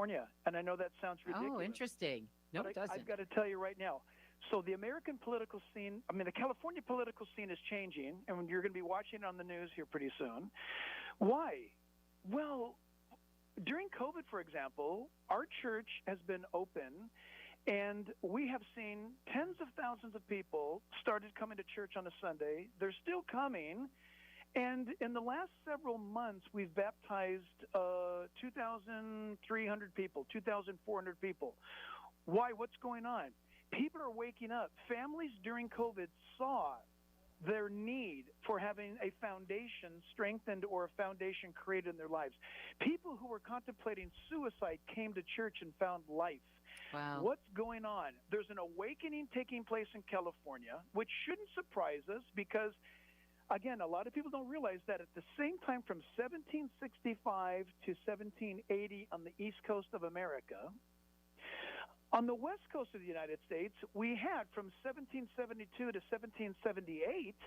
California, and I know that sounds ridiculous. Oh, interesting. No, it doesn't. I've got to tell you right now. So the American political scene, the California political scene is changing, and you're going to be watching it on the news here pretty soon. Why? Well, during COVID, for example, our church has been open, and we have seen tens of thousands of people started coming to church on a Sunday. They're still coming. And in the last several months, we've baptized 2,300 people, 2,400 people. Why? What's going on? People are waking up. Families during COVID saw their need for having a foundation strengthened or a foundation created in their lives. People who were contemplating suicide came to church and found life. Wow. What's going on? There's an awakening taking place in California, which shouldn't surprise us because, again, a lot of people don't realize that at the same time from 1765 to 1780 on the East Coast of America, on the West Coast of the United States, we had from 1772 to 1778,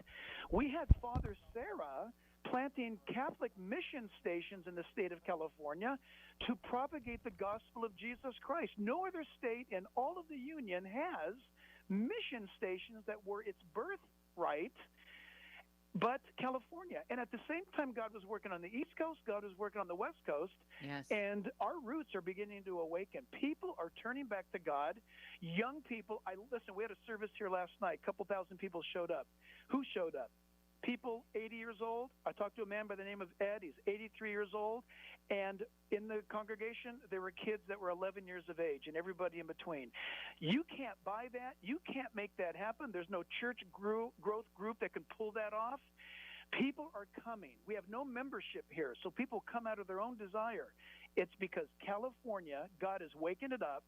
we had Father Sarah planting Catholic mission stations in the state of California to propagate the gospel of Jesus Christ. No other state in all of the Union has mission stations that were its birthright but California. And at the same time God was working on the East Coast, God was working on the West Coast. Yes. And our roots are beginning to awaken. People are turning back to God. Young people, listen, we had a service here last night. A couple thousand people showed up. Who showed up? People 80 years old. I talked to a man by the name of Ed. He's 83 years old. And in the congregation, there were kids that were 11 years of age and everybody in between. You can't buy that. You can't make that happen. There's no church growth group that can pull that off. People are coming. We have no membership here, so people come out of their own desire. It's because California, God is waking it up,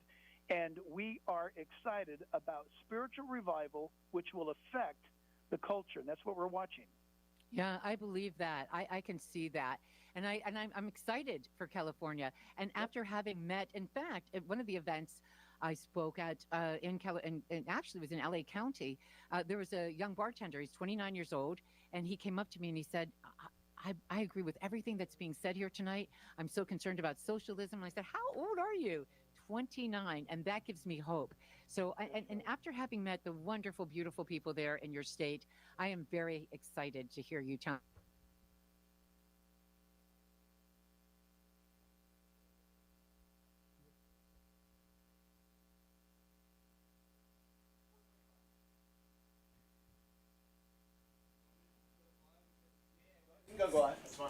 and we are excited about spiritual revival, which will affect the culture, and that's what we're watching. Yeah, I believe that. I can see that. And I'm excited for California. And after having met, in fact, at one of the events I spoke at and actually it was in LA County, there was a young bartender. He's 29 years old, and he came up to me and he said, I agree with everything that's being said here tonight. I'm so concerned about socialism. And I said, how old are you? 29, and that gives me hope. So, and after having met the wonderful, beautiful people there in your state, I am very excited to hear you tell. Go on. That's fine.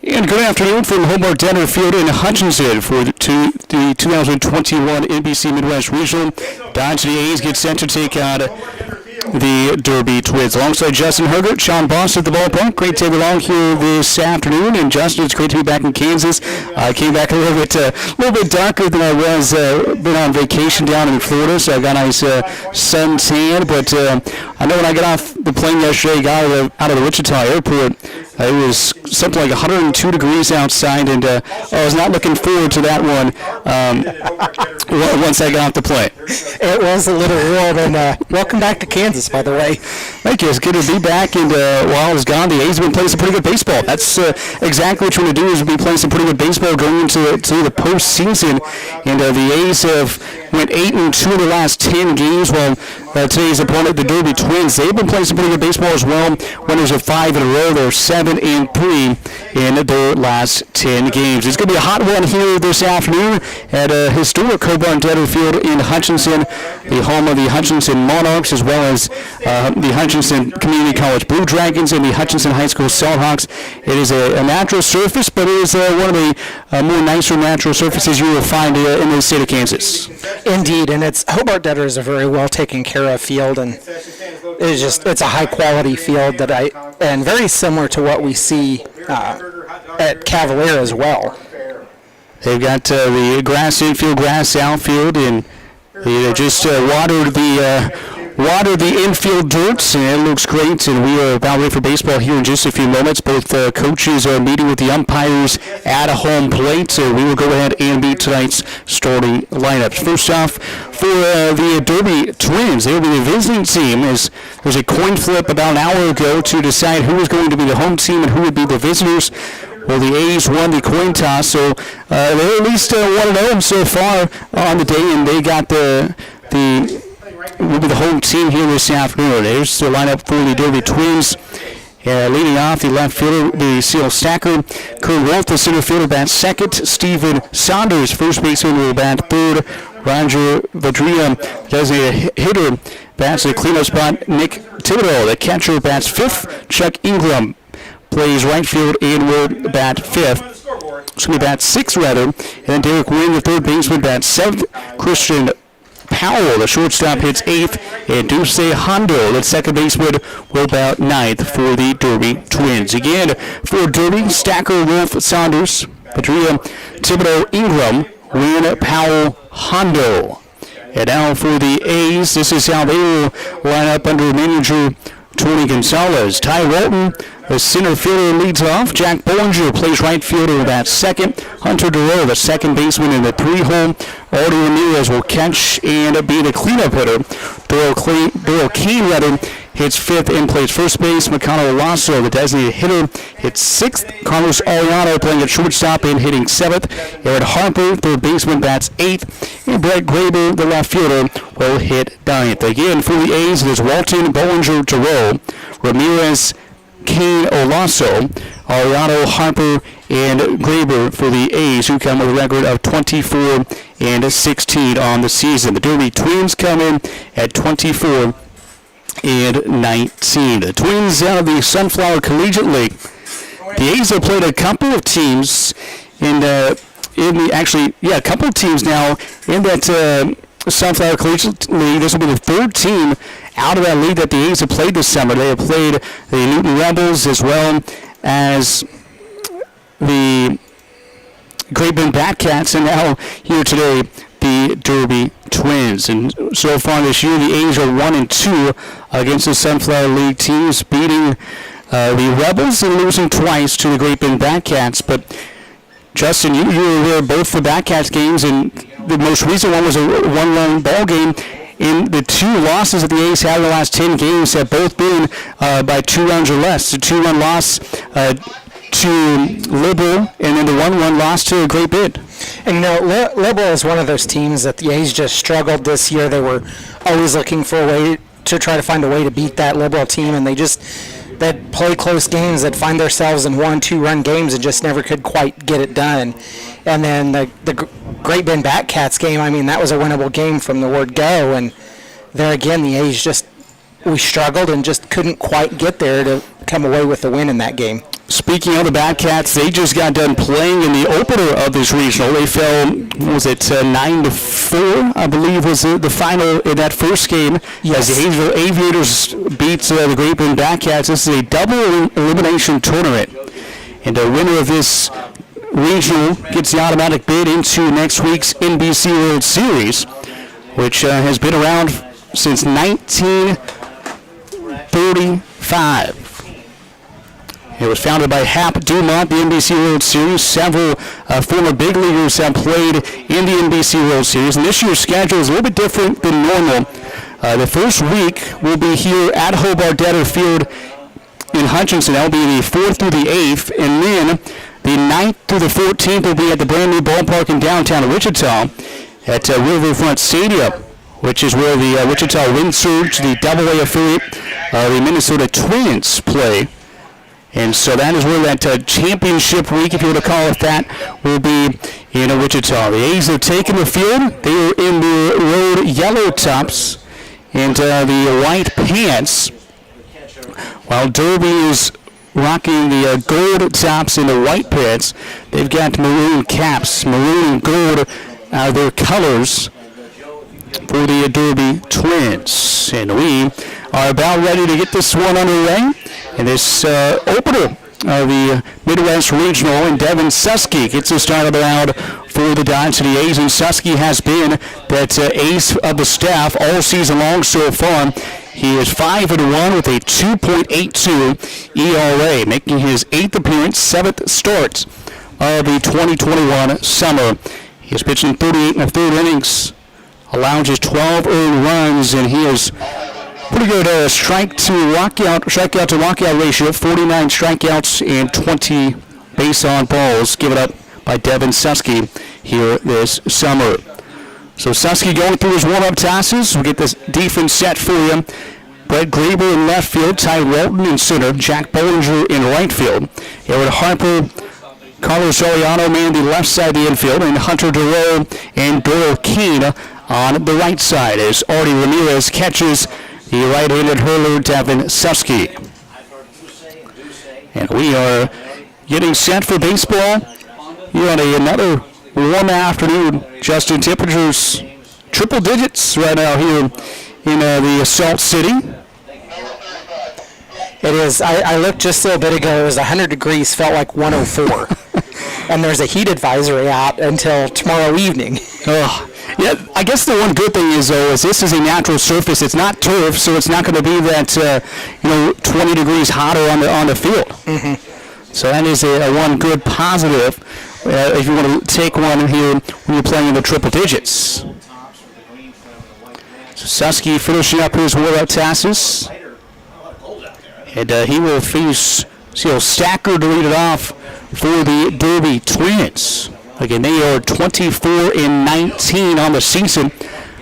And good afternoon from Hobart Denner Field in Hutchinson for the 2021 NBC Midwest Regional. Dodge the A's get set to take on the Derby Twins. Alongside Justin Hergert, Sean Boss at the ballpark. Great to have you along here this afternoon. And Justin, it's great to be back in Kansas. I came back a little bit darker than I was. Been on vacation down in Florida, so I got a nice suntan. But I know when I got off the plane yesterday, got out of the Wichita airport, it was something like 102 degrees outside, and I was not looking forward to that one once I got off the plane. It was a little warm, and welcome back to Kansas, by the way. Thank you. It's good to be back, and while I was gone, the A's have been playing some pretty good baseball. That's exactly what you're going to do, is be playing some pretty good baseball going into the postseason, and the A's have went 8-2 in the last 10 games, while today's opponent, the Derby Twins, they've been playing some pretty good baseball as well. Winners of 5 in a row. They're 7-3 in their last 10 games. It's going to be a hot one here this afternoon at historic Hobart Denner Field in Hutchinson, the home of the Hutchinson Monarchs, as well as the Hutchinson Community College Blue Dragons and the Hutchinson High School Salthawks. It is a natural surface, but it is one of the more nicer natural surfaces you will find in the state of Kansas. Indeed, and Hobart Denner is a very well taken care of field, and it's a high quality field and very similar to what we see at Cavalier as well. They've got the grass infield, grass outfield, and they just watered the infield dirt, and it looks great. And we are about ready for baseball here in just a few moments. Both coaches are meeting with the umpires at a home plate, so we will go ahead and meet tonight's starting lineups. First off, for the Derby Twins, they will be the visiting team. There's a coin flip about an hour ago to decide who was going to be the home team and who would be the visitors. Well, the A's won the coin toss, so they're at least 1-0 so far on the day, and they got will be the home team here this afternoon. There's the lineup for the Derby Twins. Leading off, the left fielder, the Seal Stacker. Kurt Wolf, the center fielder, bats second. Steven Saunders, first baseman, will bat third. Roger Vadria, designated hitter, bats the cleanup spot. Nick Thibodeau, the catcher, bats fifth. Chuck Ingram plays right field and will bat fifth. So he bats sixth, rather. And then Derek Wynn, the third baseman, bats seventh. Christian Powell, the shortstop, hits eighth. And Dulce Hondo, the second baseman, will bat ninth for the Derby Twins. Again, for Derby, Stacker, Wolf, Saunders, Padria, Thibodeau, Ingram, Wynn, Powell, Hondo. And now for the A's, this is how they will line up under manager Tony Gonzalez. Ty Walton, the center fielder, leads off. Jack Bollinger plays right fielder with that second. Hunter Duro, the second baseman in the three-hole. Artie Ramirez will catch and be the cleanup hitter. Doyle Kane, hits fifth and plays first base. McConnell Lasso, the designated hitter, hits sixth. Carlos Ariano playing at shortstop and hitting seventh. Aaron Harper, third baseman, bats eighth. And Brett Graber, the left fielder, will hit ninth. Again, for the A's, it is Walton, Bollinger, Duro, Ramirez, Kane, Olaso, Ariano, Harper, and Graber for the A's, who come with a record of 24-16 on the season. The Derby Twins come in at 24-19. The Twins out of the Sunflower Collegiate League. The A's have played a couple of teams a couple of teams now in that Sunflower Collegiate League. This will be the third team out of that league that the A's have played this summer. They have played the Newton Rebels as well as the Great Bend Batcats, and now here today the Derby Twins. And so far this year, the A's are 1-2 against the Sunflower League teams, beating the Rebels and losing twice to the Great Bend Batcats. But Justin, you were there both for Batcats games, and the most recent one was a one-run ball game. In the two losses that the A's had in the last 10 games have both been by 2 runs or less. The 2-run loss to Liberal, and then the 1-run loss to Great Bend. And Liberal is one of those teams that the A's just struggled this year. They were always looking for a way to try to find a way to beat that Liberal team, and they play close games that find themselves in 1-2-run games and just never could quite get it done. And then the Great Bend Batcats game, I mean, that was a winnable game from the word go. And there again, the A's we struggled and just couldn't quite get there to come away with the win in that game. Speaking of the Batcats, they just got done playing in the opener of this regional. They fell, 9-4, I believe, was the final in that first game. Yes. As the Hayesville Aviators beat the Great Bend Batcats. This is a double elimination tournament. And the winner of this regional gets the automatic bid into next week's NBC World Series, which has been around since 1935. It was founded by Hap Dumont, the NBC World Series. Several former big leaguers have played in the NBC World Series, and this year's schedule is a little bit different than normal. The first week will be here at Hobart Debtor Field in Hutchinson. That will be the 4th through the 8th, and then the 9th through the 14th will be at the brand new ballpark in downtown Wichita at Riverfront Stadium, which is where the Wichita Wind Surge, the AA affiliate, the Minnesota Twins, play. And so that is where that championship week, if you want to call it that, will be in Wichita. The A's have taken the field. They are in the road yellow tops and the white pants, while Derby is rocking the gold tops and the white pants. They've got maroon caps, maroon and gold are their colors for the Derby Twins. And we are about ready to get this one underway. And this opener of the Midwest Regional, and Devin Suskey gets us started out for the Dodge City A's. And Suskey has been that ace of the staff all season long so far. He is 5-1 with a 2.82 ERA, making his 8th appearance, 7th start of the 2021 summer. He is pitching 38 1/3 innings, allowed just 12 earned runs, and he is pretty good strikeout to walkout ratio, 49 strikeouts and 20 base on balls given up by Devin Suskey here this summer. So Suskey going through his warm-up tosses. We'll get this defense set for you. Brett Graber in left field, Ty Walton in center, Jack Bollinger in right field, Aaron Harper, Carlos Oriano man the left side of the infield, and Hunter Duro and Doyle Keene on the right side as Artie Ramirez catches the right-handed hurler Devin Suskey. And we are getting set for baseball here on another warm afternoon. Justin, temperatures triple digits right now here in the Salt City. It is. I looked just a little bit ago. It was 100 degrees, felt like 104. And there's a heat advisory out until tomorrow evening. Yeah, I guess the one good thing is, though, is this is a natural surface. It's not turf, so it's not going to be that 20 degrees hotter on the field. Mm-hmm. So that is a one good positive if you want to take one here when you're playing in the triple digits. So Suskey finishing up his warm-up tosses. And he will face Stacker to lead it off for the Derby Twins. Again, they are 24-19 on the season.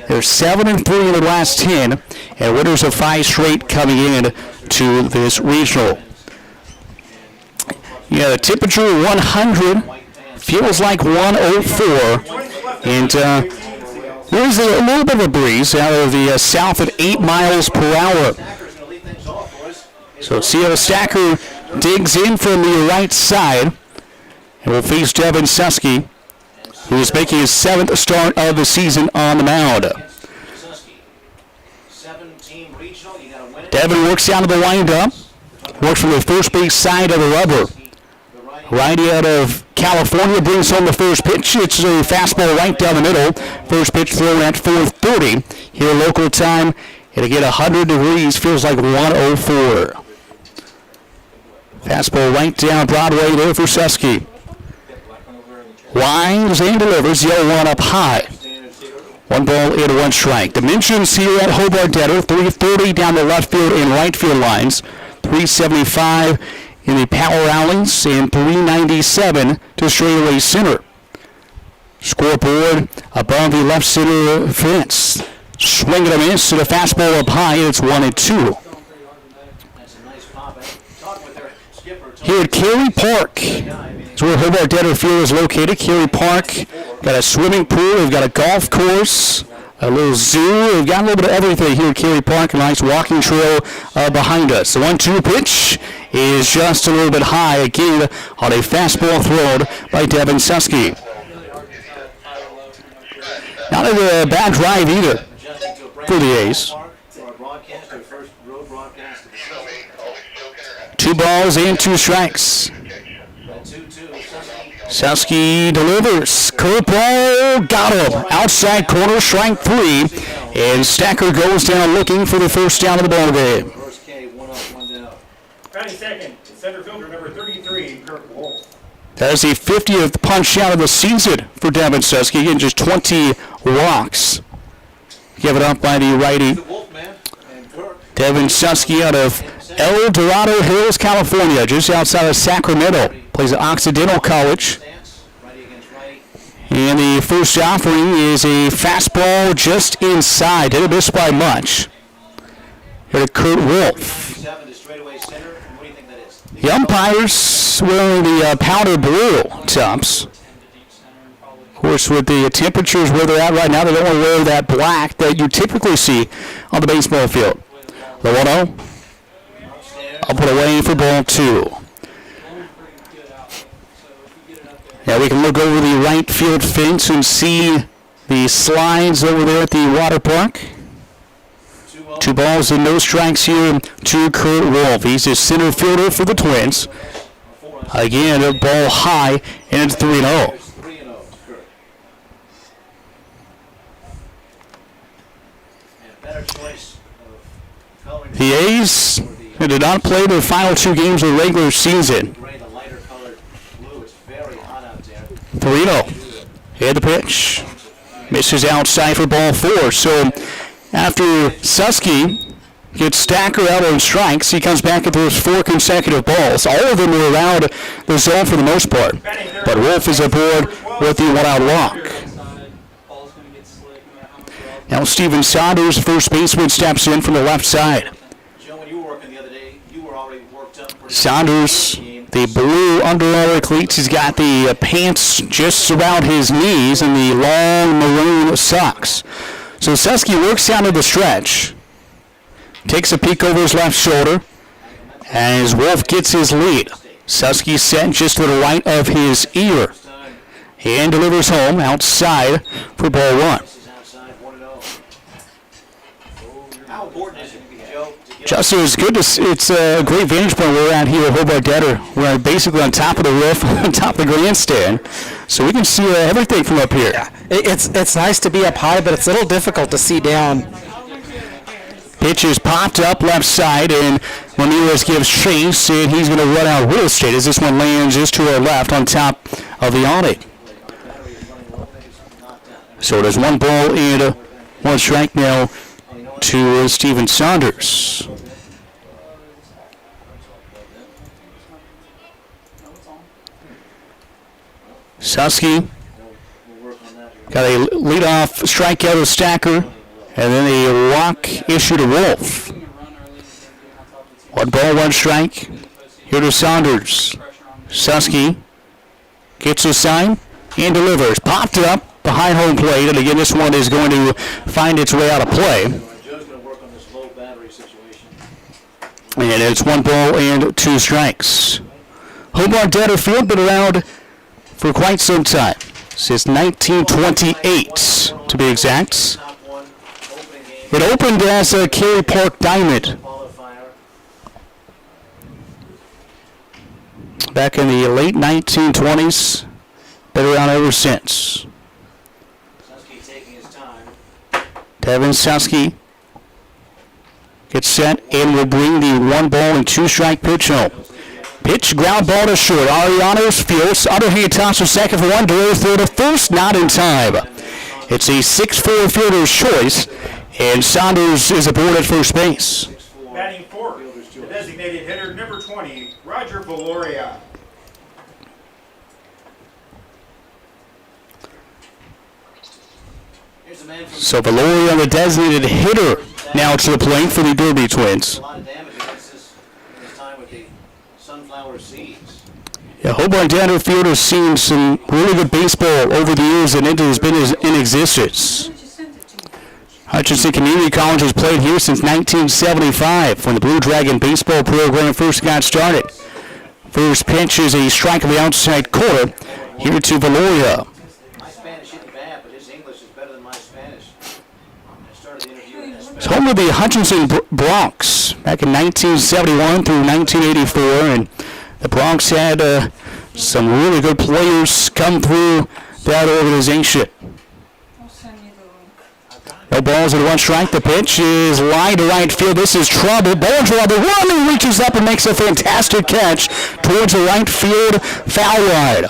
They're 7-3 in the last 10, and winners of 5 straight coming in to this regional. Yeah, the temperature 100 feels like 104, and there's a little bit of a breeze out of the south at 8 miles per hour. So C.O. Stacker digs in from the right side and will face Devin Suskey, who is making his 7th start of the season on the mound. Devin works out of the windup, works from the first base side of the rubber. Righty out of California brings home the first pitch. It's a fastball right down the middle. First pitch thrown at 4:30 here local time. And again, 100 degrees, feels like 104. Fastball right down Broadway there for Suskey. Winds and delivers, 0-1 up high. 1 ball and 1 strike. Dimensions here at Hobart Detter, 330 down the left field and right field lines, 375 in the power alleys, and 397 to straightaway center. Scoreboard above the left center fence. Swing and a miss to the fastball up high, and it's 1-2. Here at Carey Park, it's where Hobart Detter Field is located. Carey Park, got a swimming pool, they've got a golf course, a little zoo. They've got a little bit of everything here at Carey Park. A nice walking trail behind us. The 1-2 pitch is just a little bit high again on a fastball thrown by Devin Suskey. Not a bad drive either for the A's. 2 balls and 2 strikes. Suskey delivers. Curveball, got him. Outside corner, strike 3. And Stacker goes down looking for the first down of the ball game. Batting second, center fielder number 33, Kirk Wolf. That is the 50th punch out of the season for Devin Suskey, and just 20 walks given up by the righty. Devin Suskey out of El Dorado Hills, California, just outside of Sacramento. Plays at Occidental College. And the first offering is a fastball just inside. Didn't miss by much. Here to Kurt Wolf. The umpires wearing the powder blue tops. Of course, with the temperatures where they're at right now, they don't want to wear that black that you typically see on the baseball field. The 1-0. I'll put away for ball 2. Now we can look over the right field fence and see the slides over there at the water park. 2 balls and no strikes here to Kurt Wolf. He's a center fielder for the Twins. Again, a ball high, and it's 3-0. The A's did not play their final 2 games of the regular season. 3-0. Hit the pitch. Misses outside for ball 4. So after Suskey gets Stacker out on strikes. He comes back and throws 4 consecutive balls. All of them were around the zone for the most part. But Wolf is aboard with the one-out walk. Now Steven Saunders, first baseman, steps in from the left side. Joe, when you were working the other day, you were already worked up. Saunders, the blue Under Armour cleats. He's got the pants just around his knees and the long maroon socks. So Suskey works down to the stretch, takes a peek over his left shoulder, as Wolf gets his lead. Suskey set just to the right of his ear and delivers home outside for ball 1. How important is it, Joe? Justin, it's a great vantage point we're at here at Hobart Detter. We're basically on top of the roof, on top of the grandstand, so we can see everything from up here. Yeah, it's nice to be up high, but it's a little difficult to see down. Pitch is popped up left side, and Ramirez gives chase, and he's going to run out real estate as this one lands just to our left on top of the awning. So there's 1 ball and 1 strike now to Steven Saunders. Suskey got a leadoff strikeout of Stacker, and then a walk issue to Wolf. 1 ball, 1 strike. Here to Saunders. Suskey gets a sign and delivers. Popped up behind home plate, and again, this one is going to find its way out of play. And it's 1 ball and 2 strikes. Hobart Detter Field been around for quite some time, since 1928 to be exact. It opened as a Cary Park Diamond back in the late 1920s. Been around ever since. Devin Suskey gets set and will bring the 1 ball and 2 strike pitch home. Pitch, ground ball to short. Ariano's fields. Underhand toss to second for 1. Doyle throw to first, not in time. It's a 6-4 fielder's choice, and Saunders is aboard at first base. Batting 4, the designated hitter, number 20, Roger Valoria. So Valoria, the designated hitter, now to the plate for the Derby Twins. Yeah, Hobart Detter Field has seen some really good baseball over the years, and it has been in existence. Hutchinson Community College has played here since 1975 when the Blue Dragon baseball program first got started. First pitch is a strike on the outside corner. Here to Valoria. He's home with the Hutchinson Bronx back in 1971 through 1984, and the Bronx had some really good players come through that organization. No balls and 1 strike. The pitch is line to right field. This is trouble. Bollinger on the run, and reaches up and makes a fantastic catch towards the right field foul line.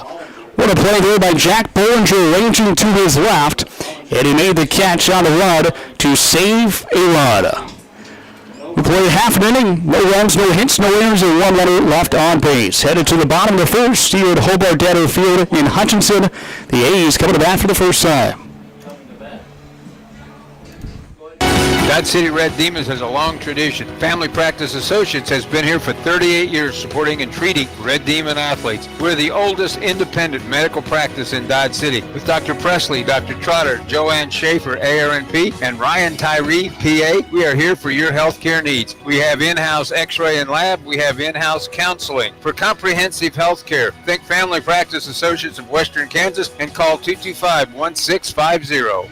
What a play there by Jack Bollinger, ranging to his left, and he made the catch on the run to save a run. We played half an inning, no runs, no hits, no errors, and 1 runner left on base. Headed to the bottom of the first, here at Hobart Detter Field in Hutchinson. The A's coming to bat for the first time. Dodge City Red Demons has a long tradition. Family Practice Associates has been here for 38 years supporting and treating Red Demon athletes. We're the oldest independent medical practice in Dodge City with Dr. Presley, Dr. Trotter, Joanne Schaefer, ARNP, and Ryan Tyree, PA. We are here for your health care needs. We have in-house x-ray and lab. We have in-house counseling. For comprehensive health care, think Family Practice Associates of Western Kansas and call 225-1650.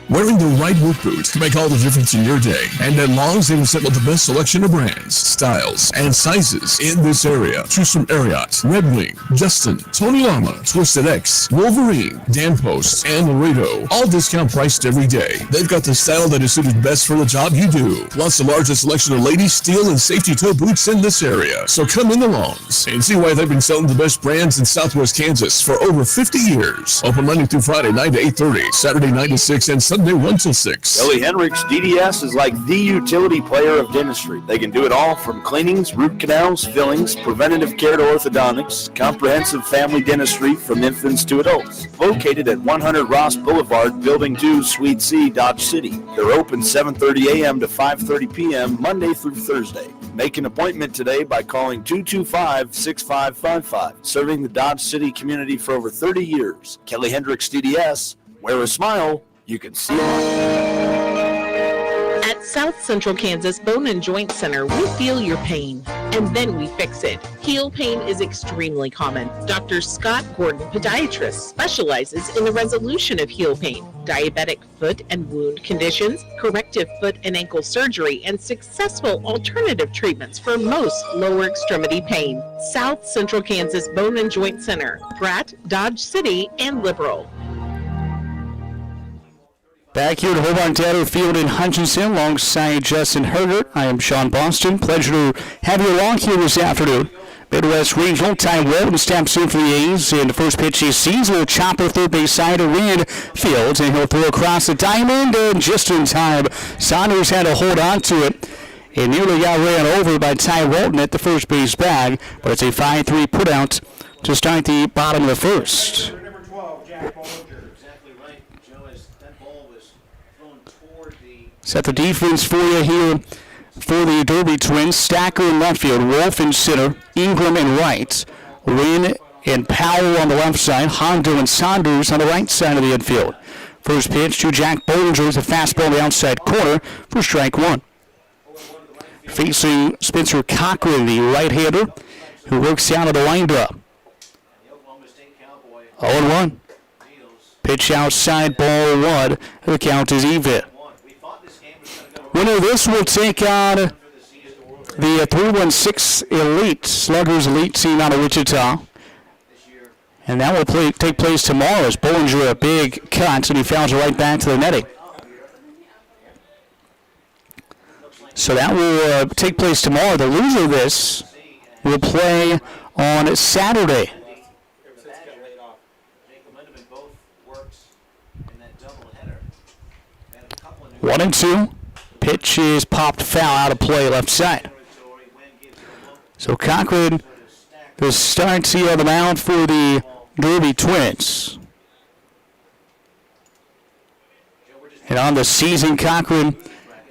Wearing the right work boots can make all the difference in your day. And at Long's, they've assembled the best selection of brands, styles, and sizes in this area. Choose from Ariat, Red Wing, Justin, Tony Lama, Twisted X, Wolverine, Dan Post, and Laredo. All discount priced every day. They've got the style that is suited best for the job you do. Plus the largest selection of ladies, steel, and safety toe boots in this area. So come in to Long's and see why they've been selling the best brands in Southwest Kansas for over 50 years. Open Monday through Friday, 9 to 8:30, Saturday 9 to 6, and Sunday Sunday 1 till 6. Kelly Hendricks DDS is like the utility player of dentistry. They can do it all from cleanings, root canals, fillings, preventative care to orthodontics, comprehensive family dentistry from infants to adults. Located at 100 Ross Boulevard, Building 2, Suite C, Dodge City. They're open 7:30 a.m. to 5:30 p.m. Monday through Thursday. Make an appointment today by calling 225-6555. Serving the Dodge City community for over 30 years. Kelly Hendricks DDS. Wear a smile. You can see it. At South Central Kansas Bone and Joint Center, we feel your pain, and then we fix it. Heel pain is extremely common. Dr. Scott Gordon, podiatrist, specializes in the resolution of heel pain, diabetic foot and wound conditions, corrective foot and ankle surgery, and successful alternative treatments for most lower extremity pain. South Central Kansas Bone and Joint Center, Pratt, Dodge City, and Liberal. Back here at Hobart Data Field in Hutchinson alongside Justin Hergert. I am Sean Boston. Pleasure to have you along here this afternoon. Midwest Regional, Ty Walton steps in for the A's, and the first pitch he sees a little chopper third base side to Fields, and he'll throw across the diamond, and just in time, Saunders had to hold on to it. It nearly got ran over by Ty Walton at the first base bag, but it's a 5-3 putout to start the bottom of the first. Number 12, Jack Bollinger. Set the defense for you here for the Derby Twins. Stacker in left field, Wolf in center, Ingram in right, Wynn and Powell on the left side, Hondo and Saunders on the right side of the infield. First pitch to Jack Bollinger is a fastball on the outside corner for strike one. Facing Spencer Cochran, the right-hander, who works out of the windup. 0-1. Pitch outside, ball one. The count is even. Winner of this will take on the 316 Elite, Sluggers Elite team out of Wichita. And that will take place tomorrow as Bollinger a big cut, and he fouls it right back to the netting. So that will take place tomorrow. The loser of this will play on Saturday. 1-2. Pitch is popped foul out of play left side. So Cochran will start to on the mound for the Derby Twins. And on the season, Cochran,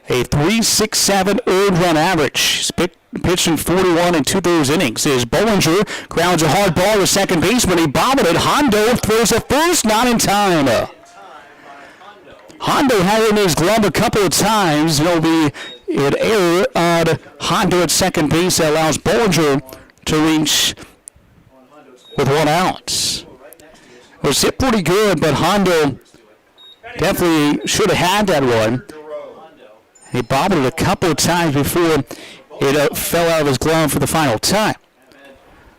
a 3.67 earned run average. He's pitched in 41 2/3 innings. Is Bollinger grounds a hard ball to second baseman. He bobbled it. Hondo throws a first, not in time. Hondo had it in his glove a couple of times. There'll be an error on Hondo at second base that allows Bollinger to reach with one out. It was hit pretty good, but Hondo definitely should have had that one. He bobbled it a couple of times before it fell out of his glove for the final time.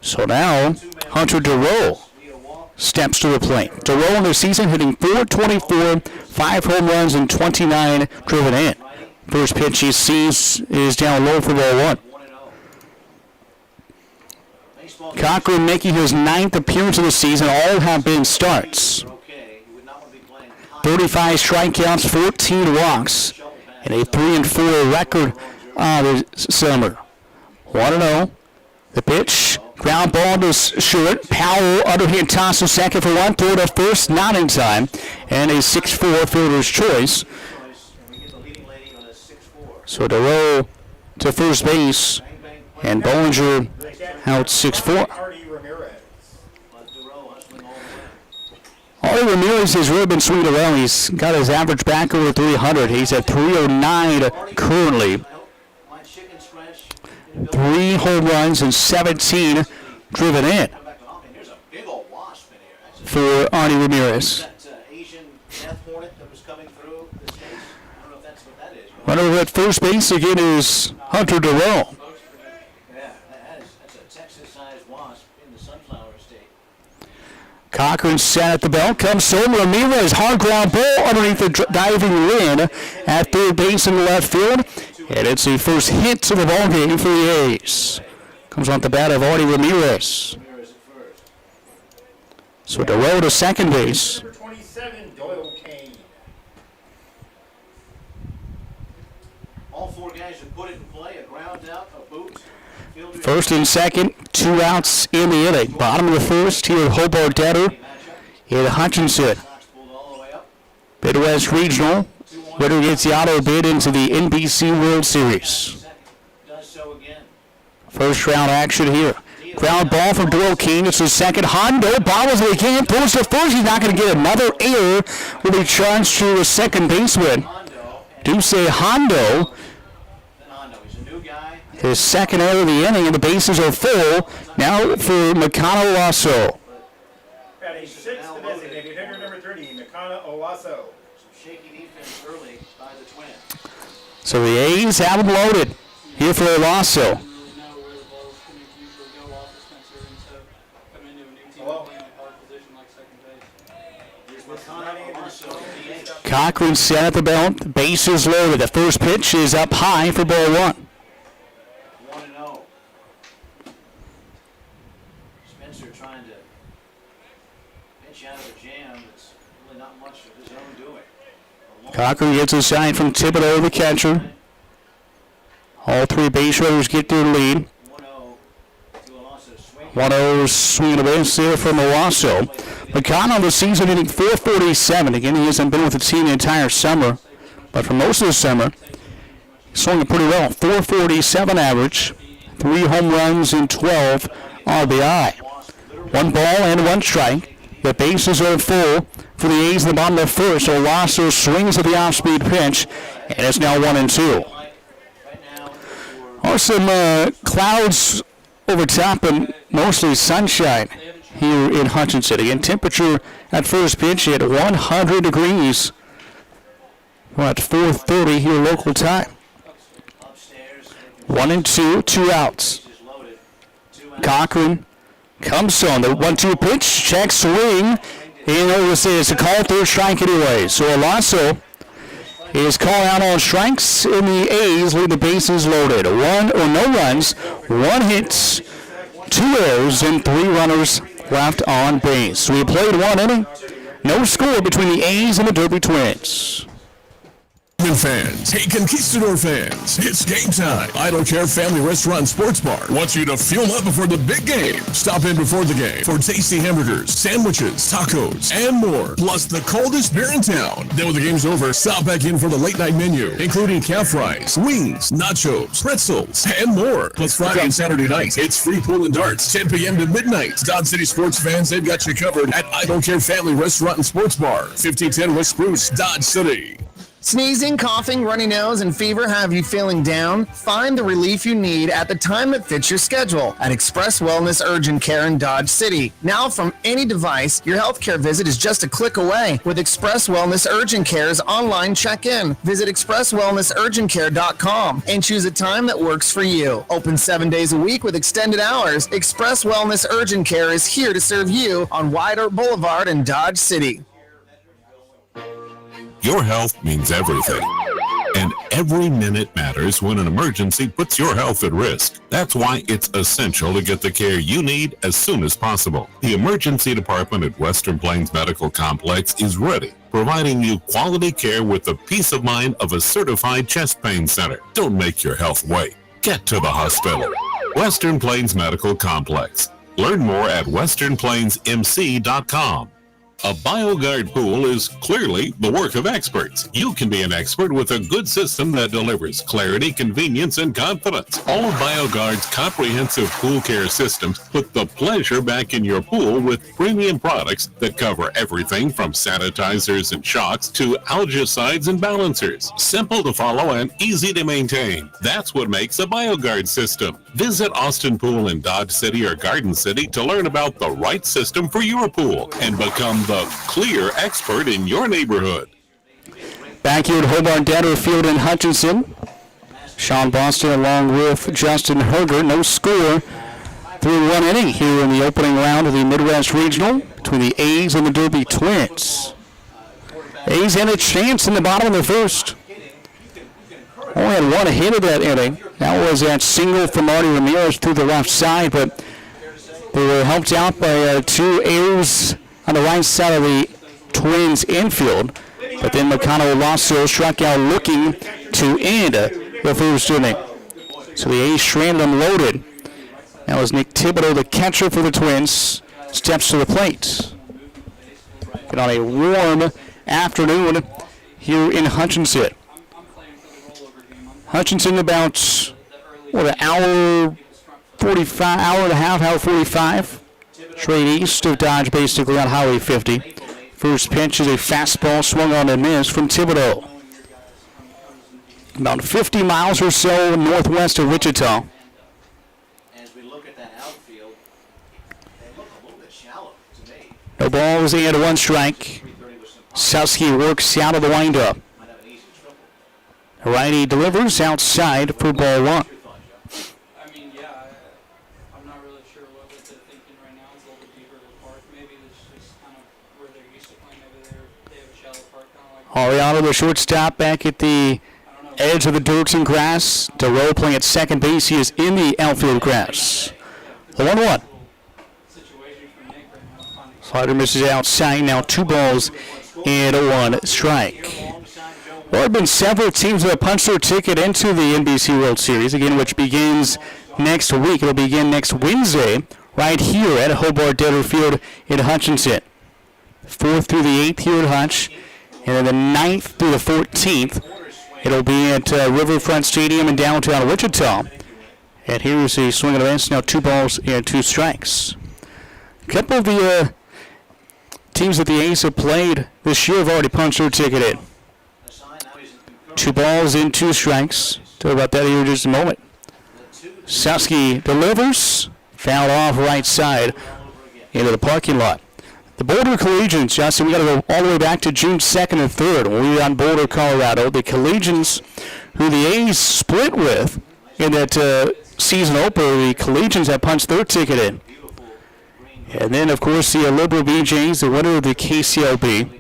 So now Hunter DeRoe steps to the plate. DeRoe in the season hitting .424, 5 home runs and 29 driven in. First pitch he sees is down low for ball one. Cochran making his 9th appearance of the season. All have been starts. 35 strikeouts, 14 walks, and a 3-4 record this summer. 1-0. The pitch. Ground ball to short. Powell underhand toss to second for one. Throw to first, not in time. And a 6-4 fielder's choice. So DeRoe to first base. And Bollinger out 6-4. Artie Ramirez has really been sweet around. He's got his average back over 300. He's at 309 currently. 3 home runs and 17 driven in for Artie Ramirez. Runner at first base again is Hunter DeRoe. Cochran set at the belt. Comes home. Ramirez, hard ground ball underneath the diving Lynn at third base in the left field. And it's the first hit to the ballgame for the A's. Comes off the bat of Artie Ramirez. So DeRoe to second base. All four guys have put it in play, a ground out, a boot. First and second, 2 outs in the inning. Bottom of the first here at Hobart Detter in Hutchinson. Midwest Regional. Winner gets the auto bid into the NBC World Series. First round action here. Ground ball from Doyle King. It's the second. Hondo bobbles it again. Throws to first. He's not going to get another error. Will be charged to a second baseman. Deuce Hondo. His second error of the inning, and the bases are full. Now for Makano Lasso. Batting sixth, the designated hitter number 30, Makana Olaso. Shaky defense early by the Twins. So the A's have him loaded here for Lasso. Cochran set at the belt. The bases loaded. The first pitch is up high for ball 1. 1-0. Spencer trying to pitch out of a jam. It's really not much of his own doing. Cochran gets a sign from Thibodeau, the catcher. All 3 base runners get their lead. 1-0 swing and a base there from Owasso. McConnell this season hitting .447. Again, he hasn't been with the team the entire summer, but for most of the summer, he's swinging pretty well. .447 average, 3 home runs and 12 RBI. 1 ball and 1 strike. The bases are full for the A's in the bottom of the first. Owasso swings at the off-speed pitch, and it's now 1-2. Some clouds over top and mostly sunshine here in Hutchinson. Again, temperature at first pitch at 100 degrees. We're at 4:30 here local time. 1-2, 2 outs. Cochran comes on the 1-2 pitch, check swing, and it's a call, 3rd strike anyway. So Alasso is called out on strikes, and the A's leave the bases loaded. 1 or no runs, 1 hit, 2 errors, and 3 runners left on base. So we played 1 inning. No score between the A's and the Derby Twins. Fans, hey Conquistador fans, it's game time. I Don't Care Family Restaurant and Sports Bar wants you to fuel up before the big game. Stop in before the game for tasty hamburgers, sandwiches, tacos, and more, plus the coldest beer in town. Then when the game's over, stop back in for the late night menu, including calf fries, wings, nachos, pretzels, and more. Plus Friday and Saturday nights, it's free pool and darts, 10 p.m. to midnight. Dodge City sports fans, they've got you covered at I Don't Care Family Restaurant and Sports Bar, 1510 West Spruce, Dodge City. Sneezing, coughing, runny nose, and fever have you feeling down? Find the relief you need at the time that fits your schedule at Express Wellness Urgent Care in Dodge City. Now from any device, your healthcare visit is just a click away with Express Wellness Urgent Care's online check-in. Visit expresswellnessurgentcare.com and choose a time that works for you. Open 7 days a week with extended hours. Express Wellness Urgent Care is here to serve you on White Oak Boulevard in Dodge City. Your health means everything. And every minute matters when an emergency puts your health at risk. That's why it's essential to get the care you need as soon as possible. The emergency department at Western Plains Medical Complex is ready, providing you quality care with the peace of mind of a certified chest pain center. Don't make your health wait. Get to the hospital. Western Plains Medical Complex. Learn more at westernplainsmc.com. A BioGuard pool is clearly the work of experts. You can be an expert with a good system that delivers clarity, convenience, and confidence. All of BioGuard's comprehensive pool care systems put the pleasure back in your pool with premium products that cover everything from sanitizers and shocks to algicides and balancers. Simple to follow and easy to maintain. That's what makes a BioGuard system. Visit Austin Pool in Dodge City or Garden City to learn about the right system for your pool and become the clear expert in your neighborhood. Back here at Hobart Detter Field in Hutchinson, Sean Boston along with Justin Herger. No score through 1 inning here in the opening round of the Midwest Regional between the A's and the Derby Twins. A's had a chance in the bottom of the first. Only had 1 hit of that inning. That was that single from Marty Ramirez through the left side, but they were helped out by 2 errors on the right side of the Twins infield. But then Makano Lasso struck out looking to end the first inning. So the A's stranded and loaded. Now as Nick Thibodeau, the catcher for the Twins, steps to the plate. And on a warm afternoon here in Hutchinson. Hutchinson about, an hour 45, hour and a half, hour 45. Straight east of Dodge, basically on Highway 50. First pitch is a fastball swung on and missed from Thibodeau. About 50 miles or so northwest of Wichita. As we look at that outfield, they look a little bit shallow to me. No balls and 1 strike. Suskey works out of the windup. Righty delivers outside for ball 1. I'm not really sure what they're thinking right now. It's a little bit deeper of a park. Maybe it's just kind of where they're used to playing. Maybe they have a shallow park, kind of like. Ariano, the shortstop, back at the edge of the dirt and grass. DeRoe playing at second base. He is in the outfield grass. The 1-1. Slider misses outside. Now 2 balls and 1 strike. Well, there have been several teams that have punched their ticket into the NBC World Series, again, which begins next week. It'll begin next Wednesday right here at Hobart Debtor Field in Hutchinson. 4th through the 8th here at Hutch, and then the 9th through the 14th. It'll be at Riverfront Stadium in downtown Wichita. And here's a swing and a miss. Now 2 balls and 2 strikes. A couple of the teams that the A's have played this year have already punched their ticket in. 2 balls and 2 strikes. Talk about that here in just a moment. Suskey delivers. Foul off right side into the parking lot. The Boulder Collegians, Justin, we got to go all the way back to June 2nd and 3rd when we were on Boulder, Colorado. The Collegians, who the A's split with in that season opener, the Collegians have punched their ticket in. And then, of course, the Liberal BJs, the winner of the KCLB,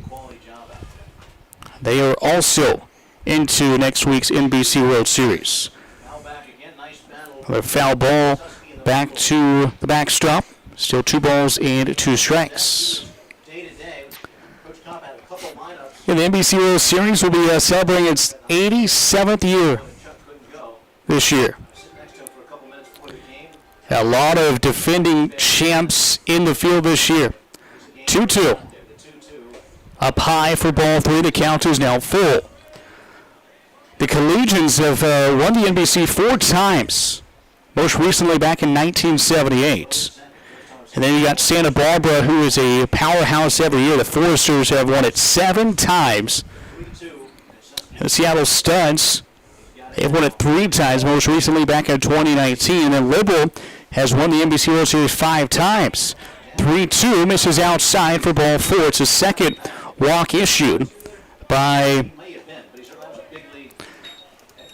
they are also into next week's NBC World Series. Another foul ball back to the backstop. Still 2 balls and 2 strikes. Yeah, the NBC World Series will be celebrating its 87th year this year. A lot of defending champs in the field this year. 2-2. Up high for ball 3. The count is now full. The Collegians have won the NBC 4 times, most recently back in 1978. And then you got Santa Barbara, who is a powerhouse every year. The Foresters have won it 7 times. And the Seattle Studs, they've won it 3 times, most recently back in 2019. And then Liberal has won the NBC World Series 5 times. 3-2, misses outside for ball 4. It's a second walk issued by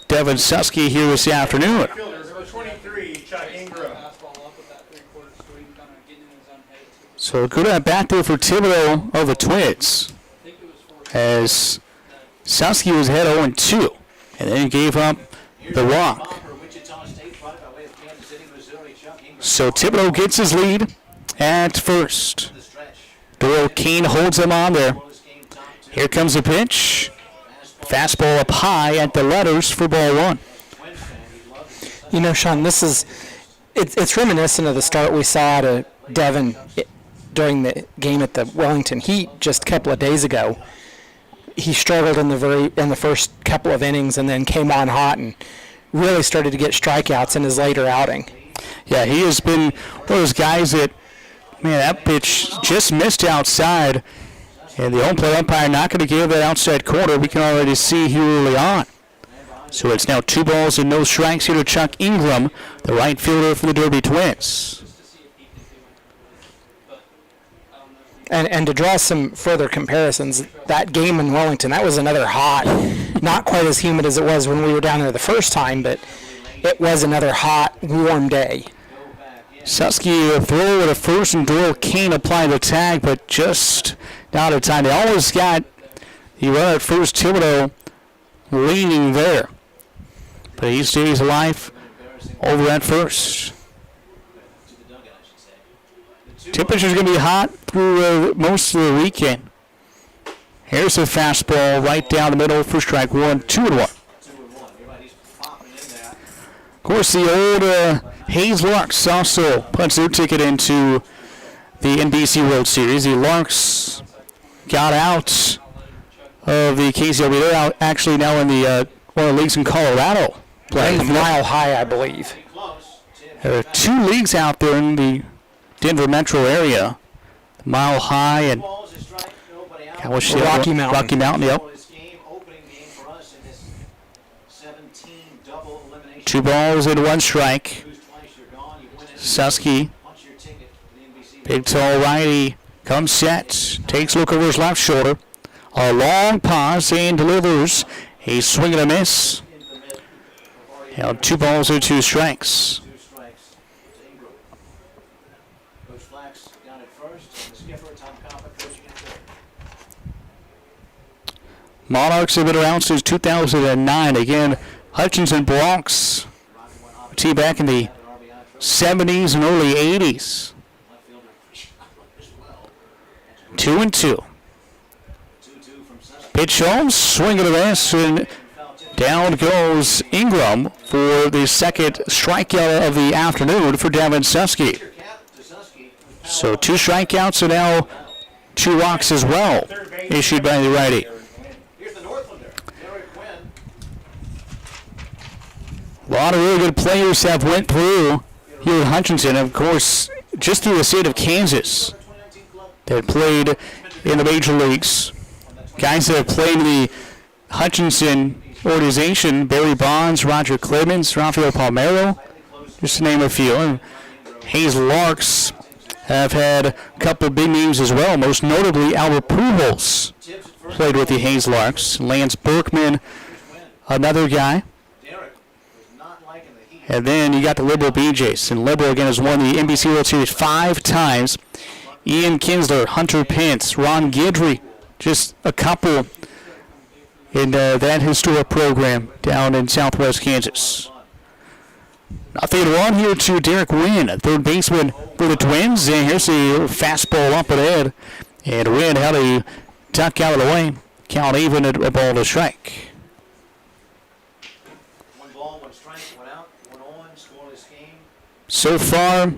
Devin Suskey here this afternoon. So good at bat there for Thibodeau of the Twins, as Suskey was ahead 0-2, and then he gave up the walk. So Thibodeau gets his lead at first. Doyle Kane holds him on there. Here comes the pitch. Fastball up high at the letters for ball 1. You know, Sean, it's reminiscent of the start we saw out of Devin during the game at the Wellington Heat just a couple of days ago. He struggled in the first couple of innings and then came on hot and really started to get strikeouts in his later outing. Yeah, he has been one of those guys that, man, that pitch just missed outside, and the home plate umpire not going to give that outside corner. We can already see here early on. So it's now 2 balls and no strikes here to Chuck Ingram, the right fielder for the Derby Twins. And to draw some further comparisons, that game in Wellington, that was another hot, not quite as humid as it was when we were down there the first time, but it was another hot, warm day. Suskey a throw at a first, and Doyle Kane applied the tag, but just out of time. They almost got the run at first. Thibodeau leaning there, but he stays alive over at first. Temperature's going to be hot through most of the weekend. Here's a fastball right down the middle for strike 1, 2-1. course, the old Hayes Larks also puts their ticket into the NBC World Series. The Larks got out of the KCLB. They're actually now in the one of the leagues in Colorado. Playing Mile High, I believe. There are 2 leagues out there in the Denver metro area. Mile High and Rocky Mountain. Rocky Mountain, yep. 2 balls and 1 strike. Suskey, big tall righty, comes set, takes a look over his left shoulder. A long pause and delivers a swing and a miss. Held 2 balls and 2 strikes. Monarchs have been around since 2009. Again, Hutchinson Bronx, team back in the 70s and early 80s. 2-2. Pitch home, swing and a miss, and down goes Ingram for the second strikeout of the afternoon for Devin Suskey. So 2 strikeouts and now 2 walks as well, issued by the righty. A lot of really good players have went through here at Hutchinson. Of course, just through the state of Kansas, that played in the major leagues. Guys that have played in the Hutchinson organization, Barry Bonds, Roger Clemens, Rafael Palmeiro, just to name a few. And Hayes Larks have had a couple of big names as well, most notably Albert Pujols played with the Hayes Larks. Lance Berkman, another guy. And then you got the Liberal BJs. And Liberal, again, has won the NBC World Series 5 times. Ian Kinsler, Hunter Pence, Ron Guidry, just a couple in that historic program down in southwest Kansas. Nothing to run here to Derek Wynn, third baseman for the Twins. And here's the fastball up and in. And Wynn held a tuck out of the way. Count even at a ball to strike. So far,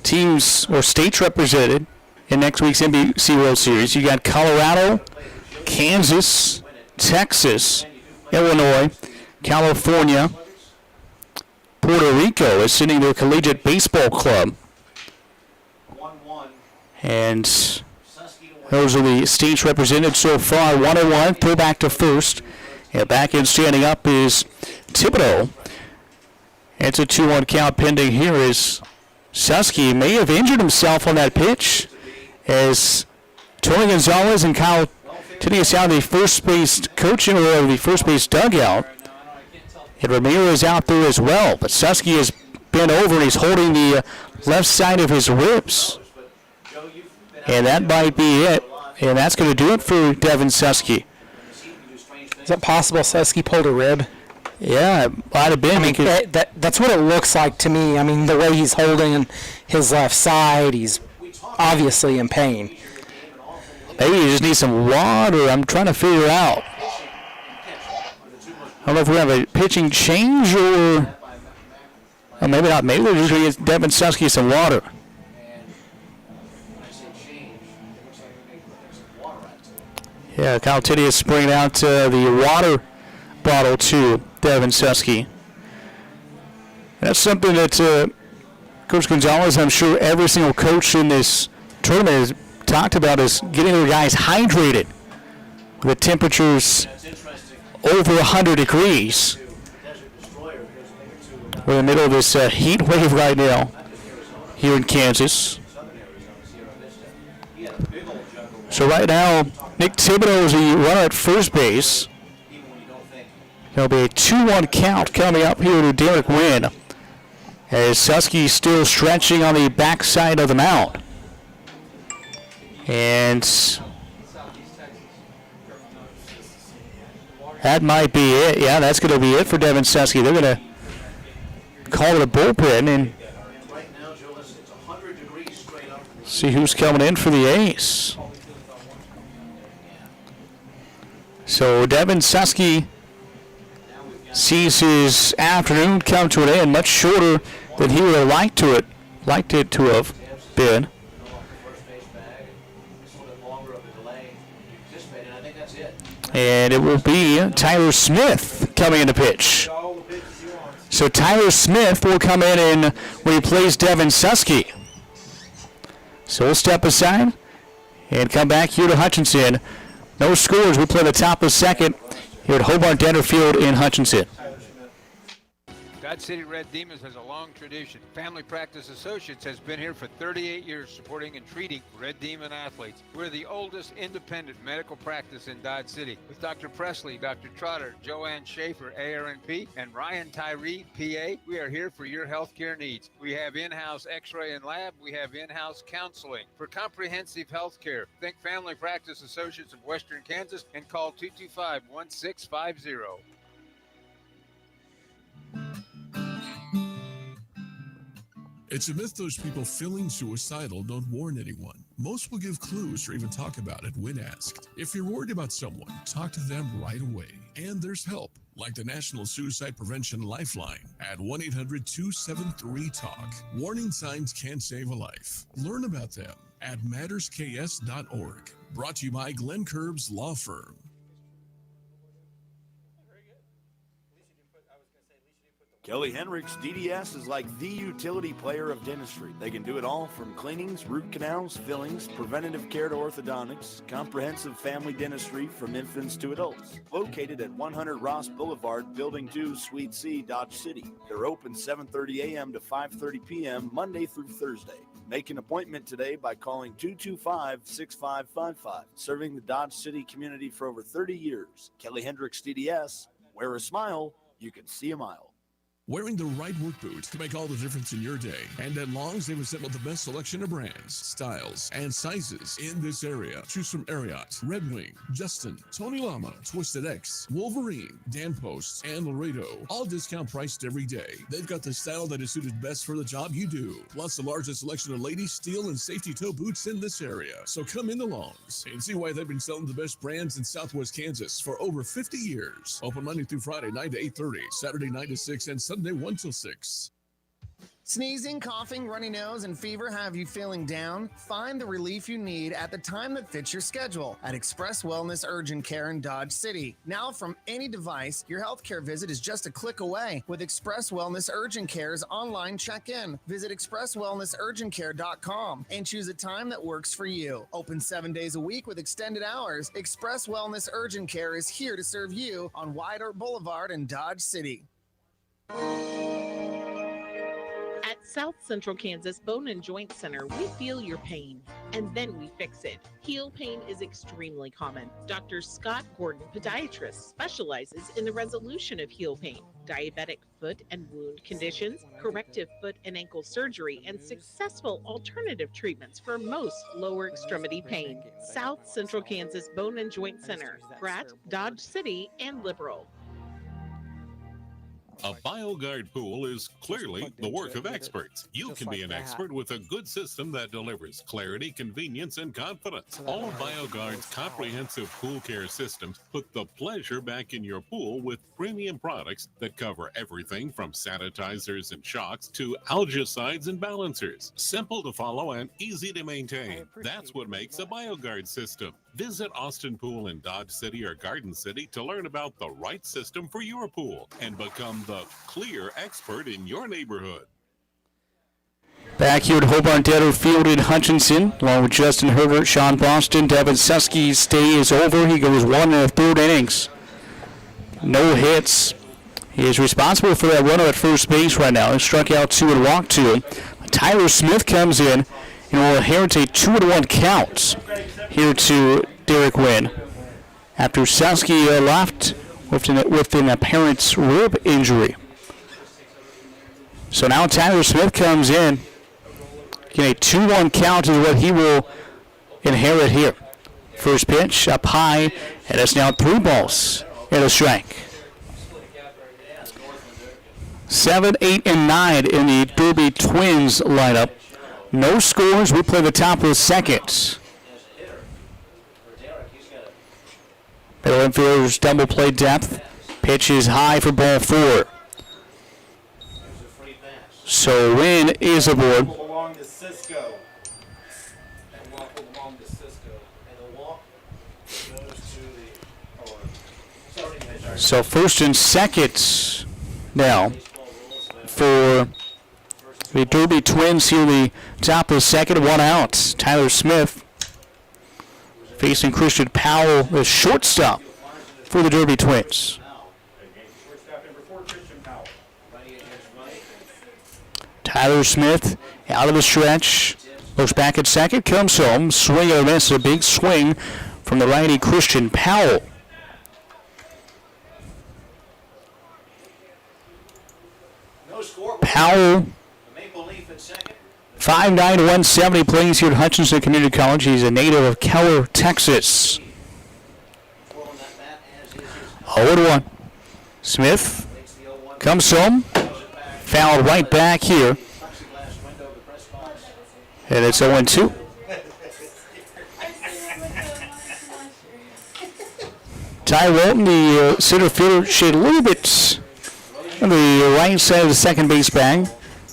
teams or states represented in next week's NBC World Series. You got Colorado, Kansas, Texas, Illinois, California, Puerto Rico is sending their collegiate baseball club. And those are the states represented so far. 1-1, throw back to first. And back in standing up is Thibodeau. It's a 2-1 count pending here as Suskey may have injured himself on that pitch as Tony Gonzalez and Kyle Tinius out of the first base coaching or the first base dugout. And Ramirez out there as well. But Suskey has bent over and he's holding the left side of his ribs. And that might be it. And that's going to do it for Devin Suskey. Is it possible Suskey pulled a rib? Yeah, it might have been. I mean, that's what it looks like to me. I mean, the way he's holding his left side, he's obviously in pain. Maybe he just needs some water. I'm trying to figure out. I don't know if we have a pitching change or maybe not. Maybe we're just going to get Devin Suskey some water. Yeah, Kyle Tinius bringing out the water bottle to Devin Suskey. That's something that Coach Gonzalez, I'm sure every single coach in this tournament has talked about, is getting their guys hydrated with temperatures over 100 degrees. We're in the middle of this heat wave right now here in Kansas. So right now, Nick Thibodeau is the runner at first base. There'll be a 2-1 count coming up here to Derek Wynn as Suskey still stretching on the backside of the mound. And that might be it. Yeah, that's going to be it for Devin Suskey. They're going to call it a bullpen and see who's coming in for the A's. So Devin Suskey sees his afternoon come to an end, much shorter than he would have liked it to have been. And it will be Tyler Smith coming in to pitch. So Tyler Smith will come in and replace Devin Suskey. So we'll step aside and come back here to Hutchinson. No scores. We play the top of second here at Hobart Denner Field in Hutchinson. Dodge City Red Demons has a long tradition. Family Practice Associates has been here for 38 years supporting and treating Red Demon athletes. We're the oldest independent medical practice in Dodge City with Dr. Presley, Dr. Trotter, Joanne Schaefer, ARNP, and Ryan Tyree, PA. We are here for your healthcare needs. We have in-house x-ray and lab. We have in-house counseling. For comprehensive healthcare, think Family Practice Associates of Western Kansas and call 225-1650. It's a myth those people feeling suicidal don't warn anyone. Most will give clues or even talk about it when asked. If you're worried about someone, talk to them right away. And there's help, like the National Suicide Prevention Lifeline at 1-800-273-TALK. Warning signs can save a life. Learn about them at mattersks.org. Brought to you by Glenn Curbs Law Firm. Kelly Hendricks DDS is like the utility player of dentistry. They can do it all from cleanings, root canals, fillings, preventative care to orthodontics, comprehensive family dentistry from infants to adults. Located at 100 Ross Boulevard, Building 2, Suite C, Dodge City. They're open 7:30 a.m. to 5:30 p.m. Monday through Thursday. Make an appointment today by calling 225-6555. Serving the Dodge City community for over 30 years. Kelly Hendricks DDS. Wear a smile, you can see a mile. Wearing the right work boots can make all the difference in your day. And at Long's, they've assembled the best selection of brands, styles, and sizes in this area. Choose from Ariat, Red Wing, Justin, Tony Lama, Twisted X, Wolverine, Dan Post, and Laredo. All discount priced every day. They've got the style that is suited best for the job you do. Plus the largest selection of ladies, steel, and safety toe boots in this area. So come into Long's and see why they've been selling the best brands in Southwest Kansas for over 50 years. Open Monday through Friday, 9 to 8:30, Saturday 9 to 6, and Sunday 1 till 6. Sneezing, coughing, runny nose, and fever have you feeling down? Find the relief you need at the time that fits your schedule at Express Wellness Urgent Care in Dodge City. Now from any device, your healthcare visit is just a click away with Express Wellness Urgent Care's online check-in. Visit expresswellnessurgentcare.com and choose a time that works for you. Open 7 days a week with extended hours. Express Wellness Urgent Care is here to serve you on White Oak Boulevard in Dodge City. At South Central Kansas Bone and Joint Center, we feel your pain, and then we fix it. Heel pain is extremely common. Dr. Scott Gordon, podiatrist, specializes in the resolution of heel pain, diabetic foot and wound conditions, corrective foot and ankle surgery, and successful alternative treatments for most lower extremity pain. South Central Kansas Bone and Joint Center, Pratt, Dodge City, and Liberal. A BioGuard pool is clearly the work of experts. You can be an expert with a good system that delivers clarity, convenience, and confidence. All of BioGuard's comprehensive pool care systems put the pleasure back in your pool with premium products that cover everything from sanitizers and shocks to algicides and balancers. Simple to follow and easy to maintain. That's what makes a BioGuard system. Visit Austin Pool in Dodge City or Garden City to learn about the right system for your pool and become the clear expert in your neighborhood. Back here at Hobart Denner Field in Hutchinson, along with Justin Herbert, Sean Boston, Devin Suskey's stay is over. He goes 1 1/3 innings. No hits. He is responsible for that runner at first base right now. He struck out 2 and walked 2. Tyler Smith comes in and will inherit a 2-1 count here to Derek Wynn. After Suskey left with an apparent rib injury. So now Tyler Smith comes in. Again, a 2-1 count is what he will inherit here. First pitch up high, and it's now 3 balls and a strike. 7, 8, and 9 in the Derby Twins lineup. No scores. We play the top of the second. Middle infielders double play depth. Pitch is high for ball 4. So Wynn is aboard. Belong to Cisco. And walk will belong to Cisco. And the walk goes to the starting pitcher. So first and second now for the Derby Twins here, the top of the second, 1 out. Tyler Smith facing Christian Powell, the shortstop for the Derby Twins. Shortstop number 4, Christian Powell. Tyler Smith out of the stretch, looks back at second, comes home, swing and a miss, a big swing from the righty Christian Powell. No score. Powell, 5'9", 170, plays here at Hutchinson Community College. He's a native of Keller, Texas. 0-1. Smith comes home, fouled right back here, and it's 0-2. Ty Walton, the center fielder, shade a little bit on the right side of the second base bag,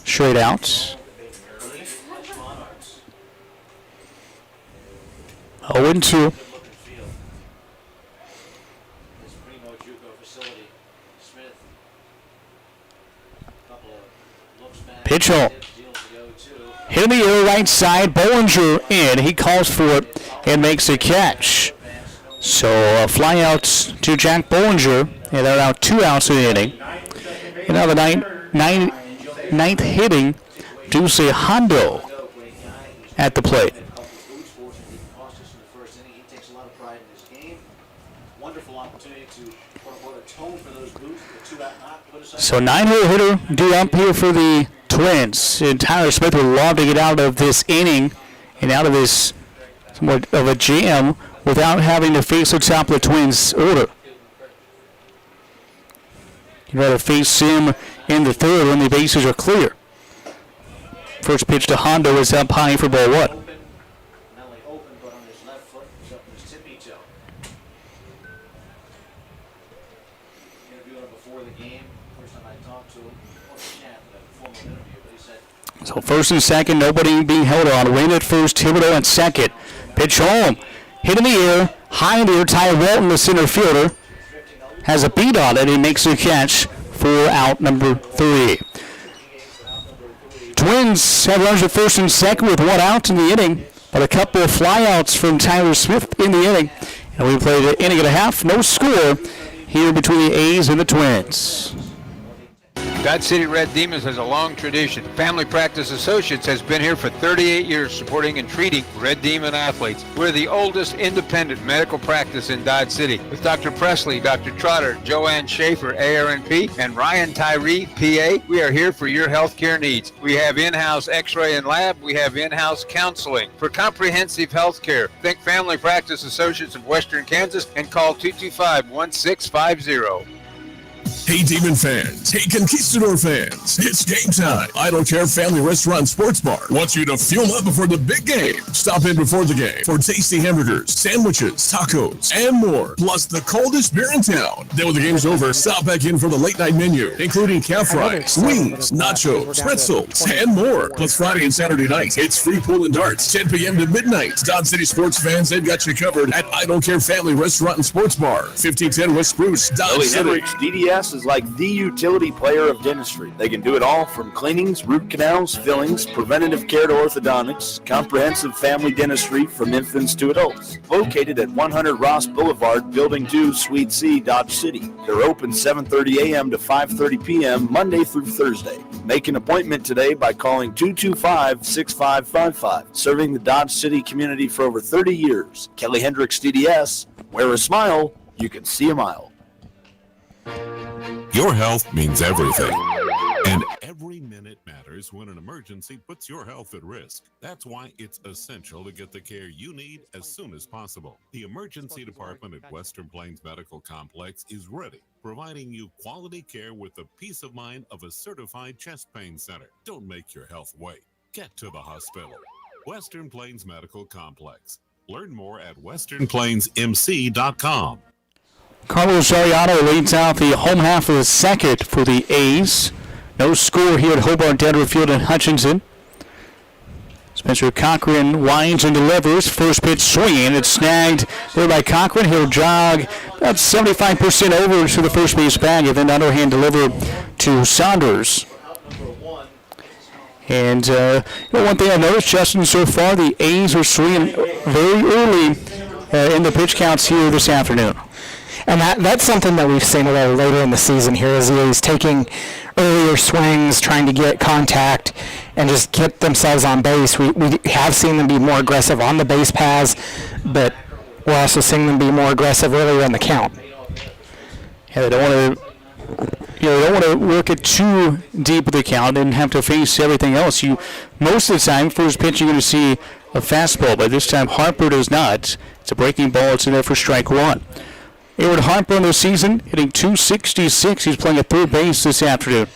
straight out. 0-2. Pitch home. Hit in the air, right side. Bollinger in. He calls for it and makes a catch. So a fly out to Jack Bollinger, and they're now 2 outs in the inning. And now the ninth hitting, Deuce Hondo at the plate. So 9-hole hitter due up here for the Twins. And Tyler Smith would love to get out of this inning and out of this somewhat of a jam without having to face the top of the Twins' order. You'd rather face him in the third when the bases are clear. First pitch to Hondo is up high for ball 1. So first and second, nobody being held on. Wynn at first, Thibodeau at second. Pitch home. Hit in the air. High in the air. Ty Walton, the center fielder, has a beat on it and makes a catch for out number 3. Twins have runners at first and second with 1 out in the inning, but a couple of flyouts from Tyler Smith in the inning. And we played an inning and a half. No score here between the A's and the Twins. Dodge City Red Demons has a long tradition. Family Practice Associates has been here for 38 years supporting and treating Red Demon athletes. We're the oldest independent medical practice in Dodge City with Dr. Presley, Dr. Trotter, Joanne Schaefer, ARNP, and Ryan Tyree, PA. We are here for your health care needs. We have in-house x-ray and lab. We have in-house counseling. For comprehensive health care, think Family Practice Associates of Western Kansas and call 225-1650. Hey Demon fans, hey Conquistador fans, it's game time. I Don't Care Family Restaurant Sports Bar wants you to fuel up before the big game. Stop in before the game for tasty hamburgers, sandwiches, tacos, and more, plus the coldest beer in town. Then when the game's over, stop back in for the late night menu, including calf fries, wings, nachos, pretzels, and more. Plus Friday and Saturday nights, it's free pool and darts, 10 p.m. to midnight. Dodge City sports fans, they've got you covered at I Don't Care Family Restaurant and Sports Bar, 1510 West Spruce, Dodge City. Hendricks DDS is like the utility player of dentistry. They can do it all from cleanings, root canals, fillings, preventative care to orthodontics, comprehensive family dentistry from infants to adults. Located at 100 Ross Boulevard, Building 2, Suite C, Dodge City. They're open 7:30 a.m. to 5:30 p.m. Monday through Thursday. Make an appointment today by calling 225-6555. Serving the Dodge City community for over 30 years. Kelly Hendricks DDS. Wear a smile, you can see a mile. Your health means everything. And every minute matters when an emergency puts your health at risk. That's why it's essential to get the care you need as soon as possible. The emergency department at Western Plains Medical Complex is ready, providing you quality care with the peace of mind of a certified chest pain center. Don't make your health wait. Get to the hospital. Western Plains Medical Complex. Learn more at westernplainsmc.com. Carlos Ariano leads out the home half of the second for the A's. No score here at Hobart Detter Field in Hutchinson. Spencer Cochran winds and delivers. First pitch swinging. It's snagged there by Cochran. He'll jog about 75% over to the first base bag and then underhand deliver to Saunders. And one thing I've noticed, Justin, so far the A's are swinging very early in the pitch counts here this afternoon. And that's something that we've seen a little later in the season here is he's taking earlier swings, trying to get contact and just get themselves on base. We have seen them be more aggressive on the base paths, but we're also seeing them be more aggressive earlier in the count. Yeah, they don't want to work it too deep with the count and have to face everything else. Most of the time, first pitch you're going to see a fastball, but this time Harper does not. It's a breaking ball. It's in there for strike one. Aaron Harper in the season hitting .266. He's playing at third base this afternoon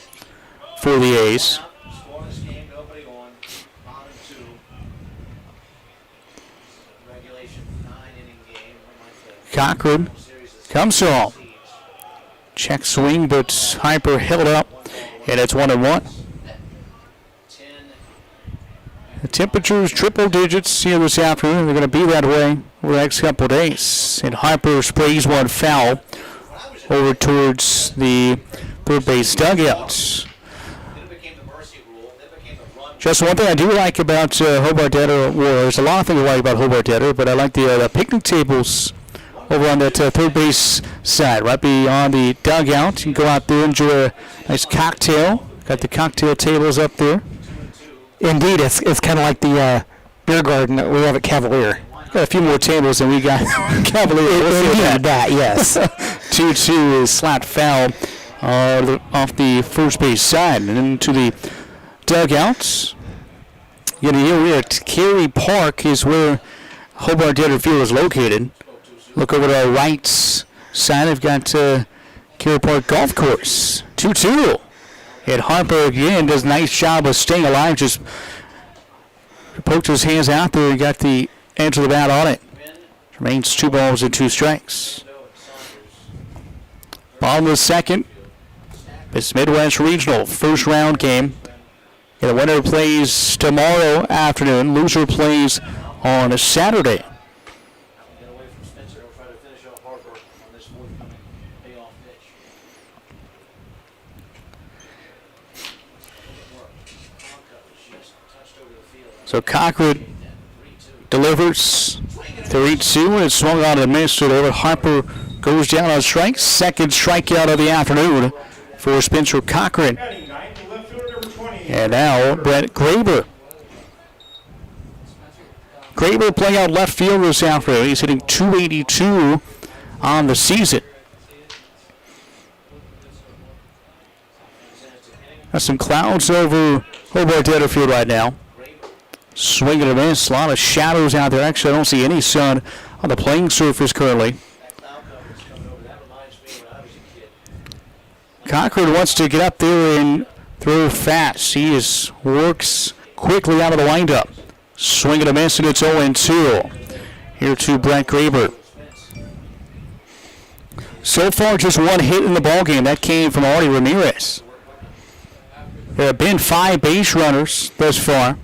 for the A's. Cochran comes home. Check swing, but Harper held up, and it's 1-1. The temperature's triple digits here this afternoon. They're going to be that way over the next couple of days. And Harper sprays one foul over towards the third base dugout. Just one thing I do like about Hobart Detter, well, there's a lot of things I like about Hobart Detter, but I like the picnic tables over on that third base side, right beyond the dugout. You can go out there, enjoy a nice cocktail. Got the cocktail tables up there. Indeed, it's kind of like the beer garden that we have at Cavalier. Got a few more tables than we got Cavalier. Indeed, that, yes. 2-2 is slapped foul off the first base side and into the dugouts. You know, here at Cary Park is where Hobart Detter Field is located. Look over to our right side. I've got Cary Park Golf Course. 2-2. And Harper again does a nice job of staying alive. Just poked his hands out there and got the edge of the bat on it. Remains 2 balls and 2 strikes. Bottom of the second. This Midwest Regional first round game. And the winner plays tomorrow afternoon. Loser plays on a Saturday. So Cochran delivers 3-2, and it's swung out of the miss. So David Harper goes down on strikes. Second strikeout of the afternoon for Spencer Cochran. And now Brett Graber. Graber playing out left field this afternoon. He's hitting .282 on the season. Got some clouds over Hobart Detter Field right now. Swing and a miss. A lot of shadows out there. Actually, I don't see any sun on the playing surface currently. Cochran wants to get up there and throw fast. He works quickly out of the windup. Swing and a miss, and it's 0-2. Here to Brett Graber. So far, just one hit in the ballgame. That came from Artie Ramirez. There have been 5 base runners thus far.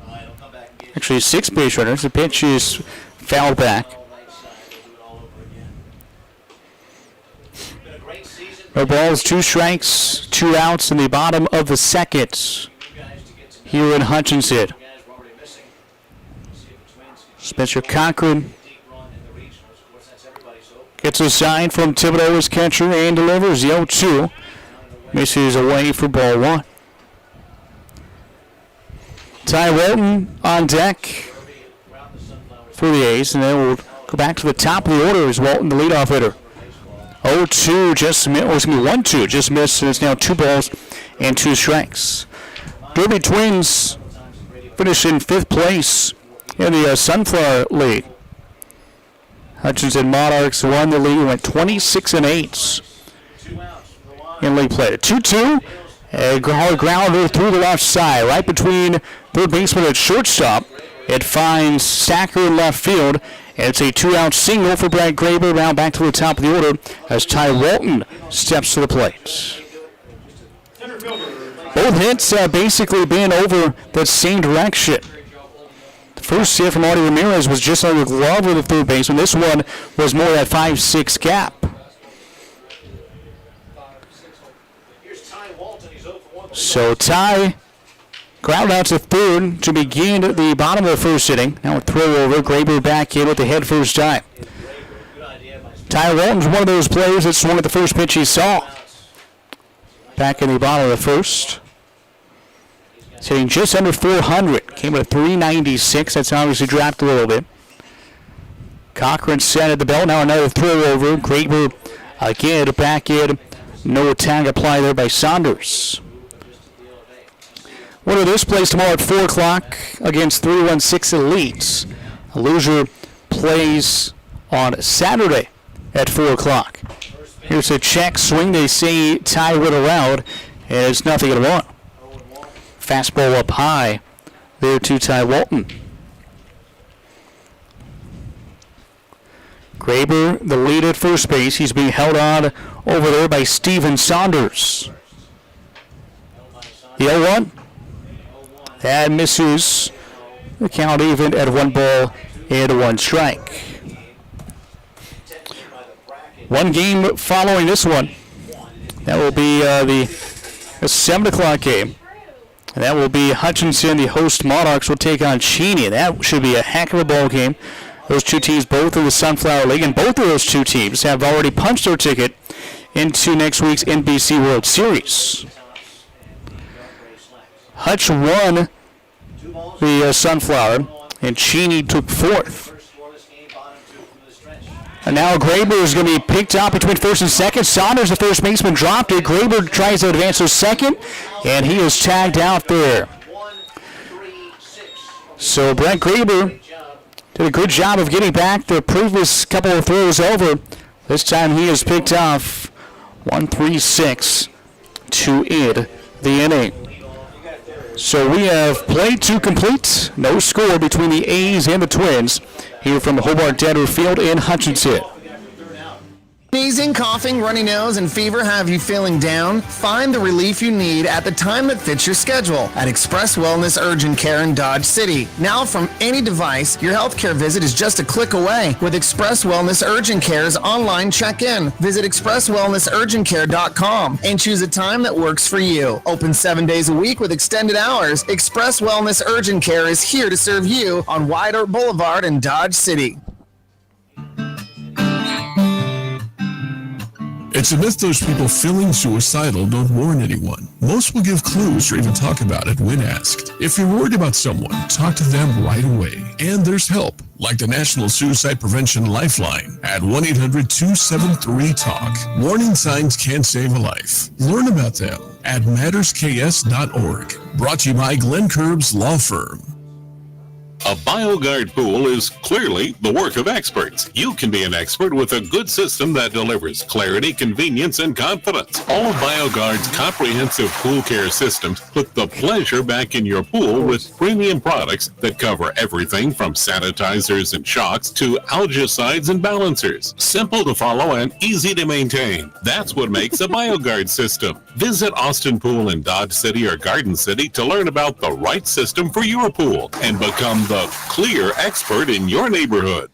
Actually, 6 base runners. The pitch is fouled back. No balls, 2 strikes, 2 outs in the bottom of the second here in Hutchinson. Spencer Cochran gets a sign from Thibodeau as catcher and delivers the 0-2. Misses away for ball 1. Ty Walton on deck for the A's, and then we'll go back to the top of the order as Walton, the leadoff hitter. 0-2, just missed, or excuse me, 1-2, just missed, and it's now 2 balls and 2 strikes. Derby Twins finish in 5th place in the Sunflower League. Hutchinson Monarchs won the league and went 26-8 in league play. 2-2. A grounder through the left side, right between third baseman and shortstop. It finds Stacker in left field, And it's a 2-out single for Brad Graber. Now back to the top of the order as Ty Walton steps to the plate. Both hits basically been over that same direction. The first hit from Artie Ramirez was just under the glove of the third baseman. This one was more that 5-6 gap. So Ty ground out to third to begin at the bottom of the first inning. Now a throw over. Graber back in with the head first time. Ty Walton's one of those players that swung at the first pitch he saw. Back in the bottom of the first. He's hitting just under 400. Came at a 396. That's obviously dropped a little bit. Cochran set at the belt. Now another throw over. Graber again back in. No tag applied there by Saunders. Winner of this plays tomorrow at 4 o'clock against 316 Elites. A loser plays on Saturday at 4 o'clock. Here's a check swing. They say Ty went around, and it's nothing at 1. Fastball up high there to Ty Walton. Graber, the lead at first base. He's being held on over there by Steven Saunders. The 0-1. That misses. The count even at 1 ball and 1 strike. One game following this one. That will be the 7 o'clock game. And that will be Hutchinson, the host Monarchs, will take on Cheney. That should be a heck of a ball game. Those two teams both in the Sunflower League, and both of those two teams have already punched their ticket into next week's NBC World Series. Hutch won the Sunflower, and Cheney took 4th. And now Graber is going to be picked out between first and second. Saunders, the first baseman, dropped it. Graber tries to advance to second, and he is tagged out there. So Brent Graber did a good job of getting back the previous couple of throws over. This time he is picked off 1-3-6 to end the inning. So we have play to complete. No score between the A's and the Twins here from Hobart Detter Field in Hutchinson. Sneezing, coughing, runny nose, and fever have you feeling down? Find the relief you need at the time that fits your schedule at Express Wellness Urgent Care in Dodge City. Now from any device, your healthcare visit is just a click away with Express Wellness Urgent Care's online check-in. Visit expresswellnessurgentcare.com and choose a time that works for you. Open 7 days a week with extended hours. Express Wellness Urgent Care is here to serve you on Wide Oak Boulevard in Dodge City. It's a myth those people feeling suicidal don't warn anyone. Most will give clues or even talk about it when asked. If you're worried about someone, talk to them right away. And there's help, like the National Suicide Prevention Lifeline at 1-800-273-TALK. Warning signs can save a life. Learn about them at mattersks.org. Brought to you by Glenn Curbs Law Firm. A BioGuard pool is clearly the work of experts. You can be an expert with a good system that delivers clarity, convenience, and confidence. All of BioGuard's comprehensive pool care systems put the pleasure back in your pool with premium products that cover everything from sanitizers and shocks to algicides and balancers. Simple to follow and easy to maintain. That's what makes a BioGuard system. Visit Austin Pool in Dodge City or Garden City to learn about the right system for your pool and become the clear expert in your neighborhood.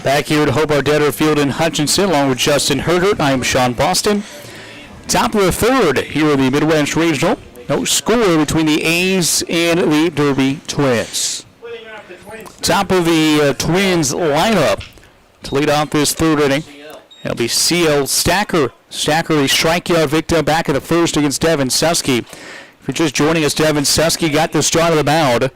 Back here at Hobart Detter Field in Hutchinson, along with Justin Hergert, I'm Sean Boston. Top of the third here in the Midwest Regional. No score between the A's and the Derby Twins. Top of the Twins lineup to lead off this third inning. It'll be C.L. Stacker. Stacker, the strikeout victim, back at the first against Devin Suskey. If you're just joining us, Devin Suskey got the start of the mound.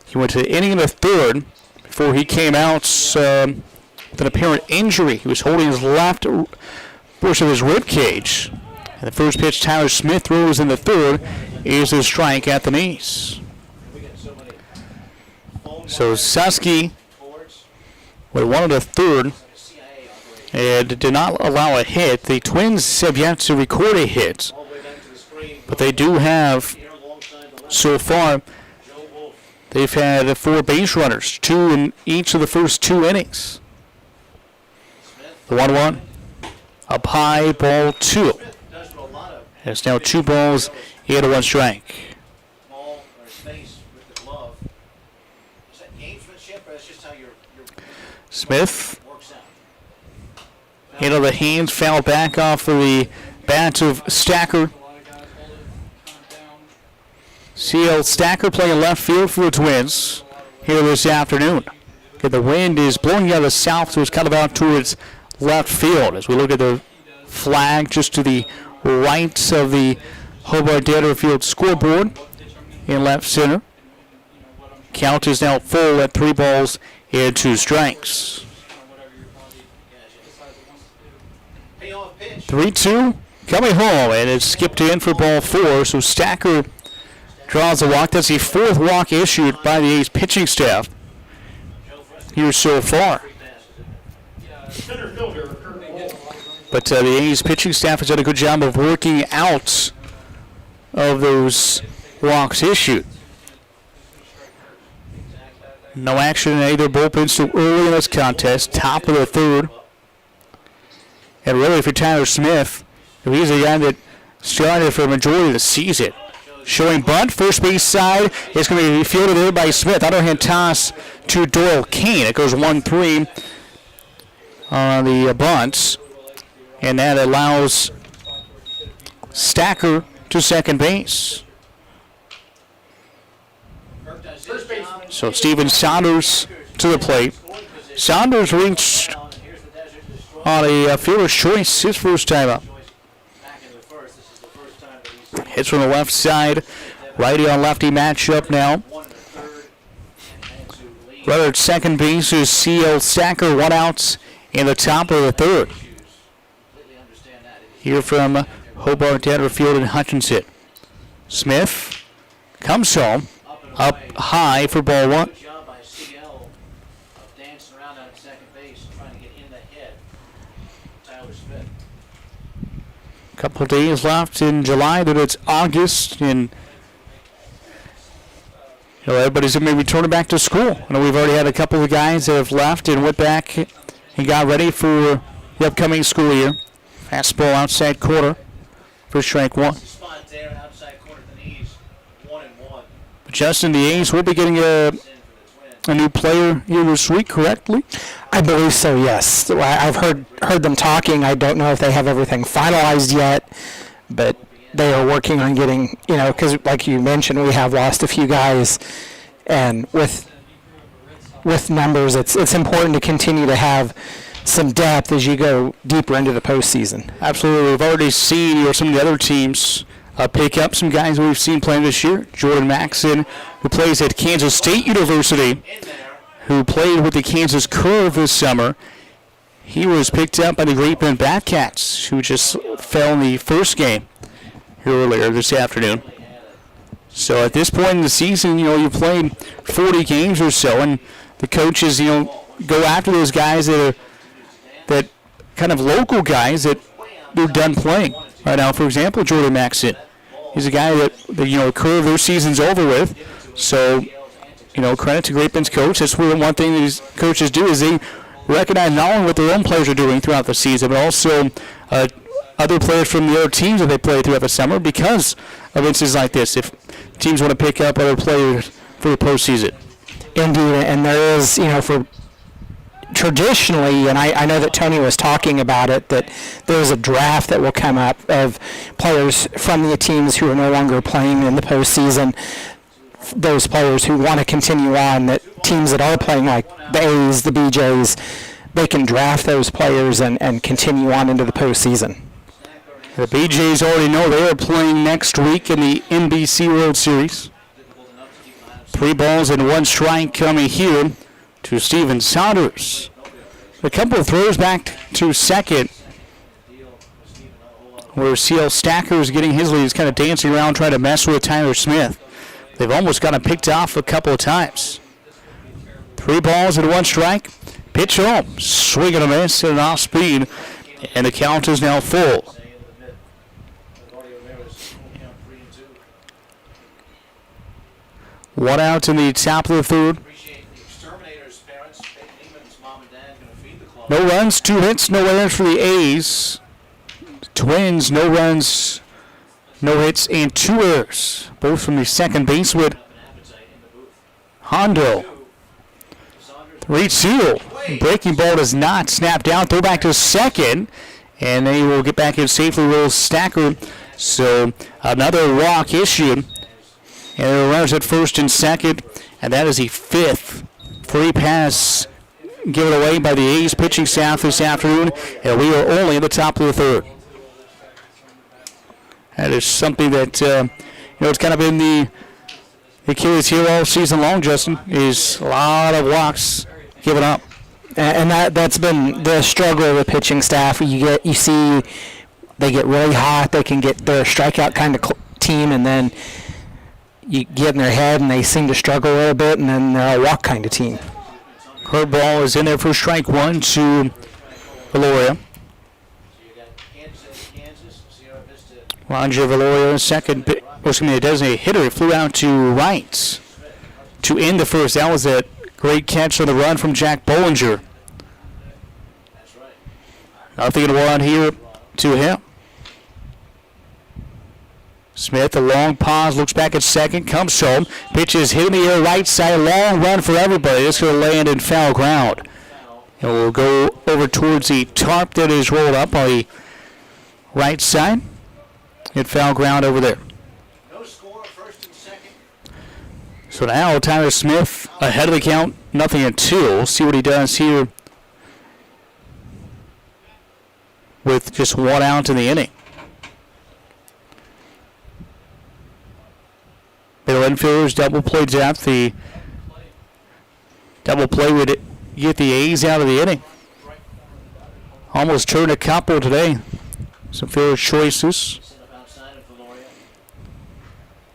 He went to the inning in the third before he came out with an apparent injury. He was holding his left portion of his rib cage. And the first pitch Tyler Smith throws in the third is a strike at the knees. So Suskey would have wanted a third and did not allow a hit. The Twins have yet to record a hit, but they do have so far They've had 4 base runners, 2 in each of the first 2 innings. The 1-1. Up high, ball 2. It's now 2 balls and 1 strike. Smith. Into the hands, foul back off of the bat of Stacker. CL Stacker playing left field for the Twins here this afternoon. Okay, the wind is blowing out of the south, so it's kind of out towards left field. As we look at the flag just to the right of the Hobart Danner Field scoreboard in left center. Count is now full at 3 balls and 2 strikes. 3-2 coming home, and it's skipped in for ball 4. So Stacker draws a walk. That's the 4th walk issued by the A's pitching staff here so far. But the A's pitching staff has done a good job of working out of those walks issued. No action in either bullpen so early in this contest. Top of the 3rd. And really, for Tyler Smith, if he's a guy that started for a majority of the season, showing bunt, first base side, it's going to be fielded there by Smith. Underhand toss to Doyle Kane. It goes 1-3 on the bunts, and that allows Stacker to second base. So Steven Saunders to the plate. Saunders reached on a fielder's choice his first time up. Hits from the left side. Righty on lefty matchup now. Runner at second base is CL Stacker. 1 out in the top of the 3rd. Here from Hobart Danner Field in Hutchinson. Smith comes home. Up high for ball 1. Couple of days left in July, then it's August, and everybody's maybe returning back to school. I know we've already had a couple of guys that have left and went back and got ready for the upcoming school year. Fastball outside corner for strike 1. But Justin, the A's will be getting a new player here this week, correctly? I believe so, yes. I've heard them talking. I don't know if they have everything finalized yet, but they are working on getting, because like you mentioned, we have lost a few guys, and with numbers, it's important to continue to have some depth as you go deeper into the postseason. Absolutely. We've already seen some of the other teams pick up some guys we've seen playing this year. Jordan Maxson, who plays at Kansas State University, who played with the Kansas Curve this summer. He was picked up by the Great Bend Batcats, who just fell in the first game here earlier this afternoon. So at this point in the season, you've played 40 games or so, and the coaches, go after those guys that kind of local guys that they're done playing right now. For example, Jordan Maxson. He's a guy that Curve, their season's over with. So, credit to Great Bend's coach. That's one thing that these coaches do is they recognize not only what their own players are doing throughout the season, but also other players from the other teams that they play throughout the summer because of instances like this. If teams want to pick up other players for the postseason. Indeed, and there is, for traditionally, and I know that Tony was talking about it, that there's a draft that will come up of players from the teams who are no longer playing in the postseason. Those players who want to continue on, that teams that are playing, like the A's, the BJs, they can draft those players and continue on into the postseason. The BJs already know they are playing next week in the NBC World Series. 3 balls and 1 strike coming here to Steven Saunders. A couple of throws back to second, where CL Stacker is getting his lead. He's kind of dancing around trying to mess with Tyler Smith. They've almost got him picked off a couple of times. 3 balls and 1 strike. Pitch home. Swing and a miss and an off speed. And the count is now full. One out in the top of the third. Appreciate the exterminators' parents. Neiman's mom and dad going to feed the club. No runs, 2 hits, no errors for the A's. Twins, no runs, no hits, and 2 errors. Both from the second baseman, Hondo. Reed Seal. Breaking ball does not snap down. Throw back to second. And they will get back in safely. Will Stacker. So another walk issued. And there are runners at first and second. And that is the 5th free pass given away by the A's pitching staff this afternoon. And we are only in the top of the third. That is something that, it's kind of been the Achilles heel all season long, Justin, is a lot of walks given up. And that's been the struggle of the pitching staff. You see they get really hot, they can get their strikeout kind of team, and then you get in their head and they seem to struggle a little bit, and then they're a walk kind of team. Curveball is in there for strike one to Valoria. Roger Valoria, second, a designated hitter. It flew out to right to end the first. That was a great catch on the run from Jack Bollinger. Nothing in one here to him. Smith, a long pause, looks back at second, comes home. Pitches hit in the air right side, long run for everybody. It's going to land in foul ground. And we'll go over towards the tarp that is rolled up on the right side. Hit foul ground over there. No score, first and second. So now Tyler Smith ahead of the count, 0-2. We'll see what he does here with just 1 out in the inning. Middle infielders double play depth. The double play would get the A's out of the inning. Almost turned a couple today. Some field choices.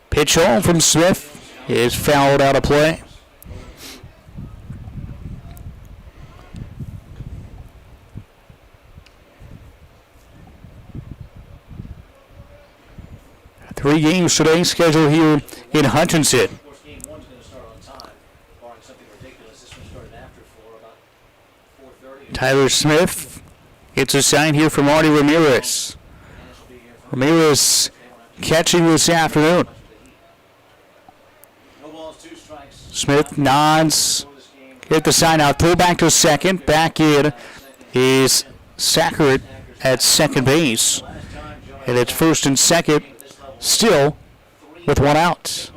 Pitch home from Smith is fouled out of play. Three games today scheduled here in Hutchinson. Tyler Smith gets a sign here from Marty Ramirez. Ramirez catching this afternoon. Smith nods. Get the sign out. Throw back to second. Back in is Sackert at second base. And it's first and second. Still with 1 out.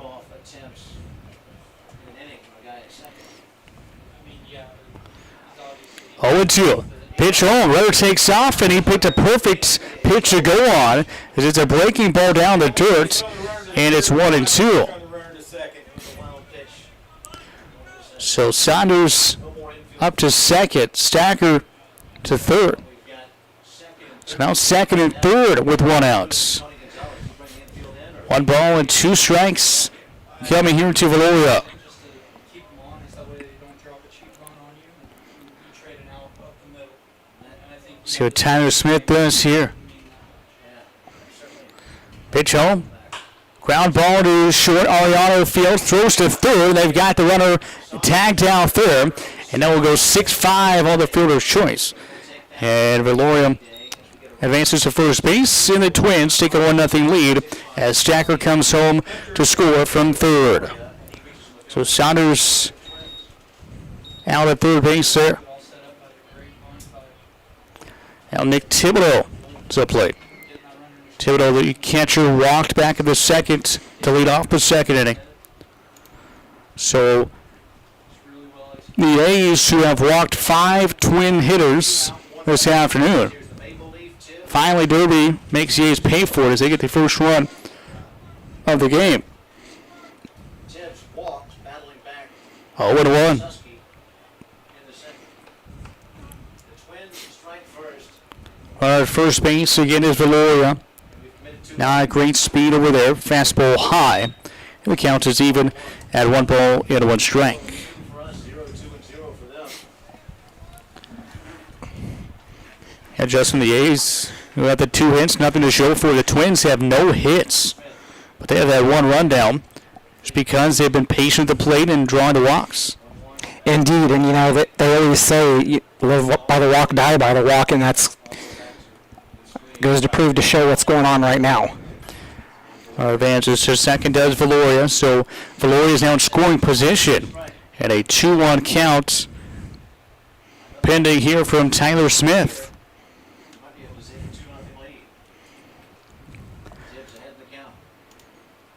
0-2. Pitch home. Runner takes off, and he picked a perfect pitch to go on. As it's a breaking ball down the dirt, and it's 1-2. So Saunders up to second. Stacker to third. So now second and third with 1 out. 1 ball and 2 strikes coming here to Valoria. See what Tyler Smith does here. Pitch home. Ground ball to short. Ariano Field throws to third. They've got the runner tagged out there. And then we'll go 6-5 on the fielder's choice. And Valoria advances to first base, and the Twins take a 1-0 lead as Stacker comes home to score from third. So Saunders out at third base there. Now Nick Thibodeau is up plate. Thibodeau, the catcher, walked back in the second to lead off the second inning. So the A's, who have walked 5 Twin hitters this afternoon, finally, Derby makes the A's pay for it as they get the first run of the game. 0-1. At first base again is Valoria. Now at great speed over there. Fastball high. And the count is even at 1 ball and 1 strike. Adjusting the A's, who have the 2 hits, nothing to show for. The Twins have no hits, but they have that 1 run down. just because they've been patient at the plate and drawing the walks. Indeed, and they always say live by the walk, die by the walk, and that's goes to prove to show what's going on right now. Advances to second does Valoria, so Valoria is now in scoring position at a 2-1 count. Pending here from Tyler Smith.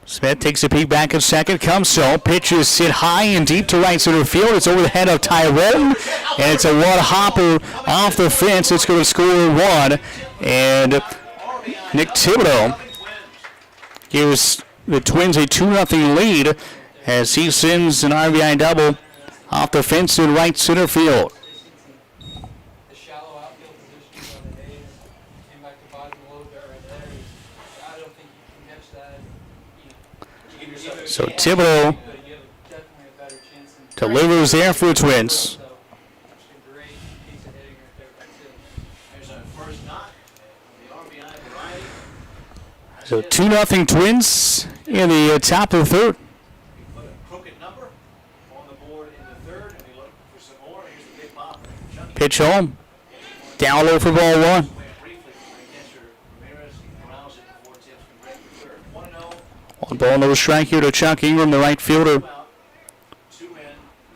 Smith takes a peek back at second, comes so, pitches hit high and deep to right center field. It's over the head of Tyrone, and it's a one hopper off the fence. It's going to score one, and Nick Thibodeau gives the Twins a 2-0 lead as he sends an RBI double off the fence in right center field. The shallow outfield position by the A's came back to bottom a little bit right there. I don't think you can catch that. So Thibodeau delivers there for the Twins. So 2-0 Twins in the top of the third. Pitch home. Down low for ball one. One ball, no strike here to Chuck Ingram, the right fielder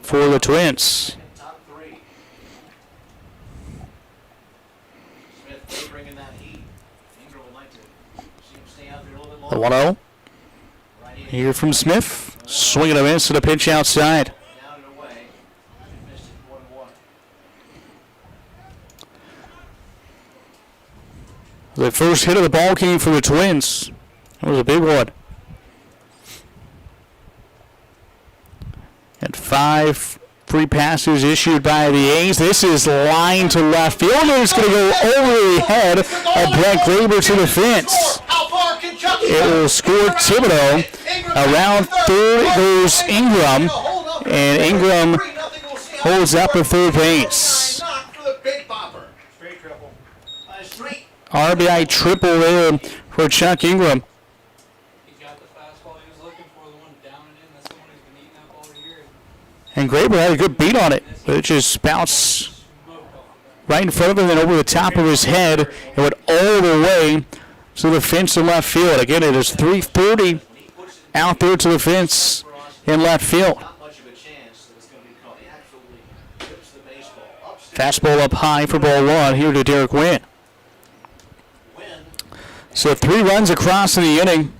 for the Twins. The 1-0. Here from Smith. Swing and a miss to the pitch outside. The first hit of the ball came for the Twins. It was a big one. And 5 free passes issued by the A's. This is line to left field. And it's going to go over the head of Brett Glaber to the fence. It will score Thibodeau. Around third goes Ingram. And Ingram holds up at third base. RBI triple there for Chuck Ingram. And Graber had a good beat on it, but it just bounced right in front of him and over the top of his head and went all the way to the fence in left field. Again, it is 3:30 out there to the fence in left field. Fastball up high for ball one here to Derek Wynn. So 3 runs across in the inning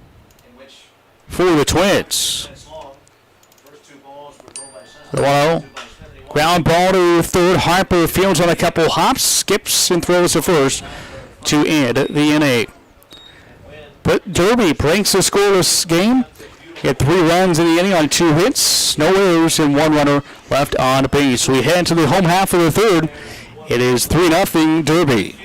for the Twins. The 1-0. Ground ball to third. Harper fields on a couple hops, skips, and throws to first to end the inning. But Derby breaks the scoreless game. He had 3 runs in the inning on 2 hits, no errors, and 1 runner left on base. So we head to the home half of the third. It is 3-0 Derby.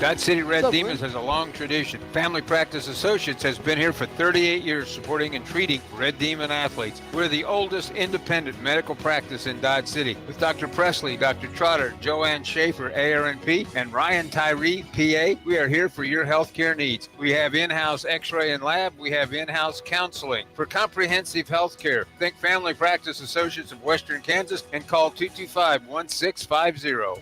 Dodge City Red Demons has a long tradition. Family Practice Associates has been here for 38 years supporting and treating Red Demon athletes. We're the oldest independent medical practice in Dodge City with Dr. Presley, Dr. Trotter, Joanne Schaefer, ARNP, and Ryan Tyree, PA. We are here for your healthcare needs. We have in-house x-ray and lab. We have in-house counseling. For comprehensive healthcare, think Family Practice Associates of Western Kansas and call 225-1650.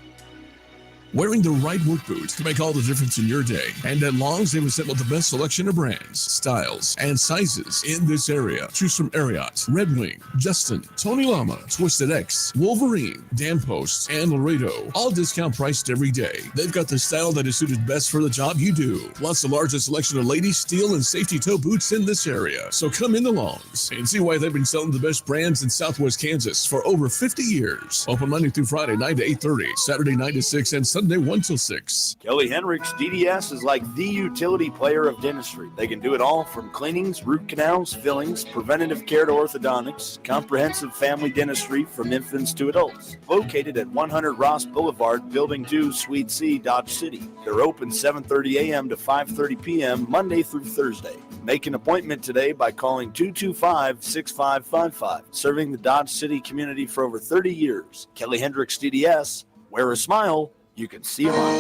Wearing the right work boots can make all the difference in your day. And at Long's, they've assembled the best selection of brands, styles, and sizes in this area. Choose from Ariat, Red Wing, Justin, Tony Lama, Twisted X, Wolverine, Dan Post, and Laredo. All discount priced every day. They've got the style that is suited best for the job you do. Plus the largest selection of ladies, steel, and safety toe boots in this area. So come into Long's and see why they've been selling the best brands in Southwest Kansas for over 50 years. Open Monday through Friday, 9 to 8:30, Saturday 9 to 6, and Sunday 1 till 6. Kelly Hendricks DDS is like the utility player of dentistry. They can do it all from cleanings, root canals, fillings, preventative care to orthodontics, comprehensive family dentistry from infants to adults. Located at 100 Ross Boulevard, Building 2, Suite C, Dodge City. They're open 7:30 a.m. to 5:30 p.m. Monday through Thursday. Make an appointment today by calling 225-6555. Serving the Dodge City community for over 30 years. Kelly Hendricks DDS. Wear a smile. You can see them on.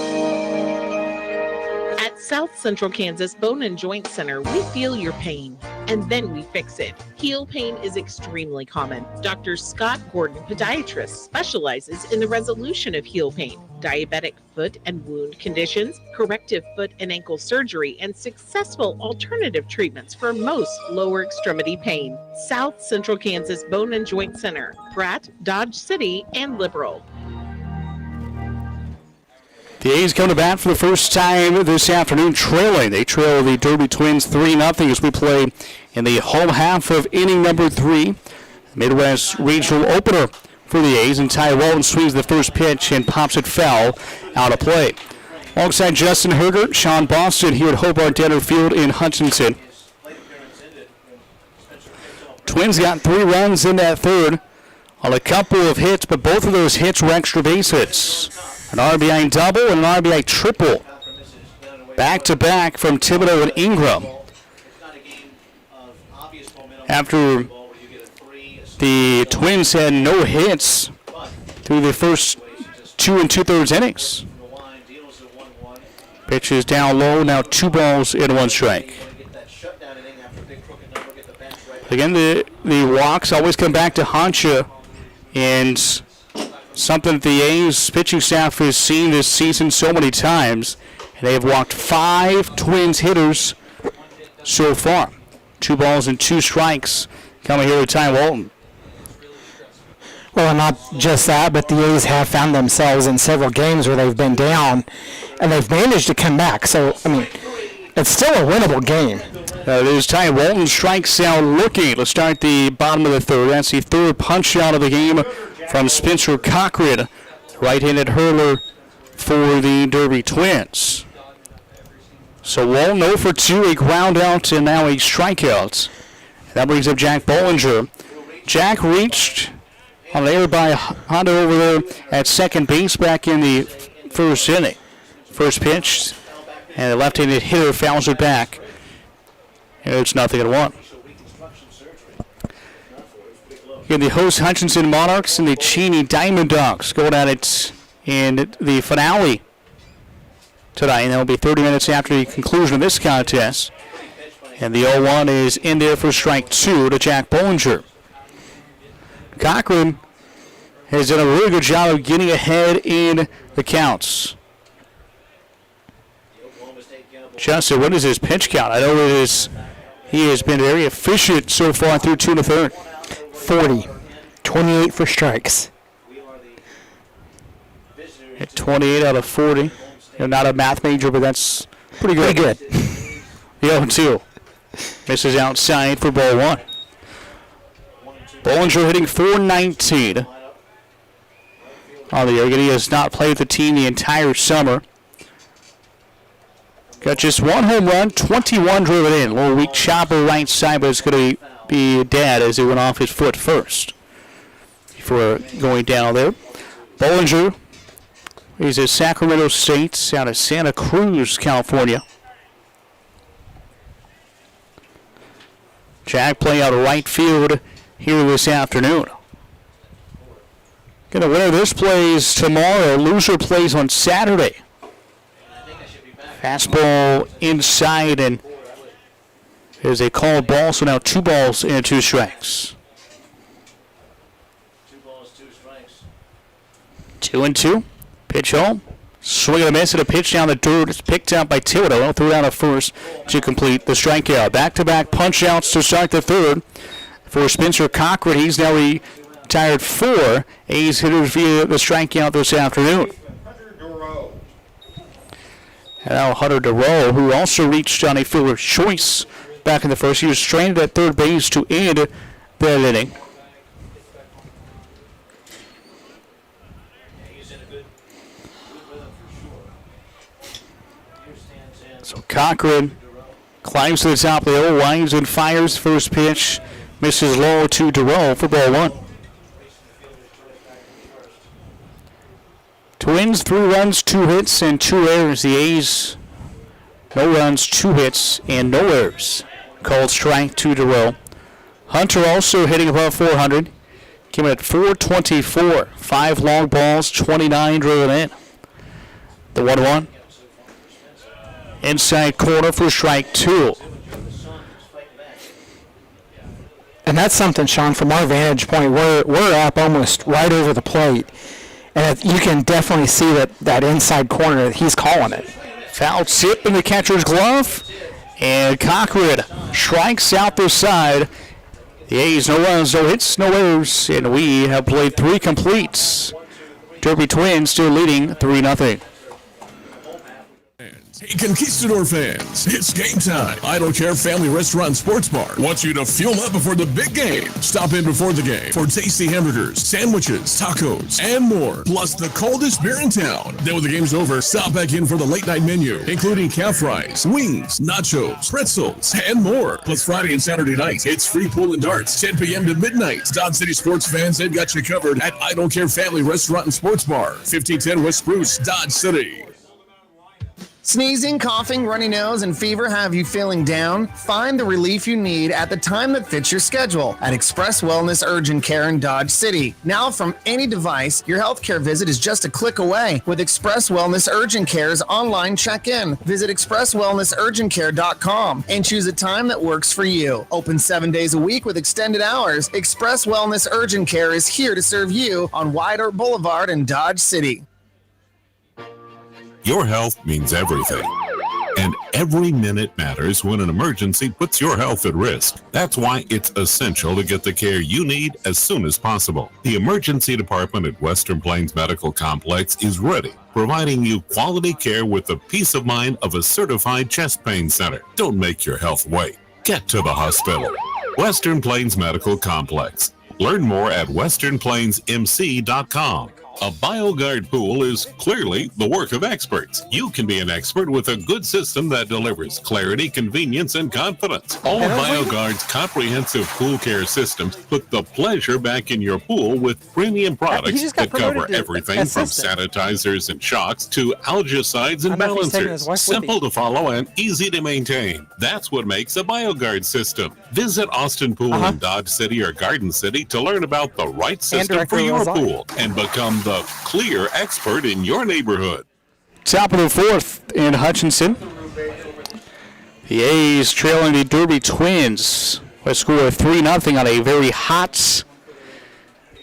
At South Central Kansas Bone and Joint Center, we feel your pain, and then we fix it. Heel pain is extremely common. Dr. Scott Gordon, podiatrist, specializes in the resolution of heel pain, diabetic foot and wound conditions, corrective foot and ankle surgery, and successful alternative treatments for most lower extremity pain. South Central Kansas Bone and Joint Center, Pratt, Dodge City, and Liberal. The A's come to bat for the first time this afternoon, trailing. They trail the Derby Twins 3-0 as we play in the home half of inning number 3. Midwest regional opener for the A's, and Ty Walton swings the first pitch and pops it foul out of play. Alongside Justin Herger, Sean Boston here at Hobart Denner Field in Hutchinson. Twins got 3 runs in that third on a couple of hits, but both of those hits were extra base hits. An RBI double and an RBI triple. Back-to-back from Thibodeau and Ingram. After the Twins had no hits through the first 2 2/3 innings. Pitch is down low, now 2 balls and 1 strike. Again, the walks always come back to haunt you, and something that the A's pitching staff has seen this season so many times. And they have walked 5 Twins hitters so far. 2 balls and 2 strikes coming here with Ty Walton. Well, and not just that, but the A's have found themselves in several games where they've been down, and they've managed to come back. So, I mean, it's still a winnable game. It is Ty Walton, strikes out looking. Let's start the bottom of the third. That's the third punch out of the game from Spencer Cochran, right-handed hurler for the Derby Twins. So Walton 0 for 2, a ground out, and now a strikeout. That brings up Jack Bollinger. Jack reached on an error by Honda over there at second base back in the first inning. First pitch, and the left-handed hitter fouls it back. And it's 0-1. Here the host Hutchinson Monarchs and the Cheney Diamond Dogs going at it in the finale tonight. And that will be 30 minutes after the conclusion of this contest. And the 0-1 is in there for strike 2 to Jack Bollinger. Cochran has done a really good job of getting ahead in the counts. Justin, what is his pitch count? I know he has been very efficient so far through 2 1/3. 40. 28 for strikes. At 28 out of 40. You're not a math major, but that's pretty good. Pretty good. The 0-2. Misses outside for ball 1. Bollinger hitting .419 on the year. He has not played the team the entire summer. Got just 1 home run, 21 driven in. A little weak chopper right side, but it's going to be dead as it went off his foot first before going down there. Bollinger, he's at Sacramento State out of Santa Cruz, California. Jack playing out of right field here this afternoon. Gonna winner this plays tomorrow. Loser plays on Saturday. Fastball inside, and there's a called ball, so now 2 balls and 2 strikes. 2-2. Pitch home. Swing and a miss, and a pitch down the dirt. It's picked out by Thibodeau. Threw it out at first to complete the strikeout. Back-to-back punch-outs to start the third for Spencer Cochran. He's now retired 4 A's hitters via the strikeout this afternoon. And now Hunter DeRoe, who also reached on a fielder's choice back in the first. He was stranded at third base to end that inning. So Cochran climbs to the top of the hill, winds and fires. First pitch misses low to DeRoe for ball 1. Twins, 3 runs, 2 hits, and 2 errors. The A's, no runs, 2 hits, and no errors. Called strike to DeRoe. Hunter also hitting above 400. Came in at .424. 5 long balls, 29 driven in. The 1-1. Inside corner for strike 2. And that's something, Sean, from our vantage point, we're up almost right over the plate. And you can definitely see that inside corner, he's calling it. Foul tip in the catcher's glove. And Cochran strikes out the side. The A's, no runs, no hits, no errors. And we have played 3 completes. Derby Twins still leading 3-0. Hey, Conquistador fans, it's game time. I Don't Care Family Restaurant and Sports Bar wants you to fuel up before the big game. Stop in before the game for tasty hamburgers, sandwiches, tacos, and more. Plus the coldest beer in town. Then when the game's over, stop back in for the late night menu, including calf fries, wings, nachos, pretzels, and more. Plus Friday and Saturday nights, it's free pool and darts, 10 p.m. to midnight. Dodge City sports fans, they've got you covered at I Don't Care Family Restaurant and Sports Bar, 1510 West Spruce, Dodge City. Sneezing, coughing, runny nose, and fever have you feeling down? Find the relief you need at the time that fits your schedule at Express Wellness Urgent Care in Dodge City. Now from any device, your healthcare visit is just a click away with Express Wellness Urgent Care's online check-in. Visit expresswellnessurgentcare.com and choose a time that works for you. Open 7 days a week with extended hours. Express Wellness Urgent Care is here to serve you on Wide Earp Boulevard in Dodge City. Your health means everything. And every minute matters when an emergency puts your health at risk. That's why it's essential to get the care you need as soon as possible. The emergency department at Western Plains Medical Complex is ready, providing you quality care with the peace of mind of a certified chest pain center. Don't make your health wait. Get to the hospital. Western Plains Medical Complex. Learn more at westernplainsmc.com. A BioGuard pool is clearly the work of experts. You can be an expert with a good system that delivers clarity, convenience, and confidence. All of BioGuard's comprehensive pool care systems put the pleasure back in your pool with premium products that cover everything from sanitizers and shocks to algicides and balancers. Simple to follow and easy to maintain. That's what makes a BioGuard system. Visit Austin Pool in Dodge City or Garden City to learn about the right system for your pool and become the clear expert in your neighborhood. Top of the 4th in Hutchinson. The A's trailing the Derby Twins by a score of 3-0 on a very hot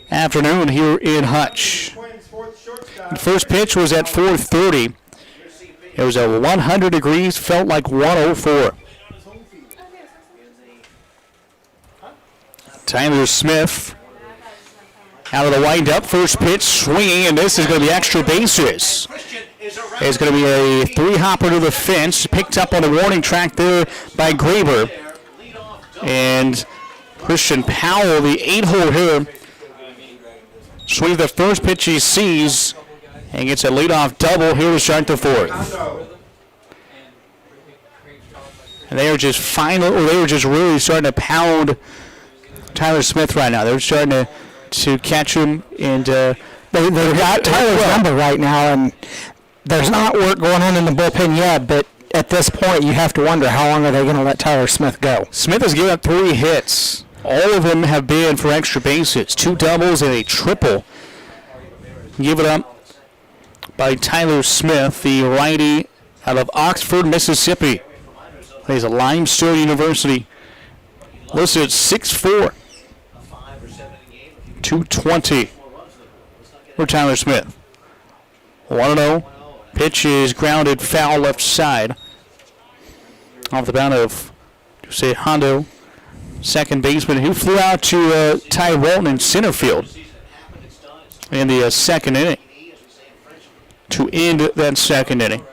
afternoon here in Hutch. The first pitch was at 4:30. It was at 100 degrees, felt like 104. Tyler Smith out of the windup, first pitch swinging, and this is going to be extra bases. It's going to be a 3-hopper to the fence, picked up on the warning track there by Graber. And Christian Powell, the 8-hole hitter, swings the first pitch he sees and gets a leadoff double here to start the 4th. And they are just really starting to pound Tyler Smith right now. They're starting to catch him, and they've got Tyler's number right now, and there's not work going on in the bullpen yet, but at this point you have to wonder how long are they going to let Tyler Smith go. Smith has given up 3 hits. All of them have been for extra bases, 2 doubles and a triple. Given up by Tyler Smith, the righty out of Oxford, Mississippi. Plays at Limestone University. Listed at 6'4". 220 for Tyler Smith. 1-0. Pitch is grounded foul left side. Off the bound of Hondo, second baseman, who flew out to Ty Walton in center field in the second inning to end that second inning.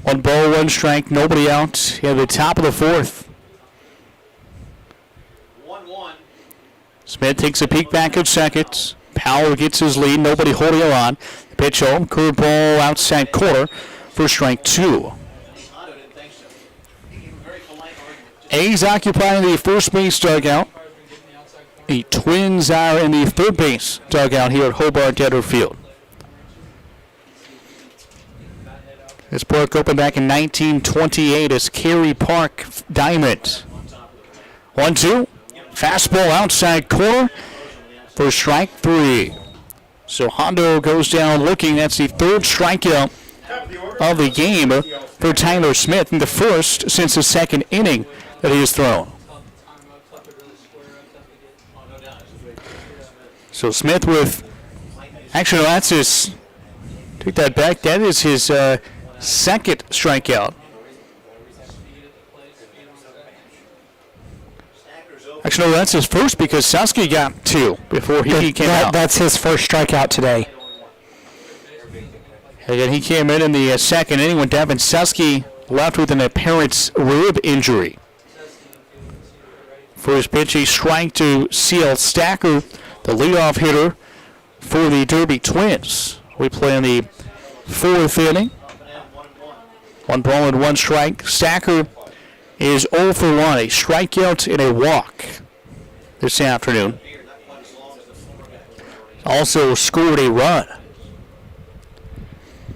1 ball, 1 strike, nobody out. Here at the top of the 4th. Smith takes a peek back at second. Powell gets his lead. Nobody holding it on. Pitch home. Curveball outside corner for strike 2. A's occupying the first base dugout. The Twins are in the third base dugout here at Hobart Detter Field. This park opened back in 1928 as Cary Park Diamond. 1-2. Fastball outside corner for strike 3. So Hondo goes down looking. That's the 3rd strikeout of the game for Tyler Smith, in the first since the second inning that he has thrown. So Smith with, actually no, that's his, take that back, that is his second strikeout. Actually, no, that's his first because Suskey got 2 before he came out. That's his first strikeout today. And then he came in the second inning when Devin Suskey left with an apparent rib injury. First pitch, a strike to C.L. Stacker, the leadoff hitter for the Derby Twins. We play in the 4th inning. 1 ball and 1 strike. Stacker is 0 for 1, a strikeout and a walk this afternoon. Also scored a run.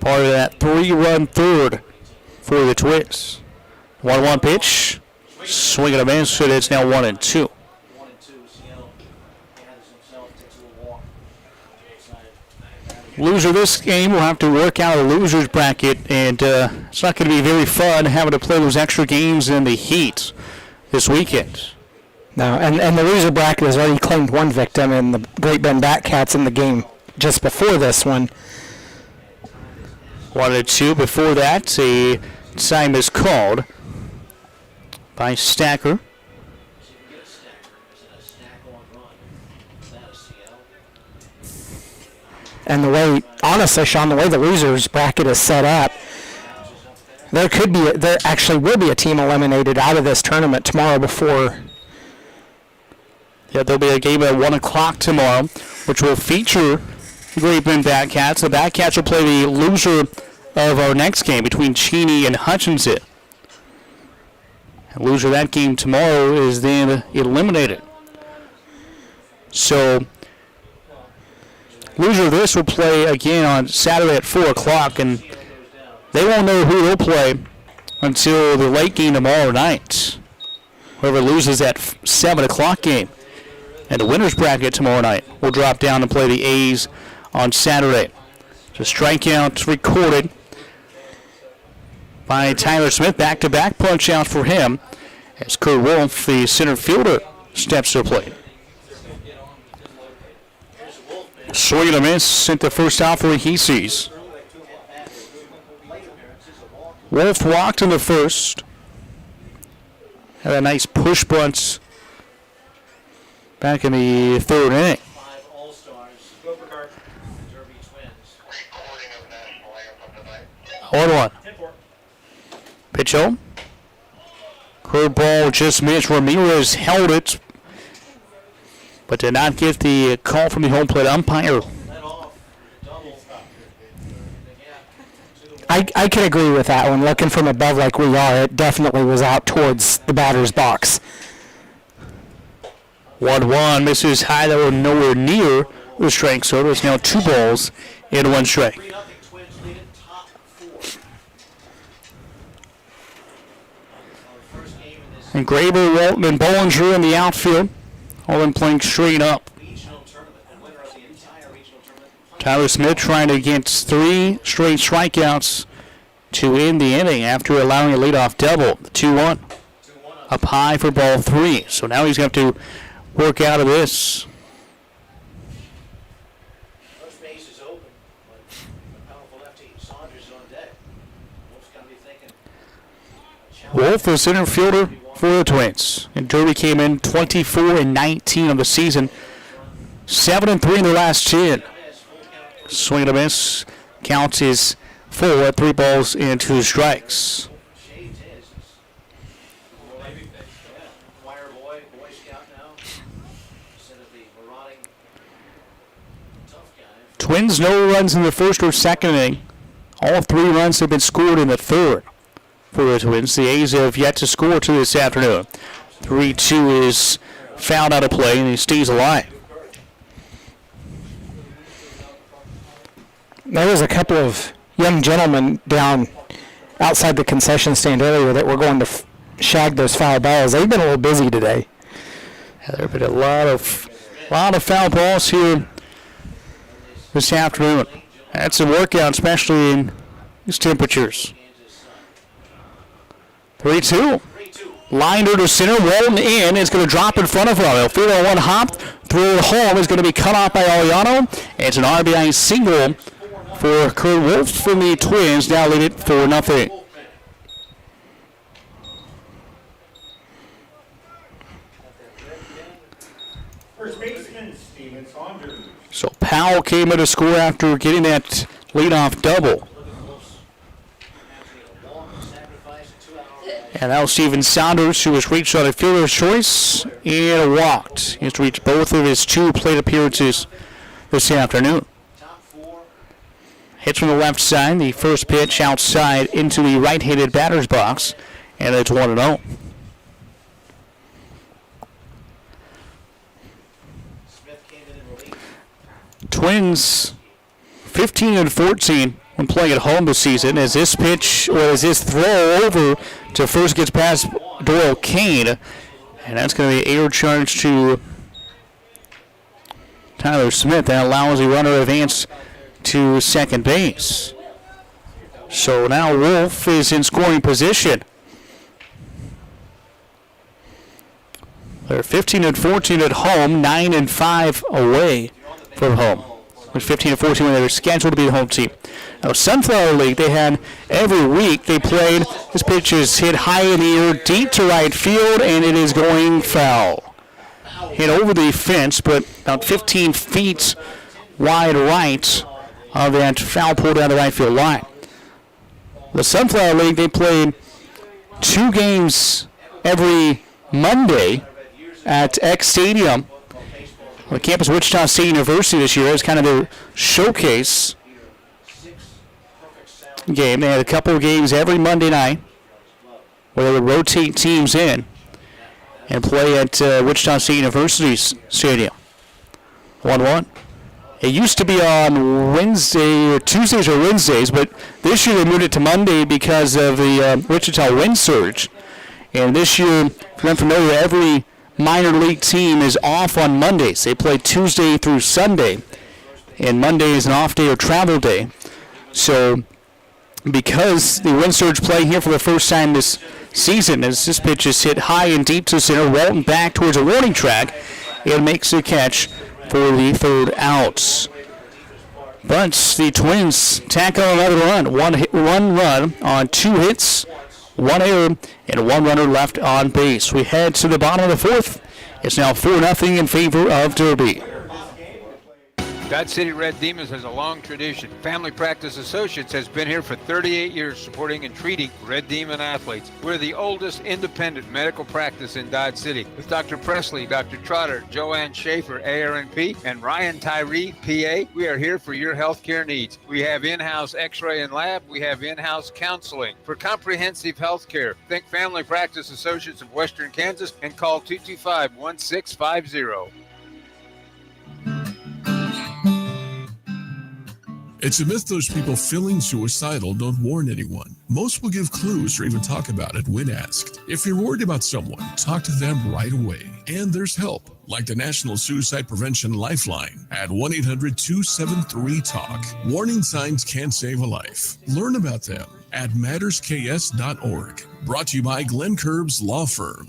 Part of that 3-run third for the Twins. 1-1 pitch. Swing and a miss, so it's now 1-2. Loser this game will have to work out a loser's bracket, and it's not going to be very fun having to play those extra games in the heat this weekend. No, and the loser bracket has already claimed 1 victim in the Great Bend Batcats in the game just before this one. 1-2. Before that, a time is called by Stacker. And the way, honestly, Sean, the way the losers bracket is set up, there actually will be a team eliminated out of this tournament tomorrow before. Yeah, there'll be a game at 1 o'clock tomorrow, which will feature Great Bend Batcats. The Batcats will play the loser of our next game between Cheney and Hutchinson. The loser of that game tomorrow is then eliminated. So, loser of this will play again on Saturday at 4 o'clock, and they won't know who they'll play until the late game tomorrow night. Whoever loses that 7 o'clock game. And the winner's bracket tomorrow night will drop down and play the A's on Saturday. So strikeouts recorded by Tyler Smith. Back-to-back punch-out for him as Kurt Wolf, the center fielder, steps to the plate. Swing and a miss, sent the first out for Heesies. Wolf walked in the first. Had a nice push bunt back in the 3rd inning. 0-1. Pitch home. Curveball just missed. Ramirez held it, but did not get the call from the home plate umpire. I can agree with that one. Looking from above like we are, it definitely was out towards the batter's box. 1-1 misses high. That were nowhere near the strike zone. It's now 2 balls and 1 strike. And Graber, Walton, and Bollinger in the outfield. All of them playing straight up. Tyler Smith trying to get 3 straight strikeouts to end the inning after allowing a leadoff double. 2-1. Up high for ball 3. So now he's going to have to work out of this. Wolf, the center fielder for the Twins. And Derby came in 24-19 on the season. 7-3 in the last 10. Swing and a miss. Count is 4, 3 balls and 2 strikes. Twins, no runs in the first or second inning. All 3 runs have been scored in the 3rd for the Twins. The A's have yet to score to this afternoon. 3-2 is fouled out of play, and he stays alive. There was a couple of young gentlemen down outside the concession stand earlier that were going to shag those foul balls. They've been a little busy today. Yeah, there have been a lot of foul balls here this afternoon. Had some workout, especially in These temperatures. 3-2. Liner to center, Walton in. It's going to drop in front of him. He'll feel on one hop. Throw it home. Is going to be cut off by Aliano. It's an RBI single for Kurt Wolf from the Twins. Now lead it 4-0. First baseman, Steven Saunders. So Powell came in to score after getting that leadoff double. And that was Steven Saunders, who was reached on a fielder's choice and walked. He has reached both of his 2 plate appearances this afternoon. Hits from the left side, the first pitch outside into the right-handed batter's box, and it's 1-0. Twins 15-14 when playing at home this season, as this pitch, or as this throw over to first gets past Doyle Kane, and that's going to be air charge to Tyler Smith. That allows the runner to advance to second base. So now Wolf is in scoring position. They're 15-14 at home, 9-5 away from home. With 15-14 when they were scheduled to be the home team. Now, Sunflower League, they had every week they played. This pitch is hit high in the air, deep to right field, and it is going foul. Hit over the fence, but about 15 feet wide right of that foul pole down the right field line. The Sunflower League, they played 2 games every Monday at X Stadium. The campus of Wichita State University this year is kind of their showcase game. They had a couple of games every Monday night where they would rotate teams in and play at Wichita State University's stadium. 1-1. It used to be on Wednesday or Tuesdays or Wednesdays, but this year they moved it to Monday because of the Wichita wind surge. And this year, if you're unfamiliar, every minor league team is off on Mondays. They play Tuesday through Sunday, and Monday is an off day or travel day. So because the wind surge playing here for the first time this season, as this pitch is hit high and deep to center, Walton back towards a warning track, it makes a catch for the third out. But the Twins tack on another run. One run on 2 hits, 1 error, and 1 runner left on base. We head to the bottom of the 4th. It's now 4-0 in favor of Derby. Dodge City Red Demons has a long tradition. Family Practice Associates has been here for 38 years supporting and treating Red Demon athletes. We're the oldest independent medical practice in Dodge City. With Dr. Presley, Dr. Trotter, Joanne Schaefer, ARNP, and Ryan Tyree, PA, we are here for your healthcare needs. We have in-house x-ray and lab. We have in-house counseling. For comprehensive healthcare, think Family Practice Associates of Western Kansas and call 225-1650. It's a myth those people feeling suicidal don't warn anyone. Most will give clues or even talk about it when asked. If you're worried about someone, talk to them right away. And there's help, like the National Suicide Prevention Lifeline at 1-800-273-TALK. Warning signs can save a life. Learn about them at mattersks.org. Brought to you by Glenn Curbs Law Firm.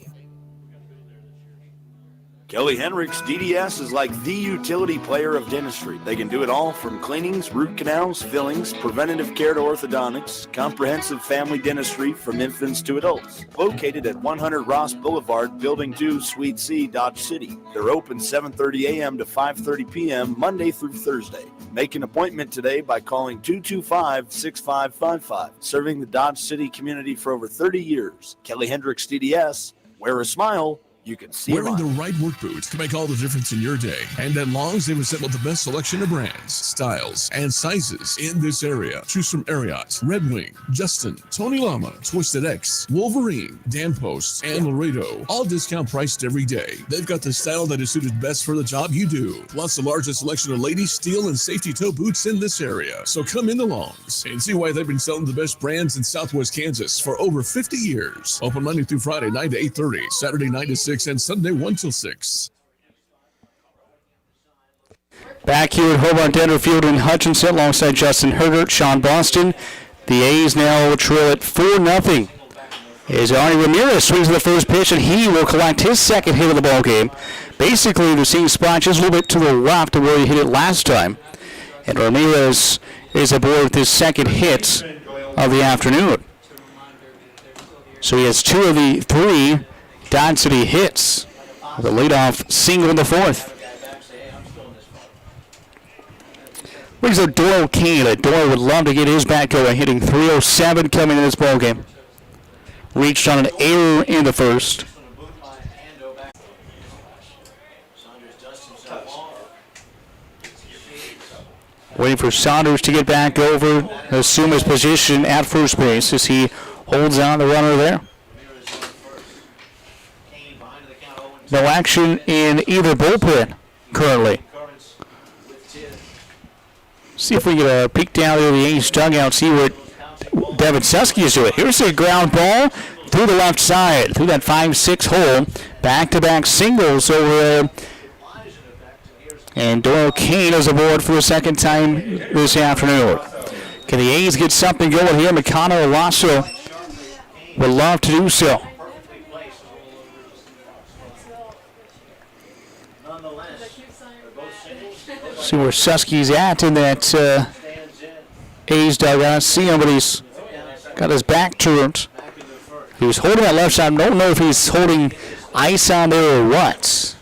Kelly Hendricks DDS is like the utility player of dentistry. They can do it all from cleanings, root canals, fillings, preventative care to orthodontics, comprehensive family dentistry from infants to adults. Located at 100 Ross Boulevard, Building 2, Suite C, Dodge City. They're open 7:30 a.m. to 5:30 p.m. Monday through Thursday. Make an appointment today by calling 225-6555. Serving the Dodge City community for over 30 years. Kelly Hendricks DDS. Wear a smile. You can see wearing the right work boots can make all the difference in your day. And at Long's, they've assembled the best selection of brands, styles, and sizes in this area. Choose from Ariat, Red Wing, Justin, Tony Lama, Twisted X, Wolverine, Dan Post, and Laredo. All discount priced every day. They've got the style that is suited best for the job you do. Plus the largest selection of ladies, steel, and safety toe boots in this area. So come into Long's and see why they've been selling the best brands in Southwest Kansas for over 50 years. Open Monday through Friday, 9 to 8:30, Saturday 9 to 6, and Sunday 1 till 6. Back here at Hobart Denver Field in Hutchinson alongside Justin Hergert, Sean Boston. The A's now trail it 4-0. As Arnie Ramirez swings to the first pitch, and he will collect his second hit of the ball game. Basically, the same spot, just a little bit to the left of where he hit it last time. And Ramirez is aboard with his second hit of the afternoon. So he has 2 of the 3 Dodge City hits. The leadoff single in the fourth. Brings up Doyle Kane. Doyle would love to get his bat going, hitting .307 coming in this ballgame. Reached on an error in the first. Waiting for Saunders to get back over, assume his position at first base as he holds on the runner there. No action in either bullpen currently. See if we get a peek down there the A's dugout, see what Devin Suskey is doing. Here's a ground ball through the left side, through that 5-6 hole. Back-to-back singles over there. And Doyle Kane is aboard for the second time this afternoon. Can the A's get something going here? McConnell Lasso would love to do so. See where Suskey's at in that A's dugout. See him, but he's got his back turned. He was holding that left side. I don't know if he's holding ice on there or what.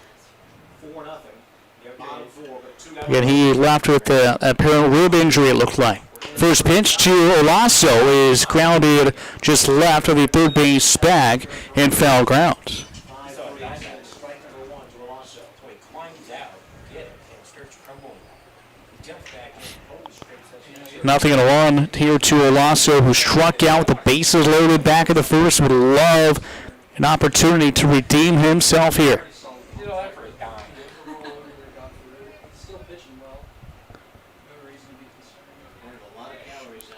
Again, he left with an apparent rib injury, it looked like. First pitch to Olaso is grounded just left of the third base bag in foul ground. Nothing at all here to Olaso, who struck out with the bases loaded back of the first. Would love an opportunity to redeem himself here.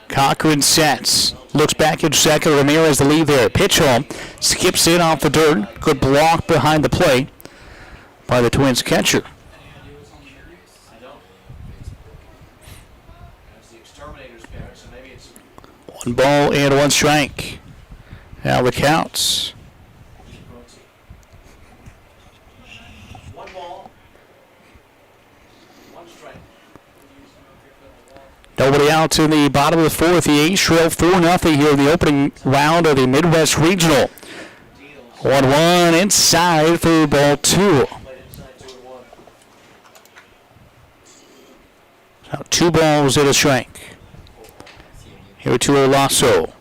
Cochran sets. Looks back at second. Ramirez the lead there. Pitch home. Skips in off the dirt. Good block behind the plate by the Twins catcher. One ball and one strike. Now the counts. Nobody out in the bottom of the fourth. The A's trail 4-0 here in the opening round of the Midwest Regional. 1-1 inside for ball 2. Now 2 balls and a strike. Here to Olaso.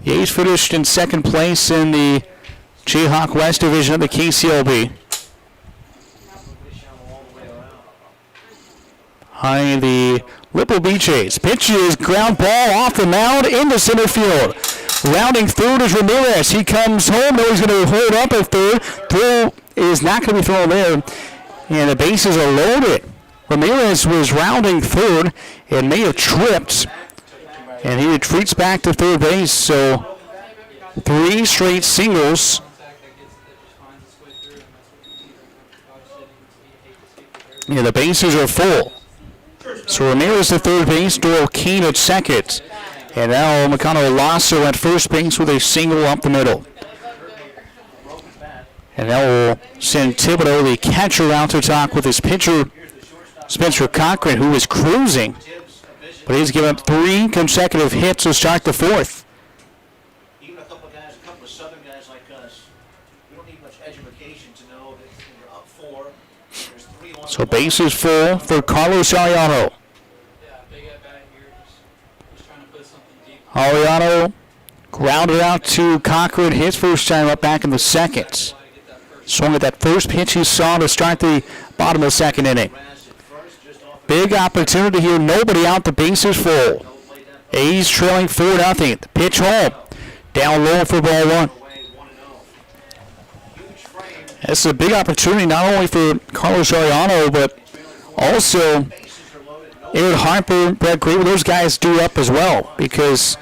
The A's finished in second place in the Jayhawk West Division of the KCLB. Behind the Whipple Beach A's. Pitch is ground ball off the mound into center field. Rounding third is Ramirez. He comes home. Now he's going to hold up at third. Throw is not going to be thrown there. And the bases are loaded. Ramirez was rounding third and may have tripped. And he retreats back to third base. So 3 straight singles. Yeah, the bases are full. So Ramirez at third base, Doyle Kane at second. And now McConnell Lasso at first base with a single up the middle. And now we'll send Thibodeau, the catcher, out to talk with his pitcher, Spencer Cochran, who is cruising. But he's given up 3 consecutive hits to start the fourth. Even a couple of Southern guys like us, we don't need much education to know that when you're up 4, there's 3 on. So bases full for Carlos Ariano. Ariano grounded out to Cochran his first time up back in the second. Swung at that first pitch he saw to start the bottom of the second inning. Big opportunity here. Nobody out. The bases full. A's trailing 4-0. The pitch home. Down low for ball 1. This is a big opportunity not only for Carlos Ariano, but also Aaron Harper, Brett Grable, those guys do up as well, because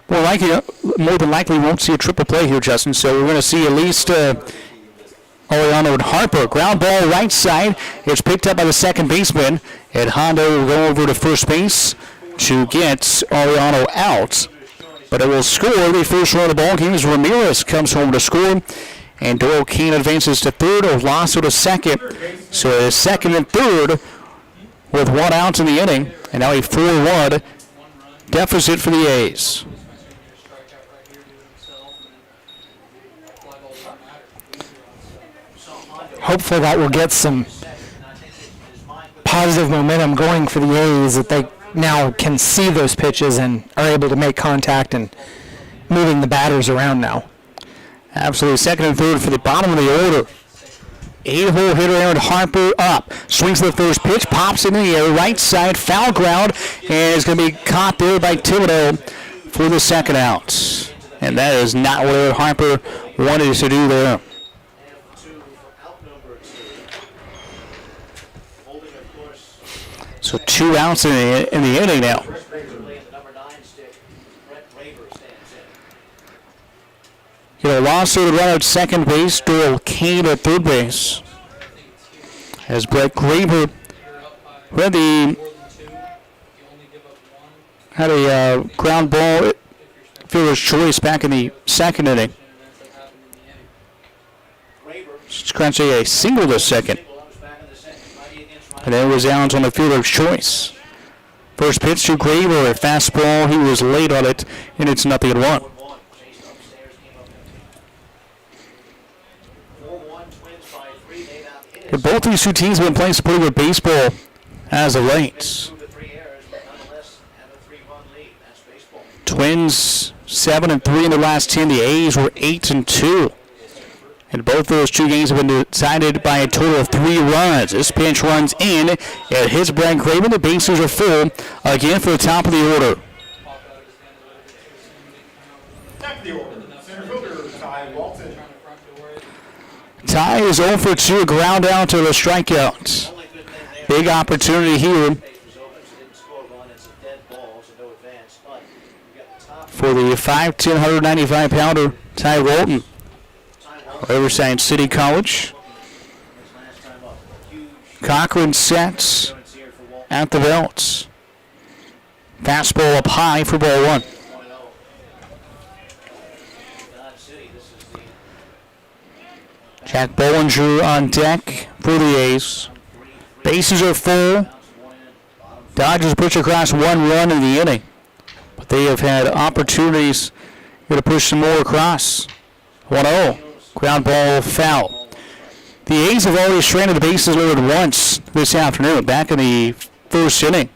more than likely we won't see a triple play here, Justin. So we're going to see at least Ariano and Harper. Ground ball right side. It's picked up by the second baseman. And Hondo will go over to first base to get Ariano out. But it will score the first run of the ball game as Ramirez comes home to score. And Doyle Kane advances to third, Olaso to second. So it is second and third with 1 out in the inning. And now a 4-1 deficit for the A's. Hopefully that will get some positive momentum going for the A's, that they now can see those pitches and are able to make contact and moving the batters around now. Absolutely. Second and third for the bottom of the order. 8-hole hitter Aaron Harper up. Swings the first pitch, pops in the air, right side, foul ground, and it's going to be caught there by Thibodeau for the second out. And that is not what Aaron Harper wanted to do there. So 2 outs in the inning now. Olaso to run out second base, Doyle Kane at third base. As Brett Graber had a ground ball, fielder's choice back in the second inning. Scratching a single to second. And then it was out on the fielder's choice. First pitch to Graber, a fastball. He was late on it, and it's 0-1. Both these two teams have been playing some pretty good baseball as of late. Twins 7-3 in the last 10. The A's were 8-2. And both those two games have been decided by a total of 3 runs. This pitch runs in. It hits Brett Graber. The bases are full again for the top of the order. Ty is 0 for 2, a ground out to the strikeout. Big opportunity here for the 5'10", 195-pounder Ty Walton, Riverside City College. Cochran sets at the belt. Fastball up high for ball 1. Jack Bollinger on deck for the A's. Bases are full. Dodgers push across 1 run in the inning. But they have had opportunities to push some more across. 1-0. Ground ball foul. The A's have already stranded the bases loaded once this afternoon, back in the first inning.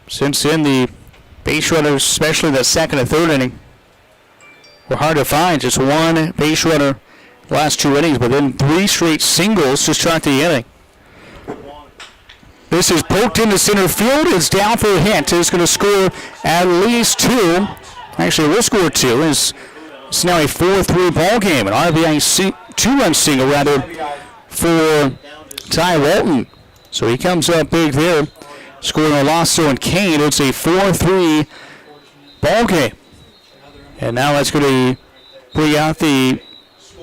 Since then, the base runners, especially the second and third inning, were hard to find. Just 1 base runner the last 2 innings, but then 3 straight singles to start the inning. This is poked into center field. It's down for a hit. It's going to score at least 2. Actually, we'll score 2. It's now a 4-3 ball game. An RBI 2-run single, rather, for Ty Walton. So he comes up big there, scoring Olaso and Kane. It's a 4-3 ball game. And now that's going to bring out the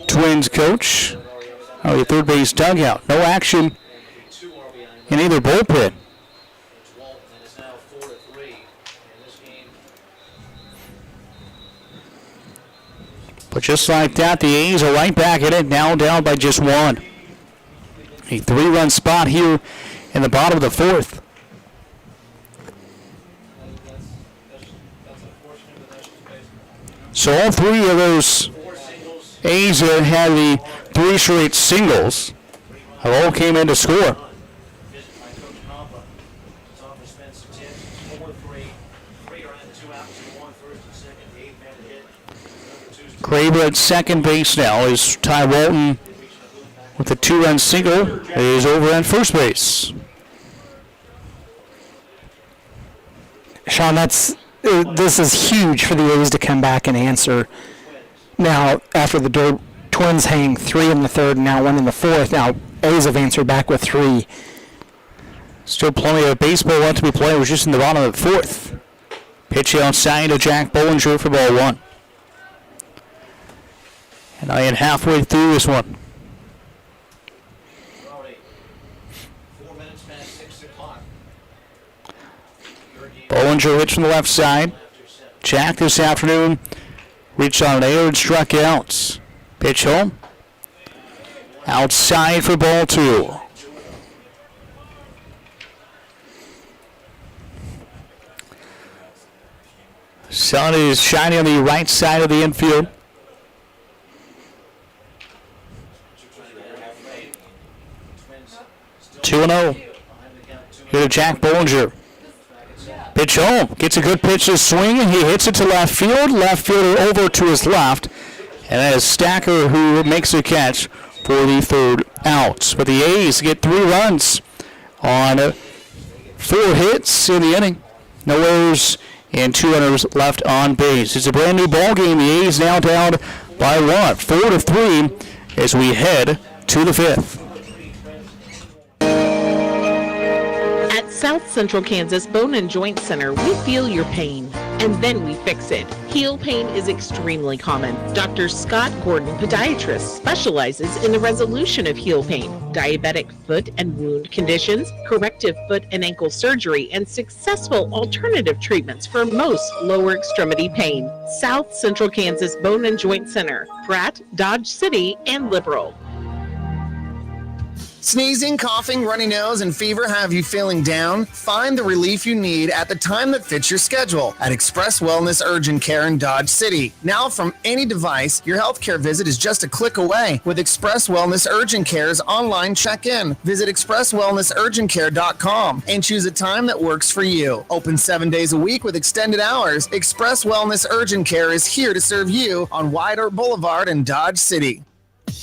Twins coach, the third base dugout. No action in either bullpen. But just like that, the A's are right back in it, now down by just 1. A 3-run spot here in the bottom of the 4th. So all 3 of those A's that had the 3 straight singles have all came in to score. Graber at second base now is Ty Walton with a 2-run single is over at first base. Sean, this is huge for the A's to come back and answer. Now, after the Twins hang 3 in the 3rd and now 1 in the 4th, now A's have answered back with 3. Still plenty of baseball left to be played. It was just in the bottom of the 4th. Pitch outside to Jack Bollinger for ball 1. And I am halfway through this one. Bollinger hits from the left side. Jack this afternoon reached on an air and struck out. Pitch home. Outside for ball 2. Sun is shining on the right side of the infield. 2-0. Here to Jack Bollinger. Pitch home. Gets a good pitch to swing, and he hits it to left field. Left fielder over to his left. And that is Stacker who makes a catch for the third out. But the A's get 3 runs on 4 hits in the inning. No errors and 2 runners left on base. It's a brand new ball game. The A's now down by 1, 4-3 as we head to the 5th. At South Central Kansas Bone and Joint Center, we feel your pain, and then we fix it. Heel pain is extremely common. Dr. Scott Gordon, podiatrist, specializes in the resolution of heel pain, diabetic foot and wound conditions, corrective foot and ankle surgery, and successful alternative treatments for most lower extremity pain. South Central Kansas Bone and Joint Center, Pratt, Dodge City, and Liberal. Sneezing, coughing, runny nose, and fever have you feeling down? Find the relief you need at the time that fits your schedule at Express Wellness Urgent Care in Dodge City. Now from any device, your healthcare visit is just a click away with Express Wellness Urgent Care's online check-in. Visit expresswellnessurgentcare.com and choose a time that works for you. Open 7 days a week with extended hours. Express Wellness Urgent Care is here to serve you on White Oak Boulevard in Dodge City.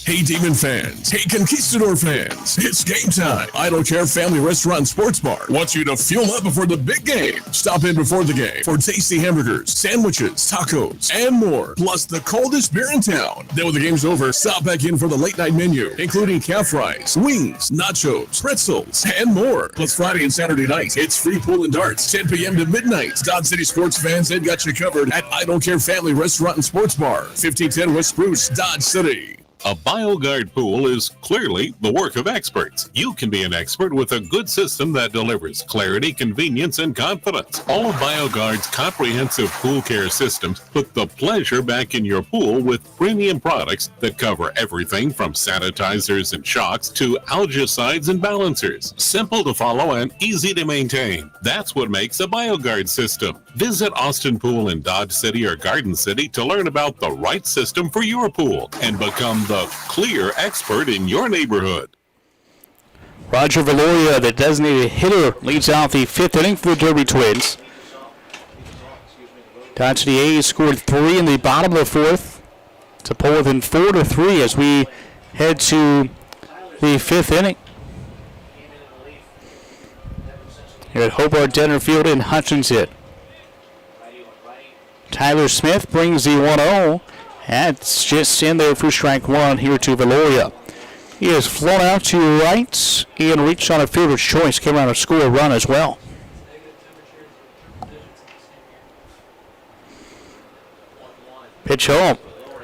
Hey, Demon fans. Hey, Conquistador fans. It's game time. I Don't Care Family Restaurant and Sports Bar wants you to fuel up before the big game. Stop in before the game for tasty hamburgers, sandwiches, tacos, and more. Plus the coldest beer in town. Then when the game's over, stop back in for the late night menu, including calf fries, wings, nachos, pretzels, and more. Plus Friday and Saturday nights, it's free pool and darts, 10 p.m. to midnight. Dodge City sports fans, they've got you covered at I Don't Care Family Restaurant and Sports Bar, 1510 West Spruce, Dodge City. A BioGuard pool is clearly the work of experts. You can be an expert with a good system that delivers clarity, convenience, and confidence. All of BioGuard's comprehensive pool care systems put the pleasure back in your pool with premium products that cover everything from sanitizers and shocks to algicides and balancers. Simple to follow and easy to maintain. That's what makes a BioGuard system. Visit Austin Pool in Dodge City or Garden City to learn about the right system for your pool and become the clear expert in your neighborhood. Roger Valoria, the designated hitter, leads out the 5th inning for the Derby Twins. Dodge City A's scored 3 in the bottom of the 4th to pull within 4-3 as we head to the 5th inning. Here at Hobart Denner Field in Hutchinson. Tyler Smith brings the 1-0. That's just in there for strike 1 here to Valoria. He has flown out to right and reached on a fielder's choice. Came around to score a run as well. Pitch home.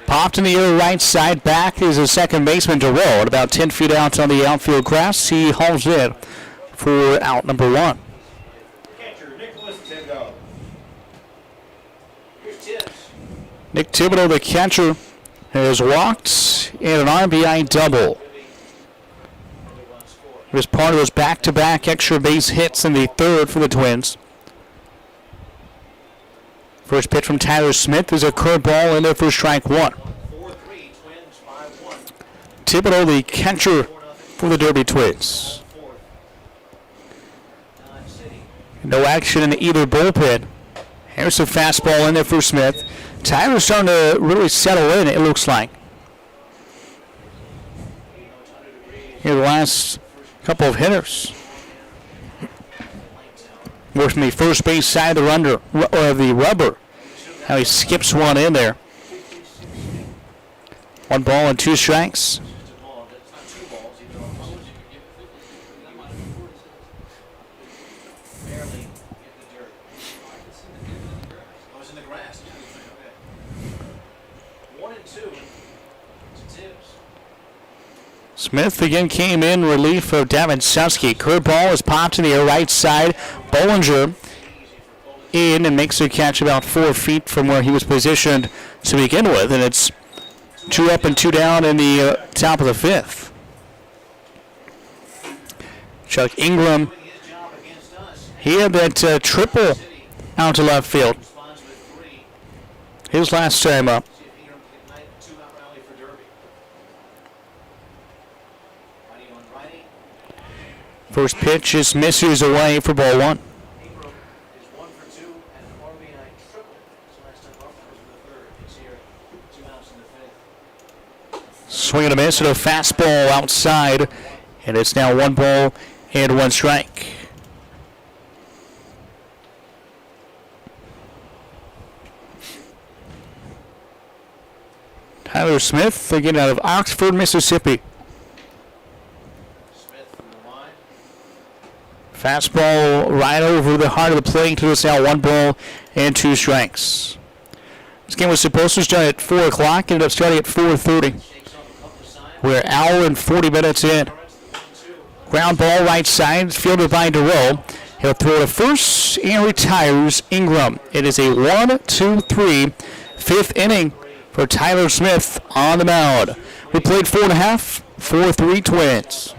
Popped in the air right side. Back is the second baseman, Darrell. At about 10 feet out on the outfield grass. He hauls it for out number 1. Nick Thibodeau, the catcher, has walked in an RBI double. It was part of those back-to-back extra base hits in the 3rd for the Twins. First pitch from Tyler Smith is a curveball in there for strike 1. Thibodeau, the catcher for the Derby Twins. No action in either bullpen. Here's a fastball in there for Smith. Tyler's starting to really settle in, it looks like. Here the last couple of hitters. Working the first base side of the rubber. Now he skips one in there. 1 ball and 2 strikes. Smith again came in relief of Devin Suskey. Curveball is popped to the right side. Bollinger in and makes a catch about 4 feet from where he was positioned to begin with, and it's 2 up and 2 down in the top of the 5th. Chuck Ingram, he had that triple out to left field. His last time up. First pitch just misses away for ball 1. Swing and a miss and a fastball outside, and it's now 1 ball and 1 strike. Tyler Smith, again out of Oxford, Mississippi. Fastball right over the heart of the plate to us now 1 ball and 2 strikes. This game was supposed to start at 4 o'clock, ended up starting at 4:30. We're an hour and 40 minutes in. Ground ball right side, fielded by DeRoe. He'll throw to first and retires Ingram. It is a 1-2-3 5th inning for Tyler Smith on the mound. We played 4.5, 4-3 Twins.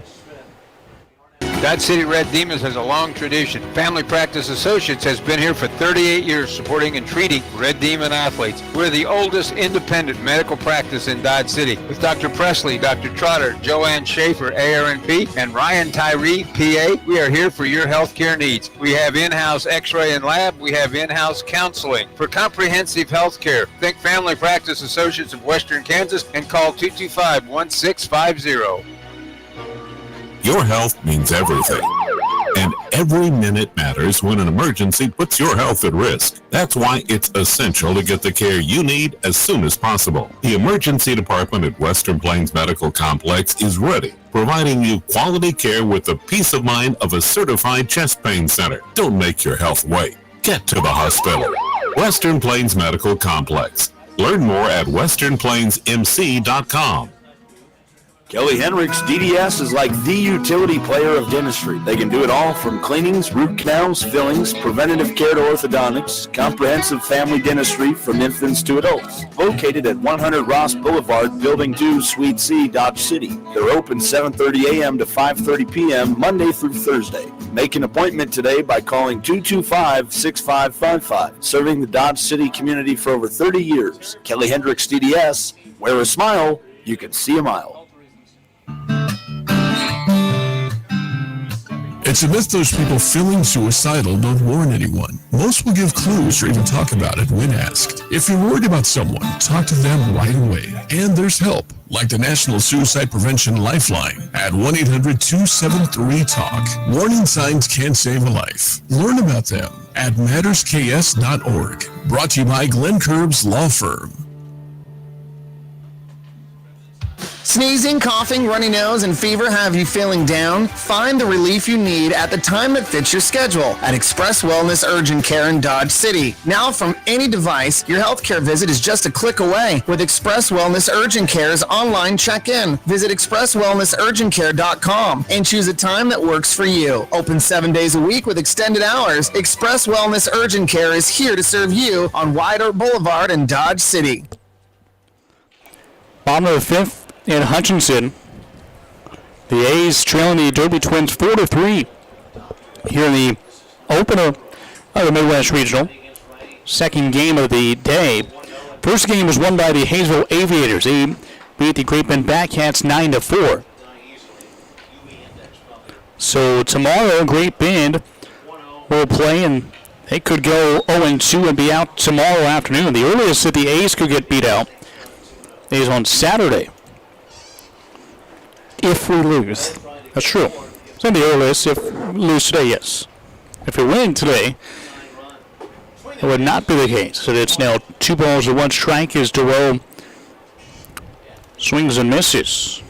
Dodge City Red Demons has a long tradition. Family Practice Associates has been here for 38 years supporting and treating Red Demon athletes. We're the oldest independent medical practice in Dodge City with Dr. Presley, Dr. Trotter, Joanne Schaefer, ARNP, and Ryan Tyree, PA. We are here for your health care needs. We have in-house x-ray and lab. We have in-house counseling. For comprehensive health care, think Family Practice Associates of Western Kansas and call 225-1650. Your health means everything. And every minute matters when an emergency puts your health at risk. That's why it's essential to get the care you need as soon as possible. The emergency department at Western Plains Medical Complex is ready, providing you quality care with the peace of mind of a certified chest pain center. Don't make your health wait. Get to the hospital. Western Plains Medical Complex. Learn more at westernplainsmc.com. Kelly Hendricks DDS is like the utility player of dentistry. They can do it all from cleanings, root canals, fillings, preventative care to orthodontics, comprehensive family dentistry from infants to adults. Located at 100 Ross Boulevard, Building 2, Suite C, Dodge City. They're open 7:30 a.m. to 5:30 p.m. Monday through Thursday. Make an appointment today by calling 225-6555. Serving the Dodge City community for over 30 years. Kelly Hendricks DDS. Wear a smile, you can see a mile. It's a myth those people feeling suicidal don't warn anyone. Most will give clues or even talk about it when asked. If you're worried about someone, talk to them right away. And there's help, like the National Suicide Prevention Lifeline at 1-800-273-TALK. Warning signs can save a life. Learn about them at mattersks.org. Brought to you by Glenn Curbs Law Firm. Sneezing, coughing, runny nose, and fever have you feeling down? Find the relief you need at the time that fits your schedule at Express Wellness Urgent Care in Dodge City. Now from any device, your healthcare visit is just a click away with Express Wellness Urgent Care's online check-in. Visit expresswellnessurgentcare.com and choose a time that works for you. Open 7 days a week with extended hours. Express Wellness Urgent Care is here to serve you on White Oak Boulevard in Dodge City. Bottom of the 5th. In Hutchinson, the A's trailing the Derby Twins 4-3 here in the opener of the Midwest Regional. Second game of the day. First game was won by the Hayesville Aviators. They beat the Great Bend Batcats 9-4. So tomorrow, Great Bend will play, and they could go 0-2 and be out tomorrow afternoon. The earliest that the A's could get beat out is on Saturday. If we lose. That's true. It's going to be earliest if we lose today, yes. If we win today, it would not be the case. So it's now 2 balls and 1 strike as DeRoe swings and misses.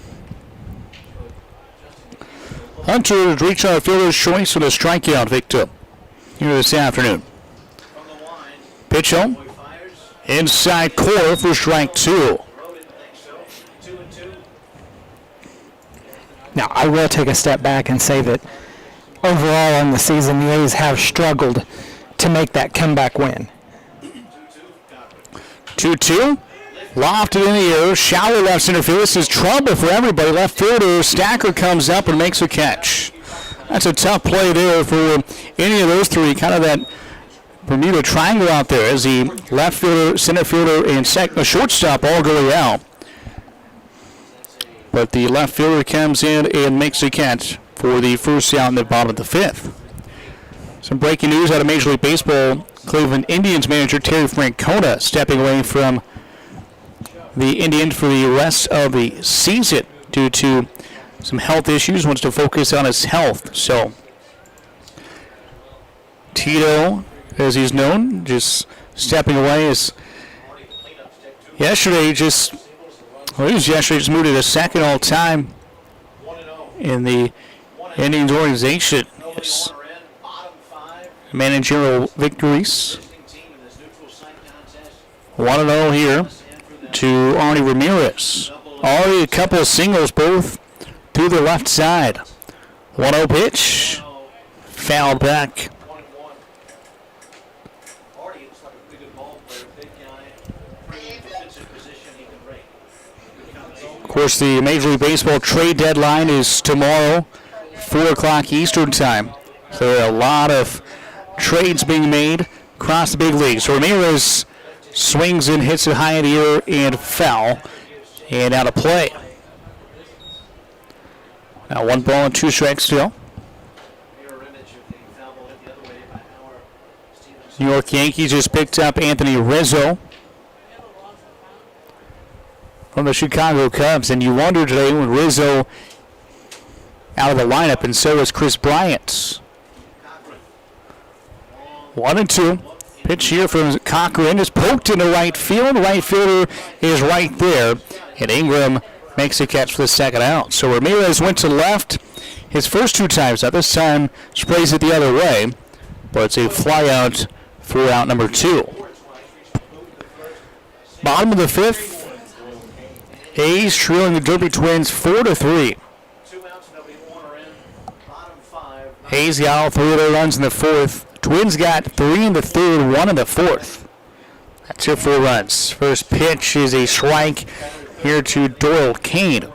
Hunter has reached our fielder's choice with a strikeout, Victor, here this afternoon. Pitch home. Inside corner for strike 2. Now, I will take a step back and say that overall in the season, the A's have struggled to to make that comeback win. 2-2. Lofted in the air. Shallow left center field. This is trouble for everybody. Left fielder Stacker comes up and makes a catch. That's a tough play there for any of those three. Kind of that Bermuda Triangle out there as the left fielder, center fielder, and shortstop all going out. But the left fielder comes in and makes a catch for the first out in the bottom of the fifth. Some breaking news out of Major League Baseball. Cleveland Indians manager Terry Francona stepping away from the Indians for the rest of the season due to some health issues, wants to focus on his health. So Tito, as he's known, just stepping away. As yesterday just moved to the second all-time in the Indians organization. Yes. Managerial victories. 1-0 here to Arnie Ramirez. Already a couple of singles, both to the left side. 1-0 pitch. Fouled back. Of course, the Major League Baseball trade deadline is tomorrow, 4 o'clock Eastern time. So there are a lot of trades being made across the big league. So Ramirez swings and hits it high in the air and foul, and out of play. Now 1 ball and 2 strikes still. New York Yankees just picked up Anthony Rizzo from the Chicago Cubs, and you wonder today when Rizzo out of the lineup, and so is Chris Bryant. 1-2. Pitch here from Cochran is poked into right field. Right fielder is right there, and Ingram makes a catch for the second out. So Ramirez went to left his first 2 times. Now this time sprays it the other way, but it's a fly out for out number 2. Bottom of the fifth. A's trailing the Derby Twins 4-3. A's got all 3 of their runs in the fourth. Twins got 3 in the third, 1 in the fourth. That's your 4 runs. First pitch is a strike here to Doyle Kane.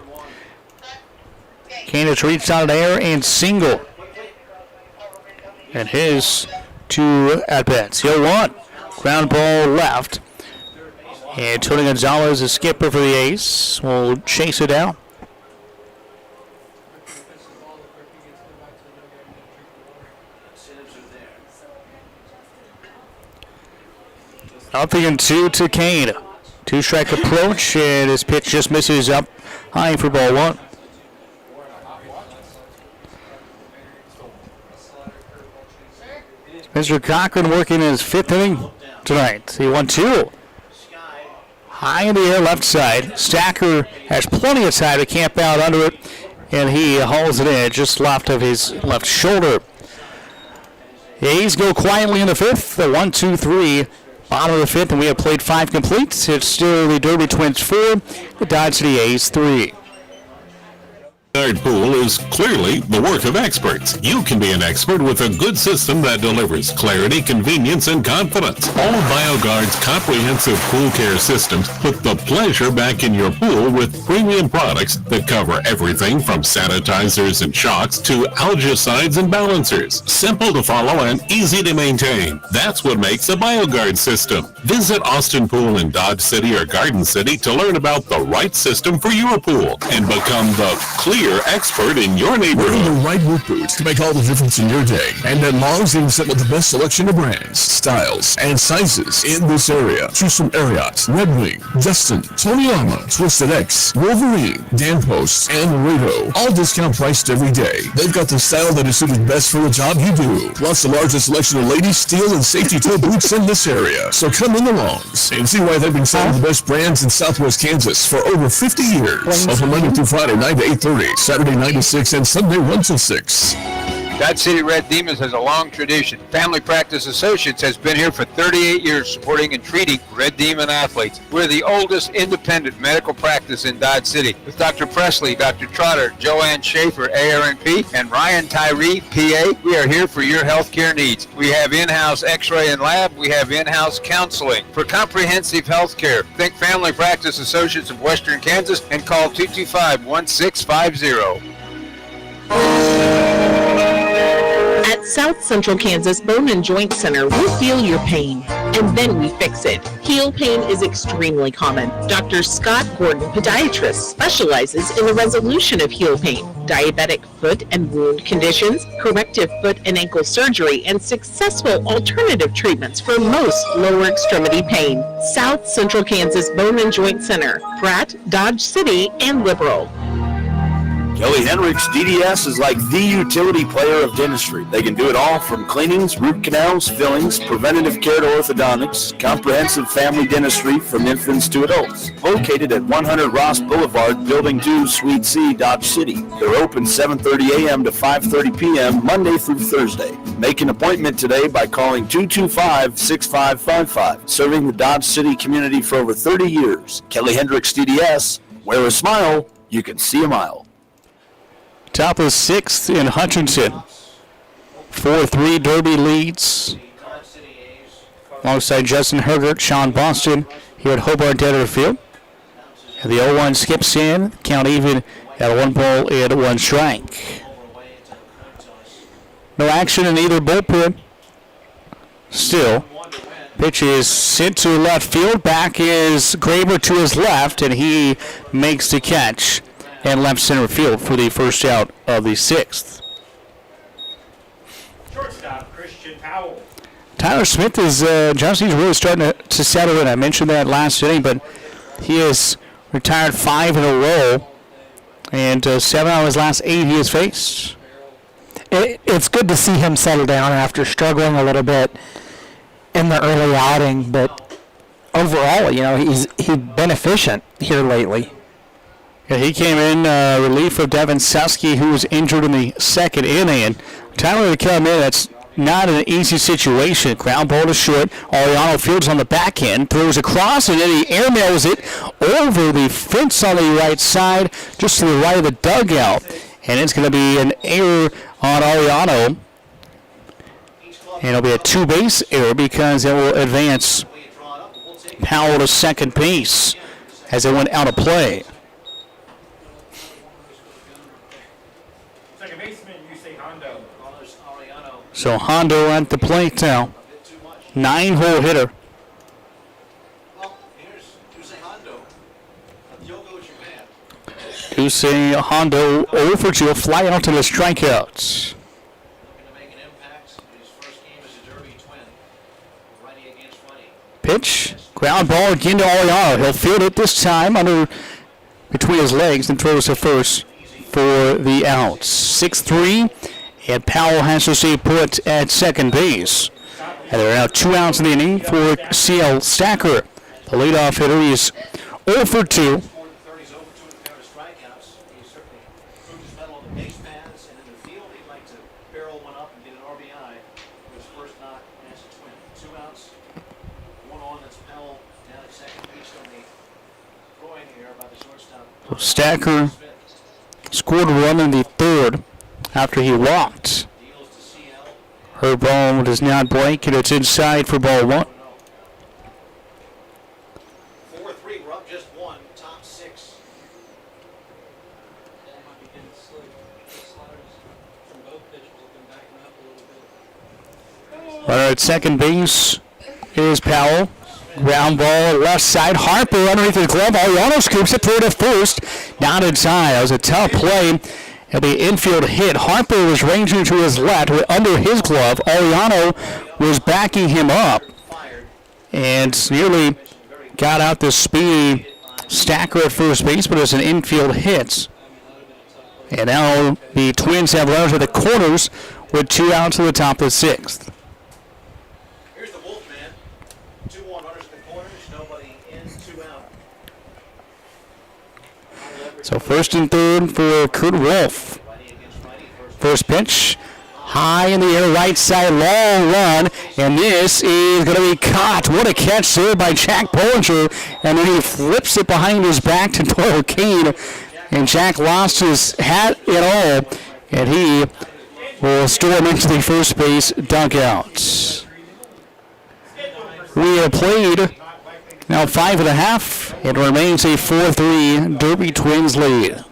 Kane has reached out of air and single. And his 2 at-bats. 0-1. Ground ball left. And Tony Gonzalez, the skipper for the A's, will chase it down. Nothing and 2 to Kane. 2-strike approach, and his pitch just misses up high for ball 1. Mr. Cochran working in his 5th inning tonight. He won 2. High in the air left side. Stacker has plenty of time to camp out under it, and he hauls it in just left of his left shoulder. The A's go quietly in the 5th. The 1-2-3. Bottom of the 5th, and we have played 5 complete. It's still the Derby Twins 4, the Dodge City A's 3. Bioguard Pool is clearly the work of experts. You can be an expert with a good system that delivers clarity, convenience, and confidence. All of Bioguard's comprehensive pool care systems put the pleasure back in your pool with premium products that cover everything from sanitizers and shocks to algicides and balancers. Simple to follow and easy to maintain. That's what makes a Bioguard system. Visit Austin Pool in Dodge City or Garden City to learn about the right system for your pool and become the clear expert in your neighborhood. Wearing the right work boots can make all the difference in your day. And at Long's, they've sent with the best selection of brands, styles, and sizes in this area. Choose from Ariat, Red Wing, Justin, Tony Arma, Twisted X, Wolverine, Dan Post, and Laredo. All discount priced every day. They've got the style that is suited best for the job you do. Plus the largest selection of ladies, steel, and safety toe boots in this area. So come in the Longs and see why they've been selling the best brands in Southwest Kansas for over 50 years. Open Monday through Friday, 9 to 8:30. Saturday 9 to 6 and Sunday 1 to 6. Dodge City Red Demons has a long tradition. Family Practice Associates has been here for 38 years supporting and treating Red Demon athletes. We're the oldest independent medical practice in Dodge City with Dr. Presley, Dr. Trotter, Joanne Schaefer, ARNP, and Ryan Tyree, PA. We are here for your healthcare needs. We have in-house x-ray and lab. We have in-house counseling. For comprehensive healthcare, think Family Practice Associates of Western Kansas and call 225-1650. At South Central Kansas Bone and Joint Center, we feel your pain, and then we fix it. Heel pain is extremely common. Dr. Scott Gordon, podiatrist, specializes in the resolution of heel pain, diabetic foot and wound conditions, corrective foot and ankle surgery, and successful alternative treatments for most lower extremity pain. South Central Kansas Bone and Joint Center, Pratt, Dodge City, and Liberal. Kelly Hendricks DDS is like the utility player of dentistry. They can do it all from cleanings, root canals, fillings, preventative care to orthodontics, comprehensive family dentistry from infants to adults. Located at 100 Ross Boulevard, Building 2, Suite C, Dodge City. They're open 7:30 a.m. to 5:30 p.m. Monday through Thursday. Make an appointment today by calling 225-6555. Serving the Dodge City community for over 30 years. Kelly Hendricks DDS. Wear a smile, you can see a mile. Top of sixth in Hutchinson. 4-3 Derby leads. Alongside Justin Hergert, Sean Boston here at Hobart Deader Field. And the 0-1 skips in. Count even at 1 ball and 1 strike. No action in either bullpen. Still, pitch is sent to left field. Back is Graber to his left, and he makes the catch and left center field for the first out of the sixth. Shortstop, Christian Powell. Tyler Smith is, Johnson's really starting to settle in. I mentioned that last inning, but he has retired 5 in a row, and 7 out of his last 8 he has faced. It's good to see him settle down after struggling a little bit in the early outing, but overall, he's been efficient here lately. Yeah, he came in relief of Devin Suskey, who was injured in the second inning. And Tyler to come in, that's not an easy situation. Ground ball to short. Ariano fields on the back end, throws across, and then he airmails it over the fence on the right side, just to the right of the dugout. And it's going to be an error on Ariano. And it'll be a two-base error because it will advance Powell to second base as it went out of play. So Hondo at the plate now. 9-hole hitter. Yusei Hondo over to a fly out to the strikeouts. Pitch, ground ball again to Ariano. He'll field it this time under between his legs and throws to first for the outs. 6-3, and Powell has to stay put at second base. And there are now 2 outs in the inning for CL Stacker. The leadoff hitter is 0 for 2. So Stacker scored a run in the third after he walked. Her ball does not break, and it's inside for ball 1. 4-3, we're up just 1, top 6. Runner at second base is Powell. Ground ball left side. Harper underneath the glove. Ariano scoops it through to first. Not inside. That was a tough play. And the infield hit. Harper was ranging to his left under his glove. Ariano was backing him up and nearly got out the speedy Stacker at first base, but it's an infield hit. And now the Twins have runners at the corners with 2 outs to the top of the 6th. Here's the Wolfman. 2-1 runners in the corners, nobody in, 2 out. So first and third for Kurt Wolf. First pitch, High in the air, right side, long run, and this is going to be caught. What a catch there by Jack Bollinger, and then he flips it behind his back to Doyle Kane, and Jack lost his hat and all, and he will storm into the first base dugout. We have played now 5.5. It remains a 4-3 Derby Twins lead.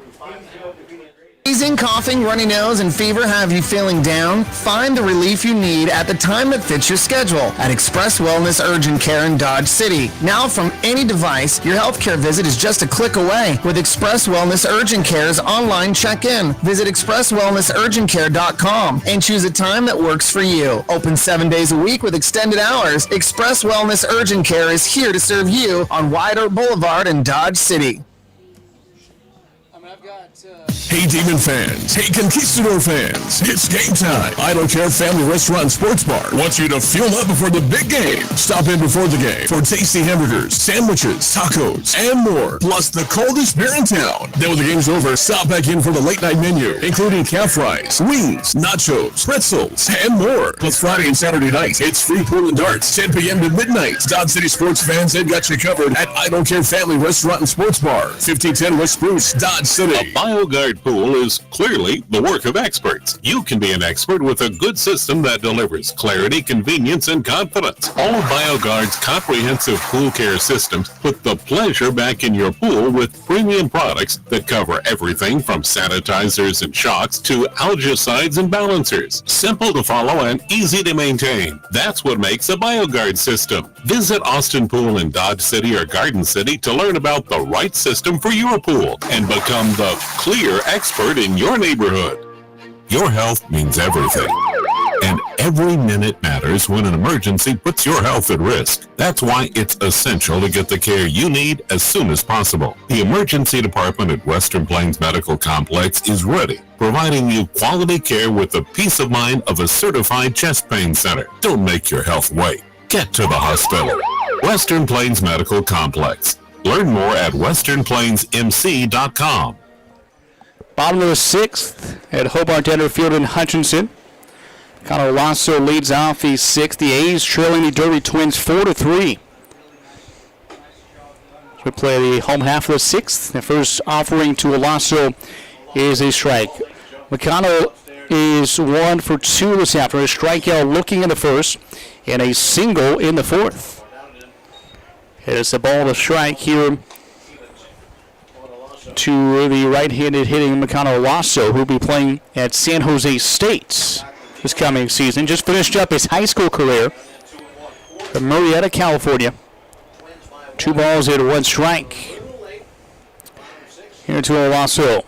Sneezing, coughing, runny nose, and fever have you feeling down? Find the relief you need at the time that fits your schedule at Express Wellness Urgent Care in Dodge City. Now from any device, your healthcare visit is just a click away with Express Wellness Urgent Care's online check-in. Visit expresswellnessurgentcare.com and choose a time that works for you. Open 7 days a week with extended hours. Express Wellness Urgent Care is here to serve you on Wide Oak Boulevard in Dodge City. Hey Demon fans, hey Conquistador fans, it's game time. I Don't Care Family Restaurant and Sports Bar wants you to fuel up before the big game. Stop in before the game for tasty hamburgers, sandwiches, tacos, and more, plus the coldest beer in town. Then when the game's over, stop back in for the late night menu, including calf fries, wings, nachos, pretzels, and more. Plus Friday and Saturday nights, it's free pool and darts, 10 p.m. to midnight. Dodge City sports fans, they've got you covered at I Don't Care Family Restaurant and Sports Bar, 1510 West Spruce, Dodge City. A BioGuard pool is clearly the work of experts. You can be an expert with a good system that delivers clarity, convenience, and confidence. All of BioGuard's comprehensive pool care systems put the pleasure back in your pool with premium products that cover everything from sanitizers and shocks to algicides and balancers. Simple to follow and easy to maintain. That's what makes a BioGuard system. Visit Austin Pool in Dodge City or Garden City to learn about the right system for your pool and become the clear expert in your neighborhood. Your health means everything, and every minute matters when an emergency puts your health at risk. That's why it's essential to get the care you need as soon as possible. The emergency department at Western Plains Medical Complex is ready, providing you quality care with the peace of mind of a certified chest pain center. Don't make your health wait. Get to the hospital. Western Plains Medical Complex. Learn more at westernplainsmc.com. Bottom of the 6th at Hobart Denner Field in Hutchinson. Connor Lasso leads off the 6th. The A's trailing the Derby Twins 4-3. So we play the home half of the 6th. The first offering to Lasso is a strike. McConnell is 1 for 2 this afternoon. A strikeout looking in the first and a single in the 4th. It's the ball to strike here to the right-handed hitting McConnell Lasso, who will be playing at San Jose State this coming season. Just finished up his high school career from Murrieta, California. 2 balls and 1 strike. Here to Lasso.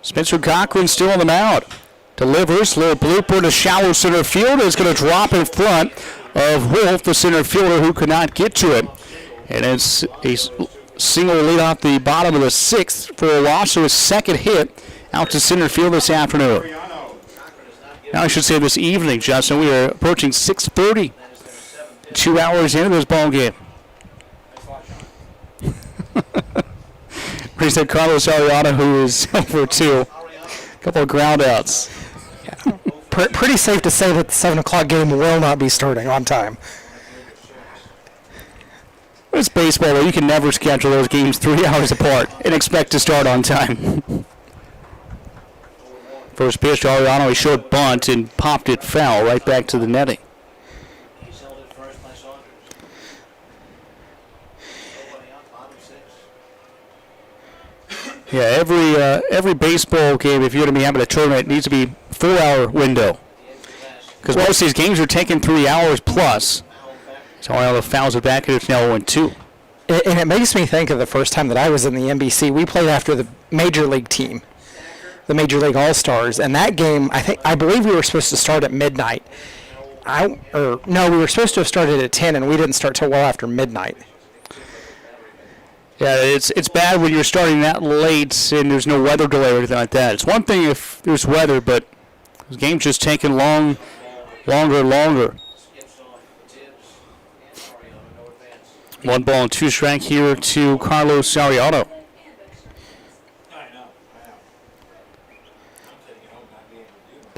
Spencer Cochran still on the mound. Delivers, little blooper to shallow center field. It's going to drop in front of Wolf, the center fielder, who could not get to it. And it's a single lead off the bottom of the 6th for Lasso, his second hit out to center field this afternoon. Now I should say this evening, Justin. We are approaching 6:30. 2 hours into this ball game. He said Carlos Ariana, who is over 2. A couple of ground outs. Yeah. Pretty safe to say that the 7 o'clock game will not be starting on time. It's baseball, though. You can never schedule those games 3 hours apart and expect to start on time. First pitch to Ariano, a short bunt and popped it foul right back to the netting. Yeah, every baseball game, if you're going to be having a tournament, it needs to be 4-hour window. Because most of these games are taking 3 hours plus. So all the fouls are back, and it's now 1-2. And it makes me think of the first time that I was in the NBC. We played after the Major League team, the Major League All-Stars. And that game, I believe we were supposed to start at midnight. We were supposed to have started at 10, and we didn't start till well after midnight. Yeah, it's bad when you're starting that late and there's no weather delay or anything like that. It's one thing if there's weather, but the game's just taking longer and longer. 1 ball and 2 strike here to Carlos Ariano.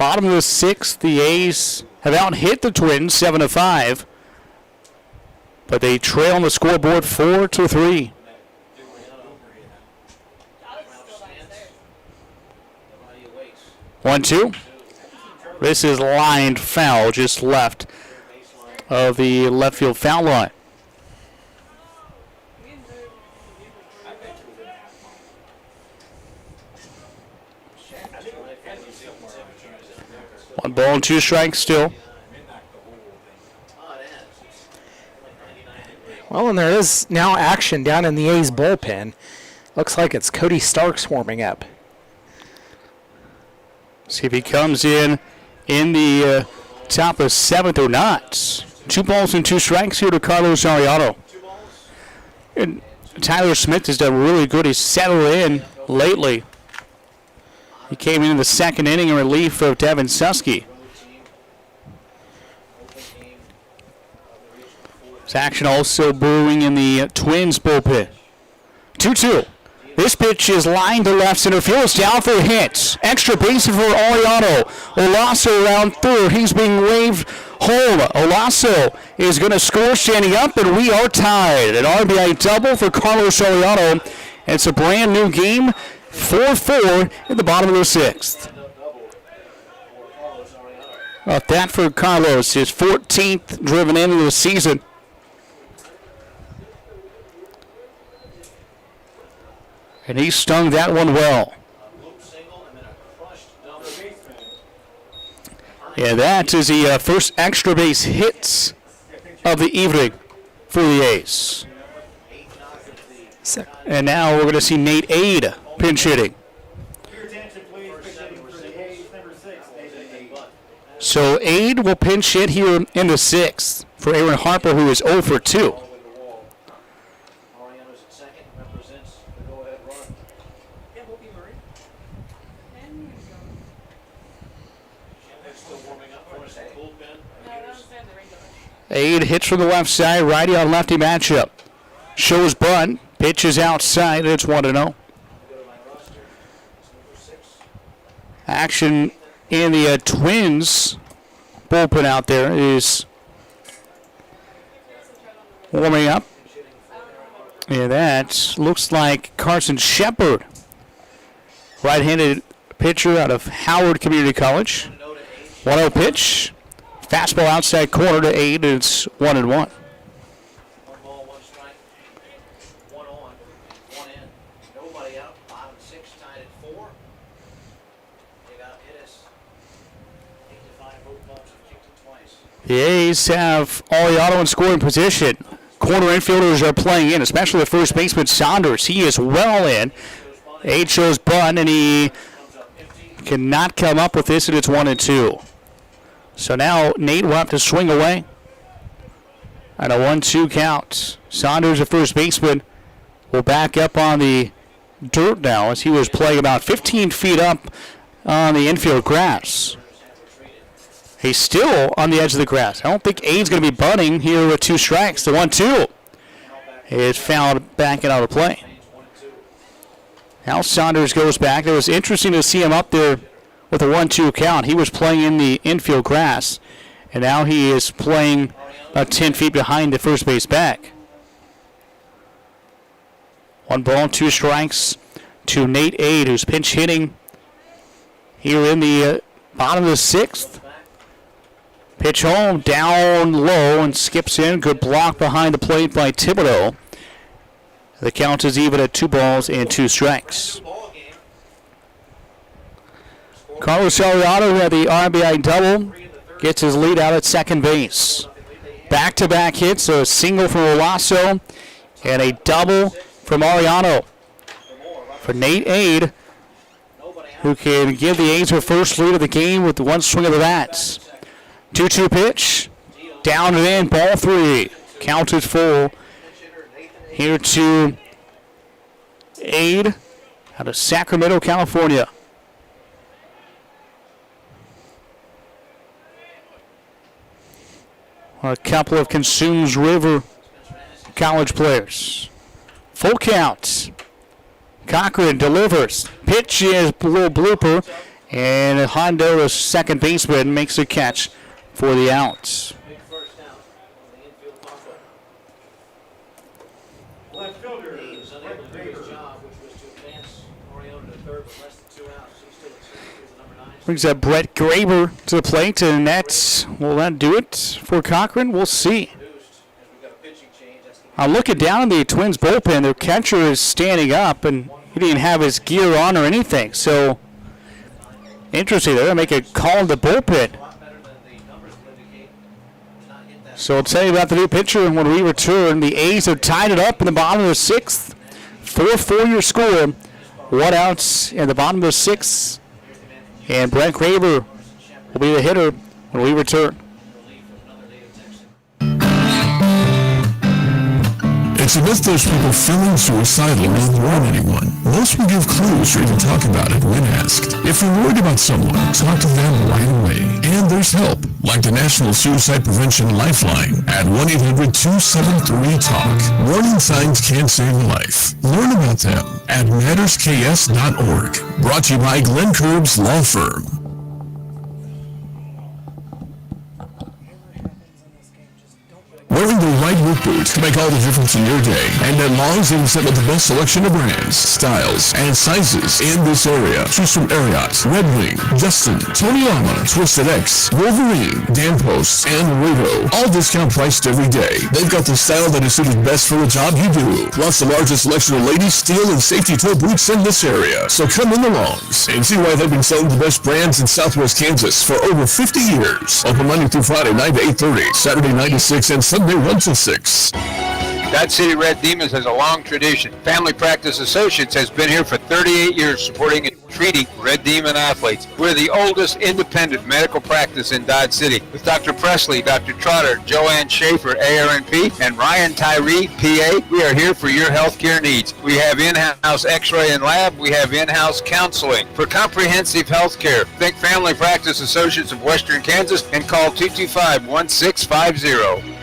Bottom of the 6th, the A's have out-hit the Twins 7-5. But they trail on the scoreboard 4-3. 1-2. This is lined foul just left of the left field foul line. One ball and 2 strikes still. Well, and there is now action down in the A's bullpen. Looks like it's Cody Starks warming up. See if he comes in the top of 7th or not. 2 balls and 2 strikes here to Carlos Arellano. And Tyler Smith has done really good. He's settled in lately. He came in the 2nd inning in relief of Devin Suskey. There's action also brewing in the Twins bullpen. 2-2. This pitch is lined to left center field. It's down for a hit. Extra base for Arellano. Olaso around third. He's being waved home. Olaso is going to score standing up, and we are tied. An RBI double for Carlos Arellano. It's a brand new game. 4-4 in the bottom of the 6th. That for Carlos, his 14th driven into the season. And he stung that one well. Yeah, that is the first extra base hits of the evening for the A's. And now we're going to see Nate Ade pinch hitting. So Ade will pinch hit here in the 6th for Aaron Harper, who is 0 for 2. Ade hits from the left side, righty on lefty matchup. Shows bunt, pitches outside, it's 1-0. Action in the Twins bullpen out there is warming up. And that looks like Carson Shepard, right-handed pitcher out of Howard Community College. 1-0 pitch. Fastball outside corner to Ade. It's 1-1. 1 ball, 1 strike. 1 on, 1 in. Nobody out. Bottom 6 tied at 4. They got hit us. 8-5. Both balls have kicked it twice. The A's have Arellano in scoring position. Corner infielders are playing in, especially the first baseman Saunders. He is well in. Ade shows bunt, and he cannot come up with this, and it's 1-2. So now Nate will have to swing away at a 1-2 count. Saunders, the first baseman, will back up on the dirt now as he was playing about 15 feet up on the infield grass. He's still on the edge of the grass. I don't think Ade's going to be bunting here with 2 strikes. The 1-2 is fouled back and out of play. Now Saunders goes back. It was interesting to see him up there with a 1-2 count. He was playing in the infield grass, and now he is playing about 10 feet behind the first base back. 1 ball, 2 strikes to Nate Ade, who's pinch hitting here in the bottom of the 6th. Pitch home, down low, and skips in. Good block behind the plate by Thibodeau. The count is even at 2 balls and 2 strikes. Carlos Arellano, who had the RBI double, gets his lead out at second base. Back-to-back hits, a single from Olaso and a double from Arellano. For Nate Ade, who can give the A's their first lead of the game with 1 swing of the bats. 2-2 pitch, down and in, ball 3. Counted full. Here to Ade out of Sacramento, California. A couple of Consumes River college players. Full count. Cochran delivers. Pitch is a little blooper, And Hondo, the second baseman, makes a catch for the out. Big first down on the infield pop-up. Left fielder, He's unable to do his job, which was to advance Oriona to third with less than 2 outs. He's still at second with the number 9. Brings up Brett Graber to the plate, and that's, will that do it for Cochran? We'll see. I'm looking down in the Twins bullpen. Their catcher is standing up, and he didn't have his gear on or anything. So, interesting. They're going to make a call in the bullpen. So, I'll tell you about the new pitcher when we return. The A's have tied it up in the bottom of the 6th. 4-4 your score. 1 out in the bottom of the 6th. And Brent Graber will be the hitter when we return. It's a myth those people feeling suicidal will warn anyone. Most will give clues or even talk about it when asked. If you're worried about someone, talk to them right away. And there's help, like the National Suicide Prevention Lifeline at 1-800-273-TALK. Warning signs can save a life. Learn about them at mattersks.org. Brought to you by Glenn Curbs Law Firm. Wearing the right work boots can make all the difference in your day. And at Long's, they've set up the best selection of brands, styles, and sizes in this area. Choose from Ariat, Red Wing, Justin, Tony Lama, Twisted X, Wolverine, Dan Post, and Rado. All discount priced every day. They've got the style that is suited best for the job you do. Plus the largest selection of ladies, steel, and safety toe boots in this area. So come in the Longs and see why they've been selling the best brands in Southwest Kansas for over 50 years. Open Monday through Friday, 9 to 8:30, Saturday 9 to 6, and Sunday 1 to 6. Dodge City Red Demons has a long tradition. Family Practice Associates has been here for 38 years supporting and treating Red Demon athletes. We're the oldest independent medical practice in Dodge City with Dr. Presley, Dr. Trotter, Joanne Schaefer, ARNP, and Ryan Tyree, PA. We are here for your healthcare needs. We have in-house x-ray and lab. We have in-house counseling. For comprehensive healthcare, think Family Practice Associates of Western Kansas and call 225-1650.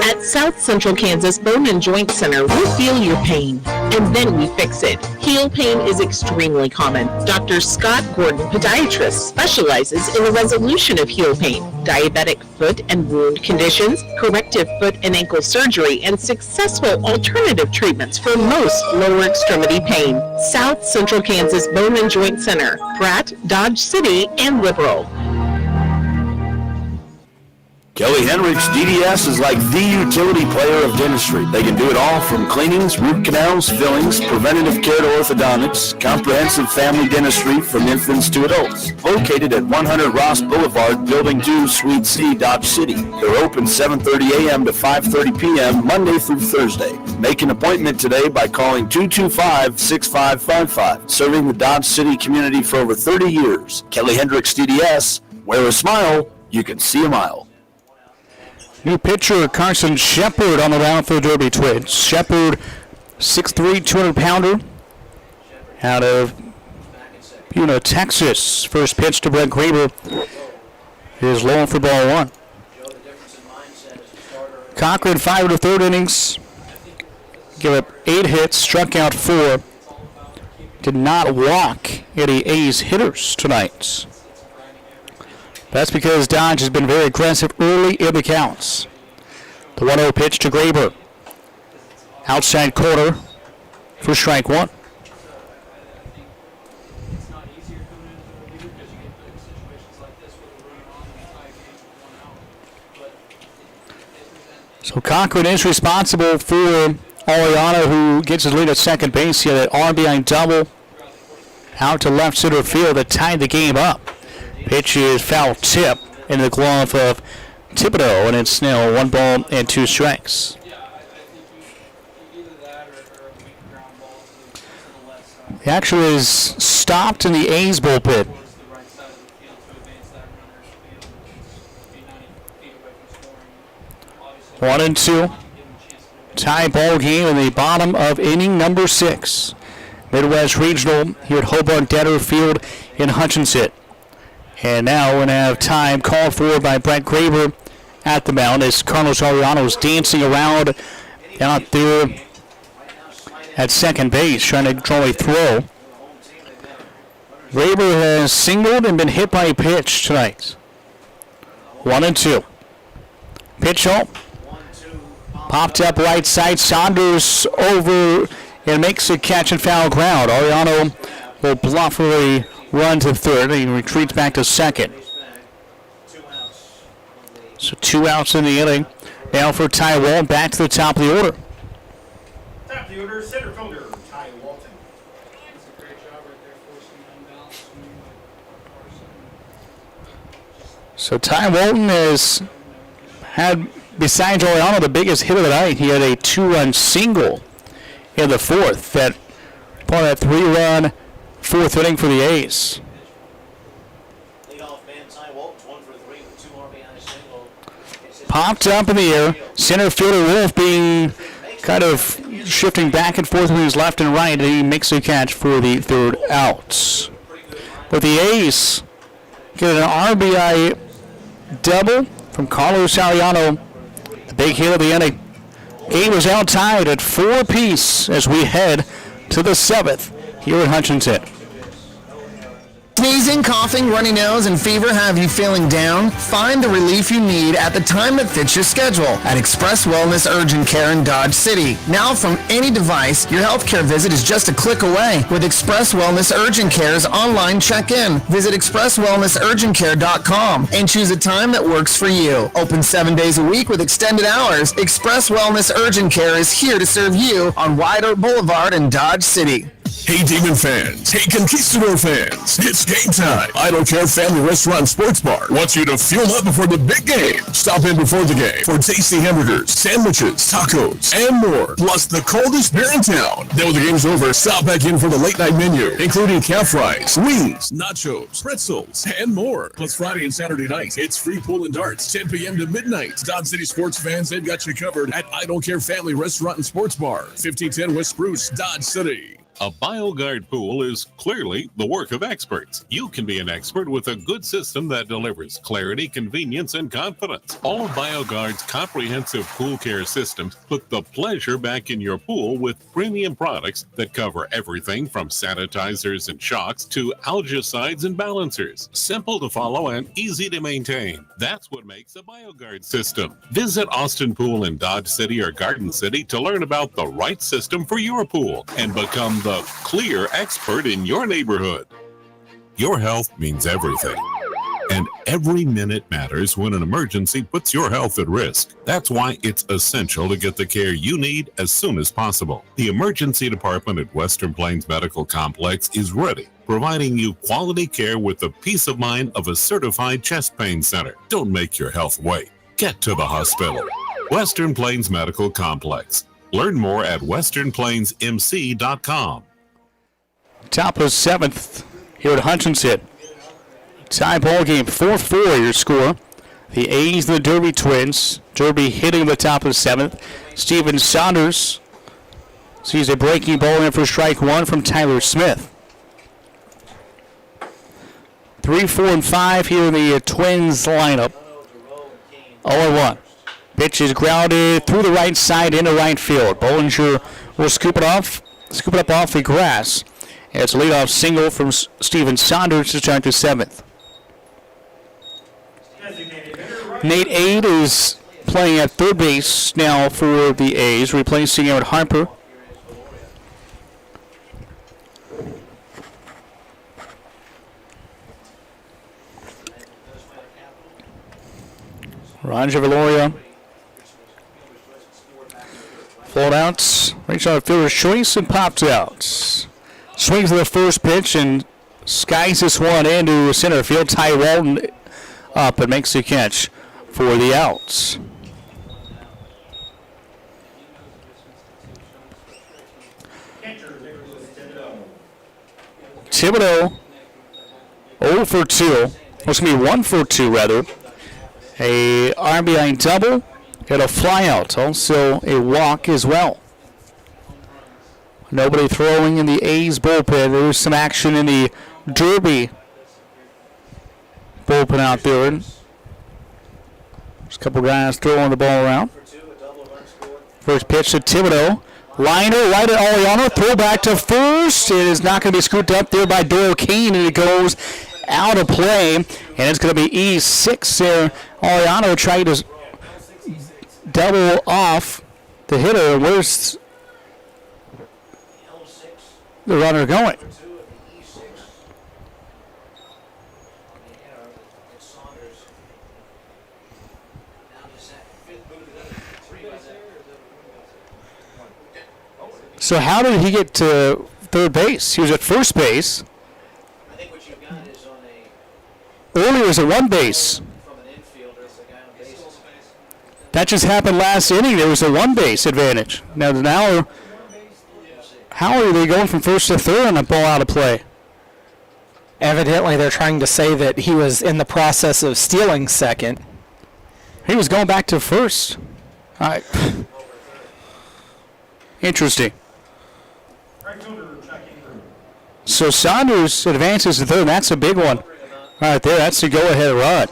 At South Central Kansas Bone and Joint Center, we feel your pain, and then we fix it. Heel pain is extremely common. Dr. Scott Gordon, podiatrist, specializes in the resolution of heel pain, diabetic foot and wound conditions, corrective foot and ankle surgery, and successful alternative treatments for most lower extremity pain. South Central Kansas Bone and Joint Center, Pratt, Dodge City, and Liberal. Kelly Hendricks DDS is like the utility player of dentistry. They can do it all from cleanings, root canals, fillings, preventative care to orthodontics, comprehensive family dentistry from infants to adults. Located at 100 Ross Boulevard, Building 2, Suite C, Dodge City. They're open 7:30 a.m. to 5:30 p.m. Monday through Thursday. Make an appointment today by calling 225-6555. Serving the Dodge City community for over 30 years. Kelly Hendricks DDS. Wear a smile, you can see a mile. New pitcher Carson Shepard on the mound for the Derby Twins. Shepard, 6'3", 200-pounder, out of Puna, Texas. First pitch to Brent Graber is low for ball 1. Cochran 5 to 3rd innings. Give up 8 hits, struck out 4. Did not walk any A's hitters tonight. That's because Dodge has been very aggressive early in the counts. The 1-0 pitch to Graber. Outside corner for strike 1. So Cochran is responsible for Oriana, who gets his lead at second base. He had that RBI double out to left center field that tied the game up. Pitch is foul tip in the glove of Thibodeau, and it's now 1 ball and 2 strikes. The action is stopped in the A's bullpen. 1-2. Tie ball game in the bottom of inning number 6. Midwest Regional here at Hobart Detter Field in Hutchinson. And now we're going to have time called for by Brent Graber at the mound as Carlos Arellano is dancing around out there at second base trying to draw a throw. Raber has singled and been hit by a pitch tonight. 1-2. Pitch home. Popped up right side. Saunders over and makes a catch and foul ground. Ariano will bluffily run to third. He retreats back to second. So 2 outs in the inning. Now for Ty Walton back to the top of the order. Top of the order, center fielder, Ty Walton. That's a great job right there, forcing an unbalanced swing by Carson. So Ty Walton has had, besides Oriano, the biggest hit of the night. He had a 2-run single in the fourth. That part of that 3-run fourth inning for the A's. Leadoff man Ty Walton's 1 for 3 with 2 RBI single. Popped up in the air. Center fielder Wolf being kind of shifting back and forth between his left and right. And he makes a catch for the third out. But the A's get an RBI double from Carlos Ariano. The big hit of the inning. 8 was out tied at 4 apiece as we head to the 7th here at Hutchinson. Sneezing, coughing, runny nose, and fever have you feeling down? Find the relief you need at the time that fits your schedule at Express Wellness Urgent Care in Dodge City. Now from any device, your healthcare visit is just a click away with Express Wellness Urgent Care's online check-in. Visit expresswellnessurgentcare.com and choose a time that works for you. Open 7 days a week with extended hours. Express Wellness Urgent Care is here to serve you on White Oak Boulevard in Dodge City. Hey Demon fans, hey Conquistador fans, it's game time. I Don't Care Family Restaurant and Sports Bar wants you to fuel up before the big game. Stop in before the game for tasty hamburgers, sandwiches, tacos, and more, plus the coldest beer in town. Then when the game's over, stop back in for the late night menu, including calf fries, wings, nachos, pretzels, and more. Plus Friday and Saturday nights, it's free pool and darts, 10 p.m. to midnight. Dodge City sports fans, they've got you covered at I Don't Care Family Restaurant and Sports Bar, 1510 West Spruce, Dodge City. A BioGuard pool is clearly the work of experts. You can be an expert with a good system that delivers clarity, convenience, and confidence. All of BioGuard's comprehensive pool care systems put the pleasure back in your pool with premium products that cover everything from sanitizers and shocks to algicides and balancers. Simple to follow and easy to maintain. That's what makes a BioGuard system. Visit Austin Pool in Dodge City or Garden City to learn about the right system for your pool and become the clear expert in your neighborhood. Your health means everything, and every minute matters when an emergency puts your health at risk. That's why it's essential to get the care you need as soon as possible. The emergency department at Western Plains Medical Complex is ready, providing you quality care with the peace of mind of a certified chest pain center. Don't make your health wait. Get to the hospital. Western Plains Medical Complex. Learn more at westernplainsmc.com. Top of 7th here at Hutchinson. Tie ball game, 4-4 your score. The A's and the Derby Twins. Derby hitting the top of 7th. Steven Saunders sees a breaking ball in for strike 1 from Tyler Smith. 3, 4, and 5 here in the Twins lineup. 0-1. Pitch is grounded through the right side into right field. Bollinger will scoop it up off the grass. And it's a leadoff single from Steven Saunders to start the 7th. Nate Aid is playing at third base now for the A's, replacing Aaron Harper. Roger Valoria. Float outs, reach out fielder's choice and pops out. Swings to the first pitch and skies this one into center field. Ty Walton up and makes the catch for the outs. Thibodeau 0 for 2. It's going to be 1 for 2 rather. A RBI double. Got a flyout, also a walk as well. Nobody throwing in the A's bullpen. There's some action in the Derby bullpen out there. There's a couple guys throwing the ball around. First pitch to Thibodeau. Liner right at Ariano. Throw back to first. It is not going to be scooped up there by Doyle Kane, and it goes out of play. And it's going to be E6 there. Ariano trying to double off the hitter. Where's the runner going? So how did he get to third base? He was at first base. I think what you've got is on Earlier was at one base. from an infielder, it's the guy on base. That just happened last inning. There was a one base advantage. Now how are they going from first to third on a ball out of play? Evidently, they're trying to say that he was in the process of stealing second. He was going back to first. All right. Interesting. So Saunders advances to third. That's a big one. Right there. That's the go-ahead run. I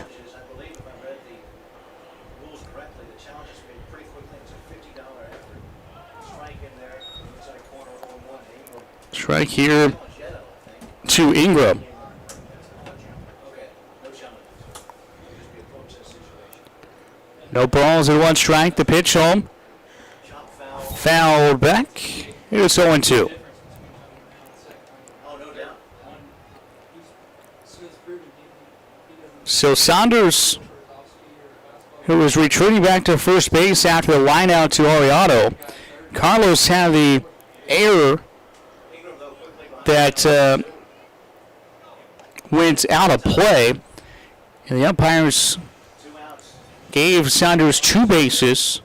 believe if I read the rules correctly, the challenge is made pretty quickly. It's a $50 effort. Strike in there, inside corner 0-1. Strike here to Ingram. Okay, no challenge. Just be a process situation. No balls and one strike. The pitch home. Fouled back. It's 0-2. So Saunders, who was retreating back to first base after the line out to Ariano. Carlos had the error that went out of play, and the umpires gave Saunders 2 bases.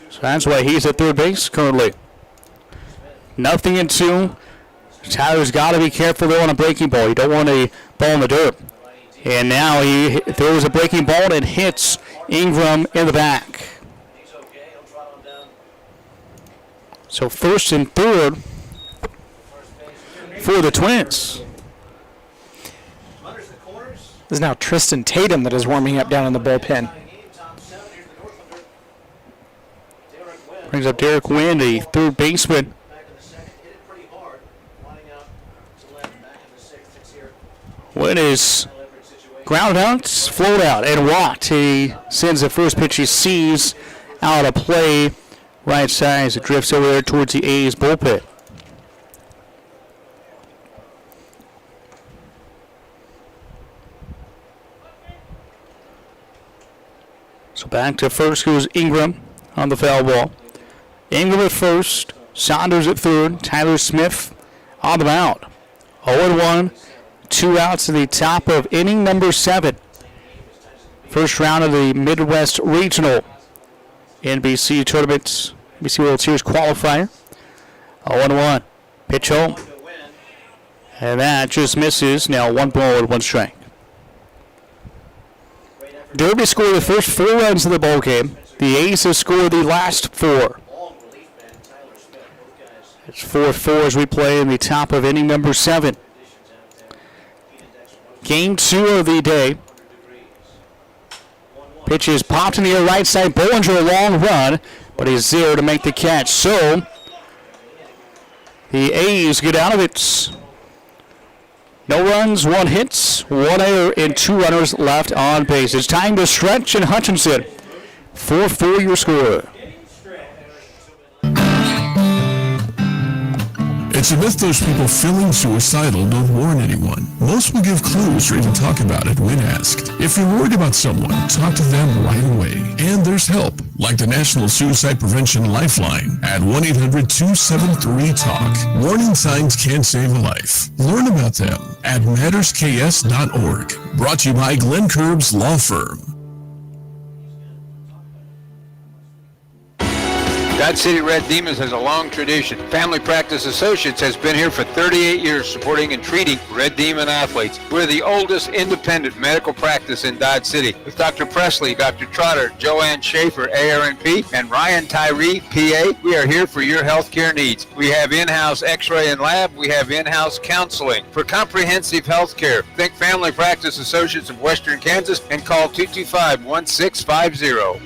So that's why he's at third base currently. 0-2. Tyler's got to be careful though on a breaking ball. You don't want a ball in the dirt. And now he throws a breaking ball and hits Ingram in the back. So first and third for the Twins. This is now Tristan Tatum that is warming up down in the bullpen. Brings up Derek Wynn, the third baseman. Wynn is ground out, float out, and walked. He sends the first pitch he sees out of play. Right side as it drifts over there towards the A's bullpen. So back to first goes Ingram on the foul ball. Ingram at first, Saunders at third, Tyler Smith on the mound. 0-1, 2 outs to the top of inning number 7. First round of the Midwest Regional NBC Tournament, NBC World Series qualifier. 0-1, pitch home. And that just misses. Now 1 ball and 1 strike. Derby scored the first 4 runs of the ball game. The A's have scored the last 4. It's 4-4 as we play in the top of inning number 7. Game 2 of the day. Pitch is popped in the air right side. Bollinger a long run, but he's there to make the catch. So the A's get out of it. No runs, 1 hit, 1 error, and 2 runners left on base. It's time to stretch and Hutchinson. 4-4 your score. It's a myth those people feeling suicidal don't warn anyone. Most will give clues or even talk about it when asked. If you're worried about someone, talk to them right away. And there's help, like the National Suicide Prevention Lifeline at 1-800-273-TALK. Warning signs can save a life. Learn about them at mattersks.org. Brought to you by Glenn Curbs Law Firm. Dodge City Red Demons has a long tradition. Family Practice Associates has been here for 38 years supporting and treating Red Demon athletes. We're the oldest independent medical practice in Dodge City. With Dr. Presley, Dr. Trotter, Joanne Schaefer, ARNP, and Ryan Tyree, PA, we are here for your healthcare needs. We have in-house x-ray and lab. We have in-house counseling. For comprehensive healthcare, think Family Practice Associates of Western Kansas and call 225-1650.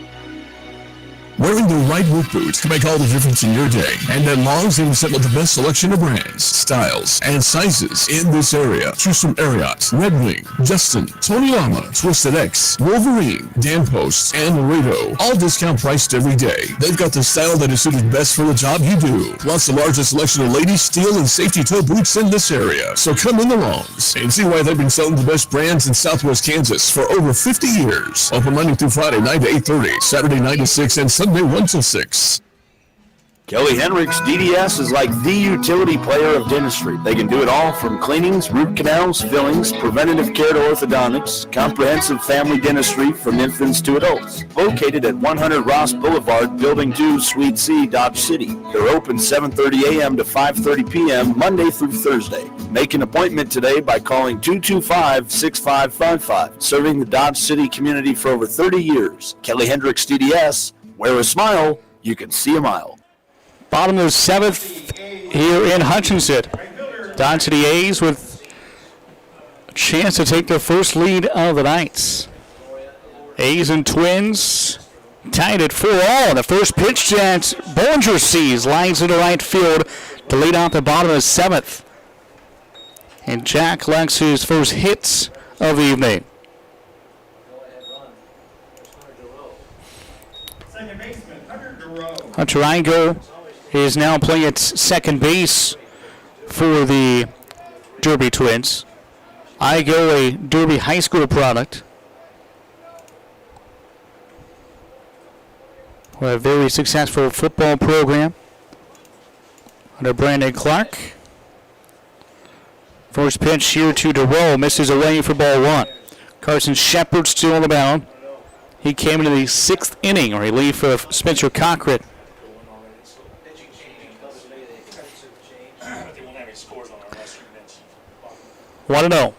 Wearing the right work boots can make all the difference in your day. And at Long's, they've assembled the best selection of brands, styles, and sizes in this area. Choose from Ariat, Red Wing, Justin, Tony Lama, Twisted X, Wolverine, Dan Post, and Laredo. All discount priced every day. They've got the style that is suited best for the job you do. Plus the largest selection of ladies, steel, and safety toe boots in this area. So come in the Longs and see why they've been selling the best brands in Southwest Kansas for over 50 years. Open Monday through Friday, 9 to 8:30, Saturday 9 to 6, and Sunday 1 till 6. Kelly Hendricks DDS is like the utility player of dentistry. They can do it all from cleanings, root canals, fillings, preventative care to orthodontics, comprehensive family dentistry from infants to adults. Located at 100 Ross Boulevard, Building 2, Suite C, Dodge City. They're open 7:30 a.m. to 5:30 p.m. Monday through Thursday. Make an appointment today by calling 225-6555. Serving the Dodge City community for over 30 years. Kelly Hendricks DDS. Wear a smile, you can see a mile. Bottom of the seventh here in Hutchinson. Dodge City A's with a chance to take their first lead of the night. A's and Twins tied at 4-all. The first pitch that Bollinger sees lines into right field to lead out the bottom of the seventh. And Jack collects his first hits of the evening. Hunter Igo is now playing at second base for the Derby Twins. Igo, a Derby High School product. With a very successful football program under Brandon Clark. First pitch here to DeRoe, misses away for ball one. Carson Shepard still on the mound. He came into the sixth inning, in relief of Spencer Cochran. Want to know?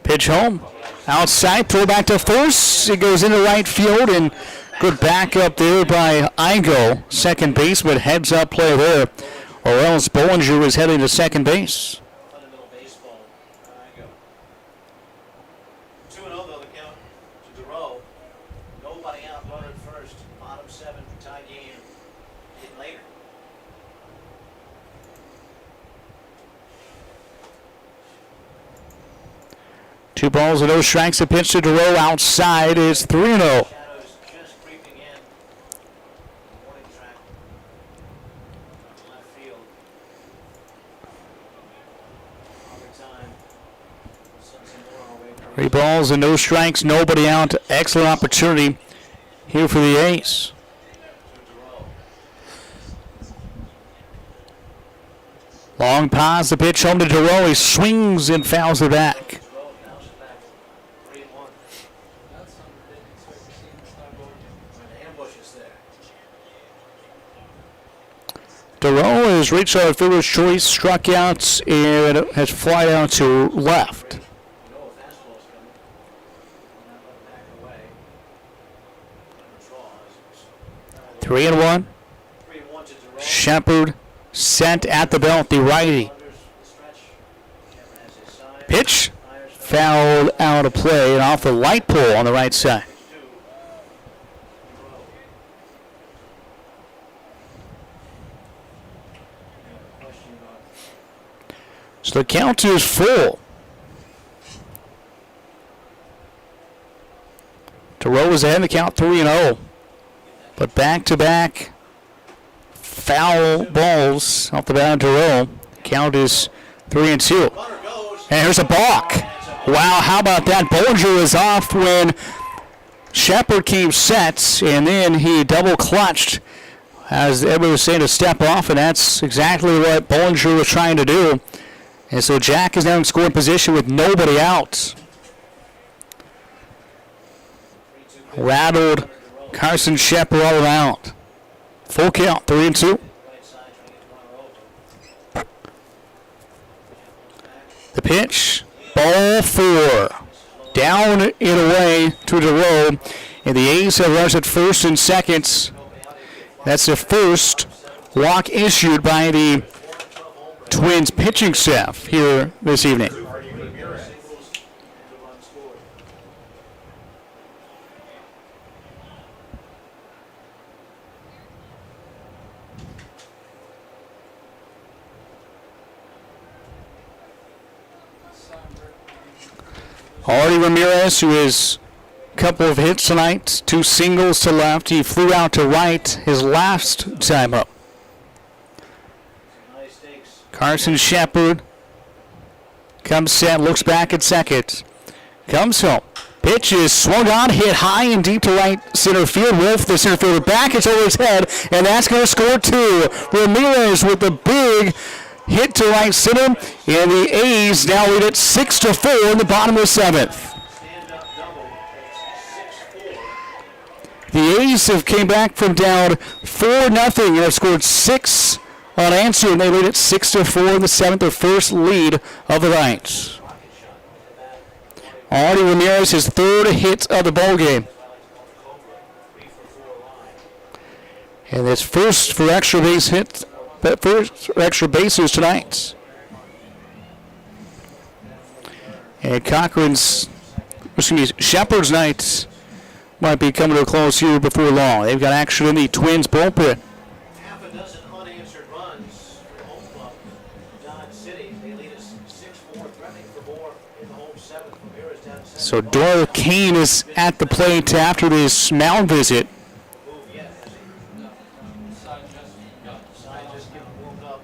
Pitch home. Outside, throw back to first. It goes into right field, and good backup there by Igo. Second baseman, heads up play there. Or else Bollinger is heading to second base. Two balls and no strikes. A pitch to DeRoe outside is 3-0. Three balls and no strikes, nobody out. Excellent opportunity here for the A's. Long pass, the pitch home to DeRoe. He swings and fouls it back. DeRoe has reached our fielder's choice, struck out, and has flied out to left. Three and one. Shepard sent at the belt, the righty. Pitch fouled out of play and off the light pole on the right side. So the count is full. DeRoe is ahead in the count 3-0. But back-to-back foul balls off the bat of DeRoe. Count is 3-2. And here's a balk. Wow, how about that? Bollinger was off when Shepard came set, and then he double clutched as everybody was saying to step off, and that's exactly what Bollinger was trying to do. And so Jack is now in scoring position with nobody out. Rattled Carson Shepard all around. Full count, 3-2. The pitch, ball four. Down and away to DeRoe. And the A's have runners at first and second. That's the first walk issued by the Twins pitching staff here this evening. Artie Ramirez, who has a couple of hits tonight, 2 singles to left. He flew out to right his last time up. Carson Shepard comes set, looks back at second. Comes home. Pitch is swung on, hit high and deep to right center field. Wolf, the center fielder, back. It's over his head, and that's going to score 2. Ramirez with the big hit to right center, and the A's now lead it 6-4 in the bottom of the 7th. The A's have came back from down 4-0 and have scored 6 unanswered, and they lead it 6-4 in the 7th, their first lead of the night. Artie Ramirez, his 3rd hit of the ball game. And it's first for extra base hit, first for extra bases tonight. And Shepard's night might be coming to a close here before long. They've got action in the Twins bullpen. Half a dozen unanswered runs for the home club, Dodge City. They lead us 6-4, threatening for more in the home 7th. Ramirez down center. So Doyle Kane is at the plate after this mound visit. Side just getting warmed up.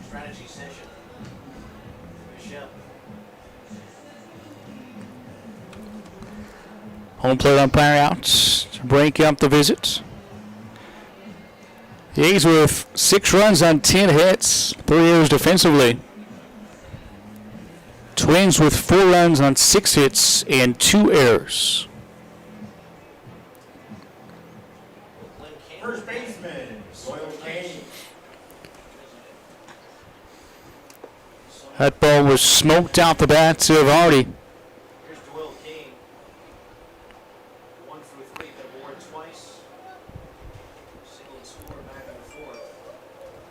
Strategy session. Michelle. Home plate umpire out to break up the visit. The A's with 6 runs on 10 hits, 3 errors defensively. Twins with 4 runs on 6 hits and 2 errors. First baseman, Doyle Kane. That ball was smoked out the bat of Artie. Here's Doyle Kane. 1 through 3, been aboard twice. Single and score back in the 4th.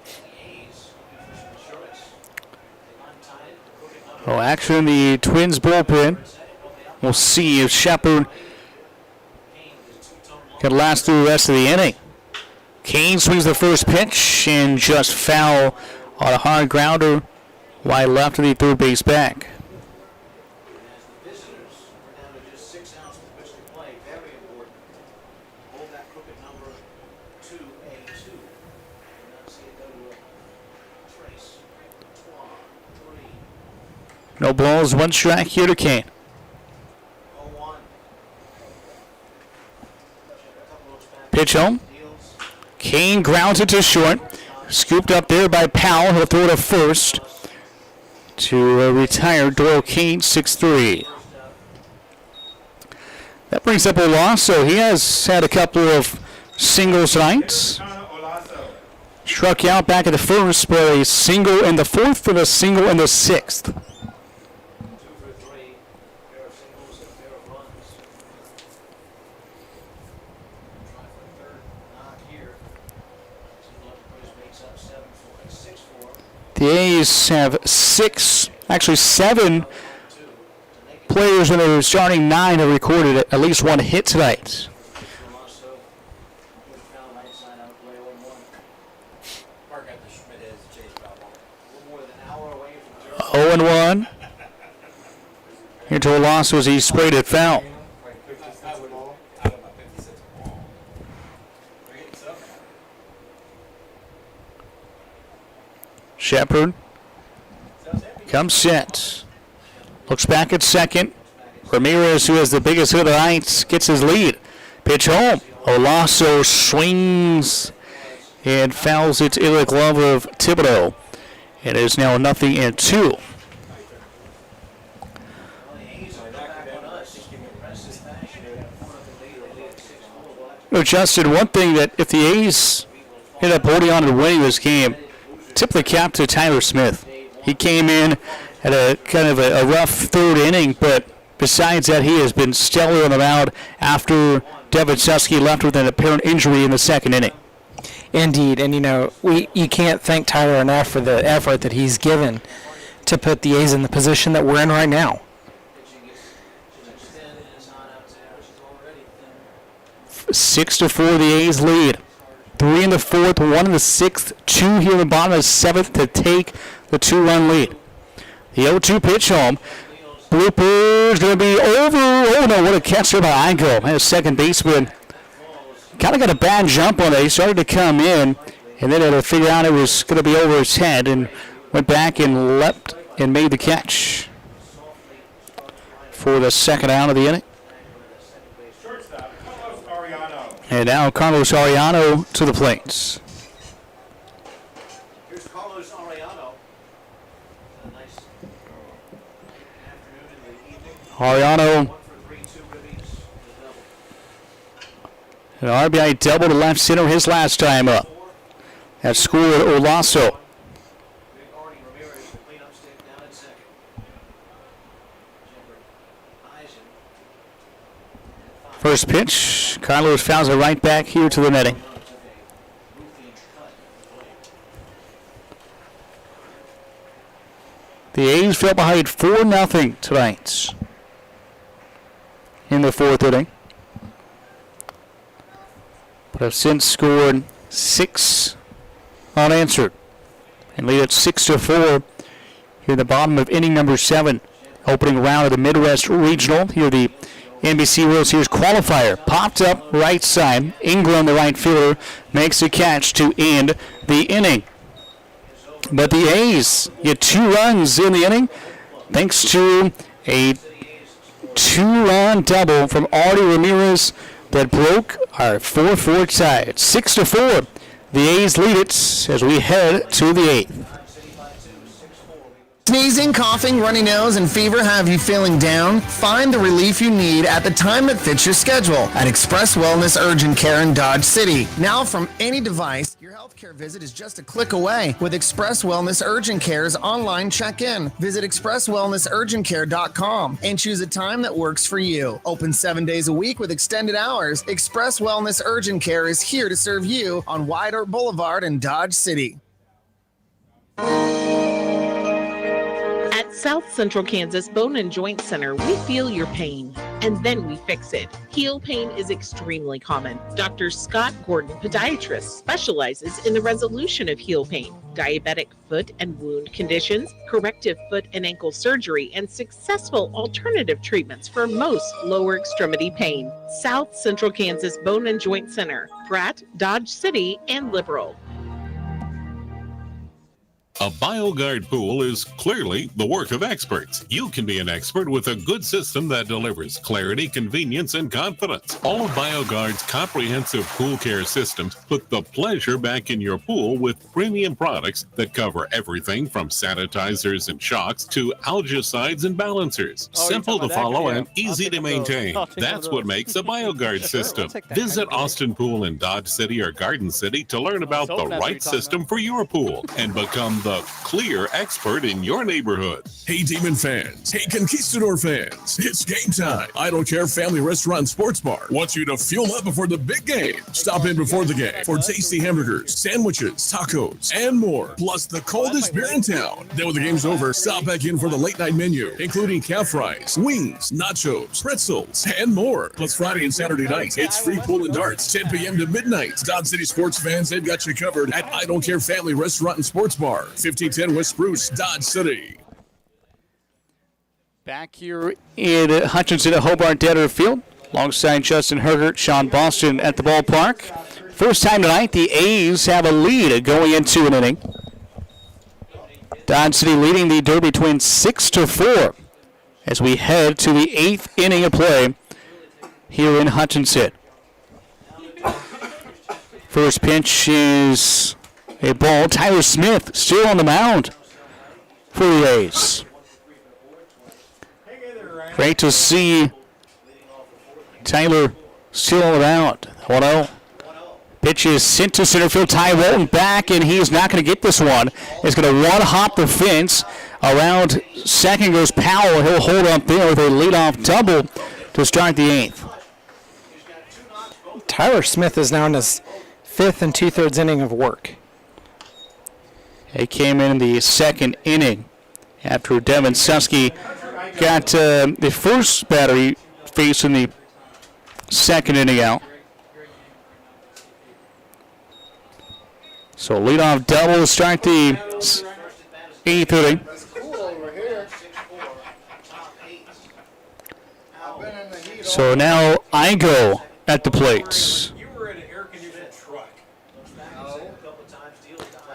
The A's, for some insurance. Untitled, crooked number. Oh, action in the Twins bullpen. We'll see if Shepard can last through the rest of the inning. Kane swings the first pitch and just foul on a hard grounder wide left to the third base back. As the visitors are down to just 6 outs with which to play, very important. Hold that crooked number 2A2. Do not see it go to a trace. 3. No balls, 1 strike here to Kane. 0-1. Pitch home. Kane grounds it to short. Scooped up there by Powell. He'll throw it to first to retire Doyle Kane, 6-3. That brings up Olaso. He has had a couple of singles tonight. Struck out back at the first, but a single in the 4th and a single in the 6th. 2 for 3. Pair of singles and a pair of runs. Try for a third. Not here. Single up makes up 7-4. 6-4. The A's have 7 players in their starting 9 have recorded at least 1 hit tonight. 0-1. Here to a loss as he sprayed it foul. Shepard comes set. Looks back at second. Ramirez, who has the biggest hit of the night, gets his lead. Pitch home. Olaso swings and fouls it in the glove of Thibodeau. It is now 0-2. No, Justin, one thing that if the A's end up holding on to winning this game, tip the cap to Tyler Smith. He came in at a kind of a rough 3rd inning, but besides that, he has been stellar on the mound after Devin Suskey left with an apparent injury in the 2nd inning. Indeed, and you can't thank Tyler enough for the effort that he's given to put the A's in the position that we're in right now. 6-4, the A's lead. 3 in the 4th, 1 in the 6th, 2 here in the bottom of the 7th to take the 2-run lead. The 0-2 pitch home. Blooper's going to be over. Oh, no, what a catch there by Igo. And a second baseman kind of got a bad jump on it. He started to come in, and then had to figure out it was going to be over his head and went back and leapt and made the catch for the second out of the inning. And now Carlos Ariano to the plate. Here's Carlos Ariano. A nice afternoon in the evening. Ariano, 1 for 3, 2 ribbies, a double. an RBI double to left center his last time up. That scored Olaso. Big Artie Ramirez, the cleanup stick down at second. Jeffrey Eisen. First pitch, Carlos fouls it right back here to the netting. The A's fell behind 4-0 tonight in the fourth inning, but have since scored 6 unanswered and lead at 6-4 here in the bottom of inning number 7. Opening round of the Midwest Regional. Here the NBC World Series qualifier. Popped up right side. Ingram, the right fielder, makes a catch to end the inning. But the A's get 2 runs in the inning thanks to a 2-run double from Artie Ramirez that broke our 4-4 tie. It's 6-4. The A's lead it as we head to the 8th. Sneezing, coughing, runny nose, and fever have you feeling down? Find the relief you need at the time that fits your schedule at Express Wellness Urgent Care in Dodge City. Now from any device, your healthcare visit is just a click away with Express Wellness Urgent Care's online check-in. Visit expresswellnessurgentcare.com and choose a time that works for you. Open 7 days a week with extended hours. Express Wellness Urgent Care is here to serve you on White Oak Boulevard in Dodge City. At South Central Kansas Bone and Joint Center, we feel your pain, and then we fix it. Heel pain is extremely common. Dr. Scott Gordon, podiatrist, specializes in the resolution of heel pain, diabetic foot and wound conditions, corrective foot and ankle surgery, and successful alternative treatments for most lower extremity pain. South Central Kansas Bone and Joint Center, Pratt, Dodge City, and Liberal. A BioGuard pool is clearly the work of experts. You can be an expert with a good system that delivers clarity, convenience, and confidence. All of BioGuard's comprehensive pool care systems put the pleasure back in your pool with premium products that cover everything from sanitizers and shocks to algicides and balancers. Simple to follow and easy to maintain. That's what makes a BioGuard system. Visit Austin Pool in Dodge City or Garden City to learn about the right system for your pool and become the clear expert in your neighborhood. Hey, Demon fans. Hey, Conquistador fans. It's game time. I Don't Care Family Restaurant and Sports Bar wants you to fuel up before the big game. Stop in before the game for tasty hamburgers, sandwiches, tacos, and more. Plus the coldest beer in town. Then when the game's over, stop back in for the late night menu, including calf fries, wings, nachos, pretzels, and more. Plus Friday and Saturday nights, it's free pool and darts, 10 p.m. to midnight. Dodge City sports fans, they've got you covered at I Don't Care Family Restaurant and Sports Bar. 1510 West Spruce, Dodge City. Back here in Hutchinson at Hobart Deader Field, alongside Justin Hergert, Sean Boston at the ballpark. First time tonight, the A's have a lead going into an inning. Dodge City leading the Derby Twins 6-4 as we head to the 8th inning of play here in Hutchinson. First pitch is a ball. Tyler Smith still on the mound for the A's. Great to see Tyler still on the mound. 1-0. Pitch is sent to center field. Ty Walton back, and he is not going to get this one. He's going to one-hop the fence. Around second goes Powell. He'll hold up there with a leadoff double to start the 8th. Tyler Smith is now in his 5th and 2/3 inning of work. He came in the second inning after Devin Suskey got the first batter faced in the second inning out. So leadoff double to start the 8th inning. So now Igo at the plate.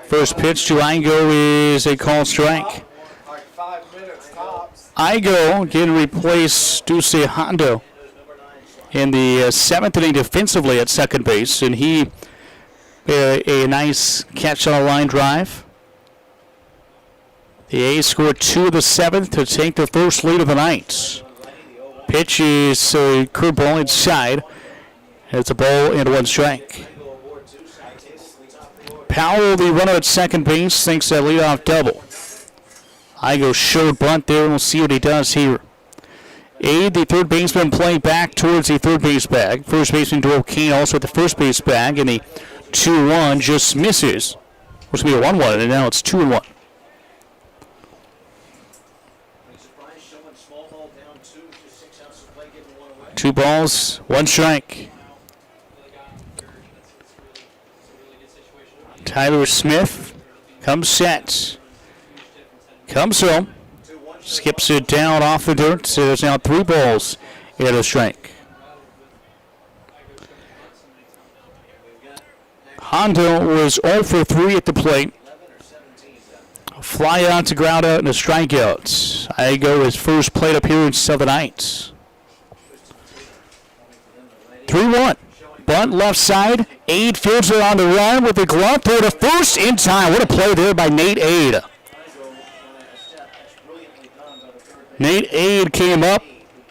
First pitch to Igo is a called strike. Igo getting replaced Duce Hondo in the seventh inning defensively at second base, and he a nice catch on a line drive. The A's scored 2 of the seventh to take the first lead of the night. Pitch is a curveball inside. It's a ball and 1 strike. Powell, the runner at second base, thinks that leadoff double. Igo showed bunt there, and we'll see what he does here. Aid, the third baseman, playing back towards the third base bag. First baseman Doyle Kane also at the first base bag, and the 2-1 just misses. It's going to be a 1-1, and now it's 2-1. Two balls, 1 strike. Tyler Smith comes set. Comes home. Skips it down off the dirt. So there's now 3 balls and a strike. Hondo was 0 for 3 at the plate. A fly out to ground out and a strikeout. Igo his first plate appearance of the night. 3-1. Bunt left side. Aid fields it on the run with the glove throw to first in time. What a play there by Nate Aid. Nate Aid came up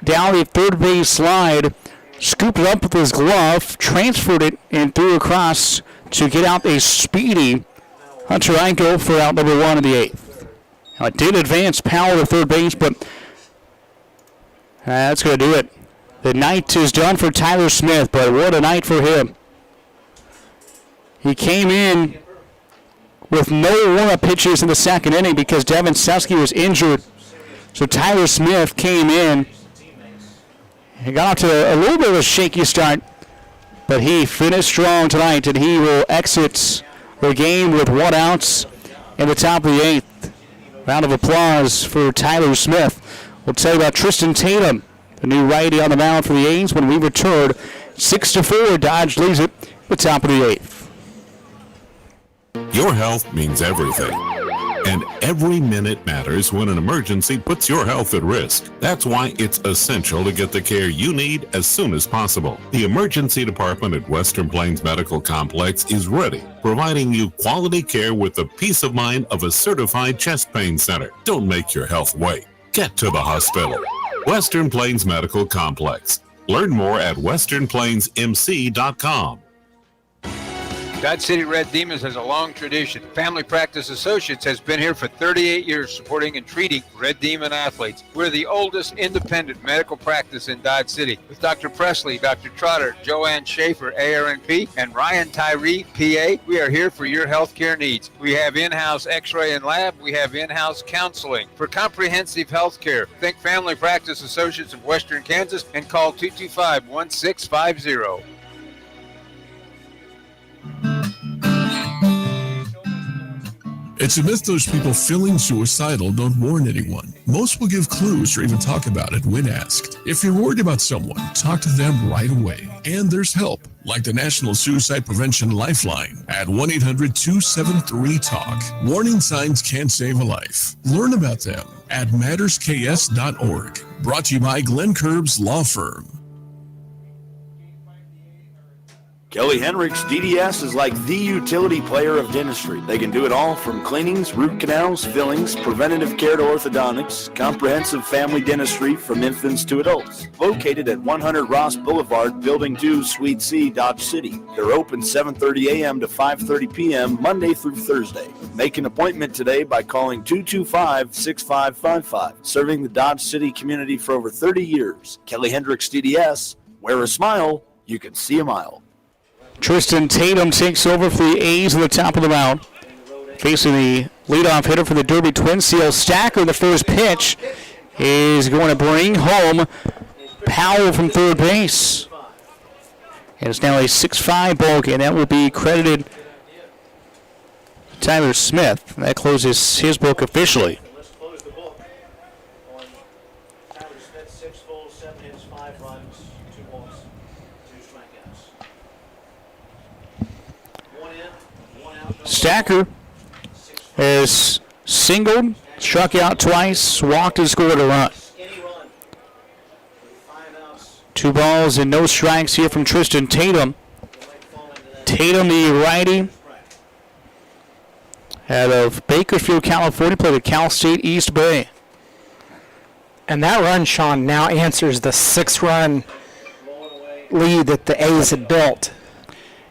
down the third base slide, scooped it up with his glove, transferred it, and threw across to get out a speedy Hunter Igo for out number 1 in the 8th. Now it did advance Powell to third base, but that's going to do it. The night is done for Tyler Smith, but what a night for him. He came in with no warm-up pitches in the second inning because Devin Suskey was injured. So Tyler Smith came in. He got off to a little bit of a shaky start, but he finished strong tonight, and he will exit the game with 1 out in the top of the 8th. Round of applause for Tyler Smith. We'll tell you about Tristan Tatum, the new righty on the mound for the A's when we return. 6-4, Dodge leads it at the top of the 8th. Your health means everything. And every minute matters when an emergency puts your health at risk. That's why it's essential to get the care you need as soon as possible. The emergency department at Western Plains Medical Complex is ready, providing you quality care with the peace of mind of a certified chest pain center. Don't make your health wait. Get to the hospital. Western Plains Medical Complex. Learn more at westernplainsmc.com. Dodge City Red Demons has a long tradition. Family Practice Associates has been here for 38 years supporting and treating Red Demon athletes. We're the oldest independent medical practice in Dodge City. With Dr. Presley, Dr. Trotter, Joanne Schaefer, ARNP, and Ryan Tyree, PA, we are here for your health care needs. We have in-house x-ray and lab. We have in-house counseling. For comprehensive health care, think Family Practice Associates of Western Kansas and call 225-1650. It's a myth those people feeling suicidal don't warn anyone. Most will give clues or even talk about it when asked. If you're worried about someone, talk to them right away. And there's help, like the National Suicide Prevention Lifeline at 1-800-273-TALK. Warning signs can save a life. Learn about them at mattersks.org. Brought to you by Glenn Curbs Law Firm. Kelly Hendricks DDS is like the utility player of dentistry. They can do it all from cleanings, root canals, fillings, preventative care to orthodontics, comprehensive family dentistry from infants to adults. Located at 100 Ross Boulevard, Building 2, Suite C, Dodge City. They're open 7:30 a.m. to 5:30 p.m. Monday through Thursday. Make an appointment today by calling 225-6555. Serving the Dodge City community for over 30 years. Kelly Hendricks DDS. Wear a smile, you can see a mile. Tristan Tatum takes over for the A's on the top of the mound. Facing the leadoff hitter for the Derby Twin Seal. Stacker, the first pitch, is going to bring home Powell from third base. And it's now a 6-5 ball game. That will be credited to Tyler Smith. That closes his book officially. Let's close the book on Tyler Smith, 6 full, 7 hits, 5 runs. Stacker has singled, struck out twice, walked and scored a run. 2 balls and no strikes here from Tristan Tatum. Tatum, the righty, out of Bakersfield, California, played at Cal State East Bay. And that run, Sean, now answers the 6-run lead that the A's had built.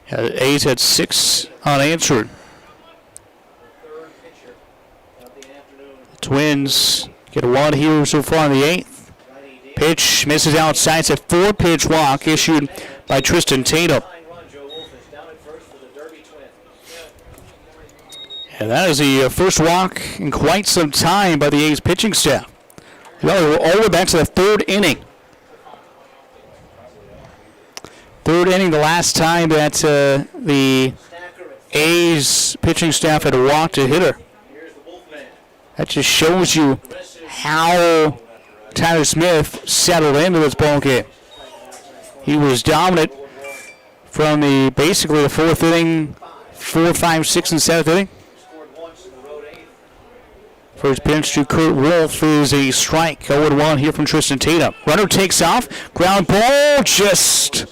The A's had 6 unanswered. The Twins get a 1 here so far in the 8th. Pitch misses outside. It's a 4-pitch walk issued by Tristan Tatum. And that is the first walk in quite some time by the A's pitching staff. Well, all the way back to the 3rd inning. 3rd inning, the last time that the A's pitching staff had walked a hitter. That just shows you how Tyler Smith settled into this ball game. He was dominant from basically the 4th inning, 4, 5, 6, and 7th inning. First pitch to Kurt Wolf is a strike. 0-1 here from Tristan Tatum. Runner takes off. Ground ball just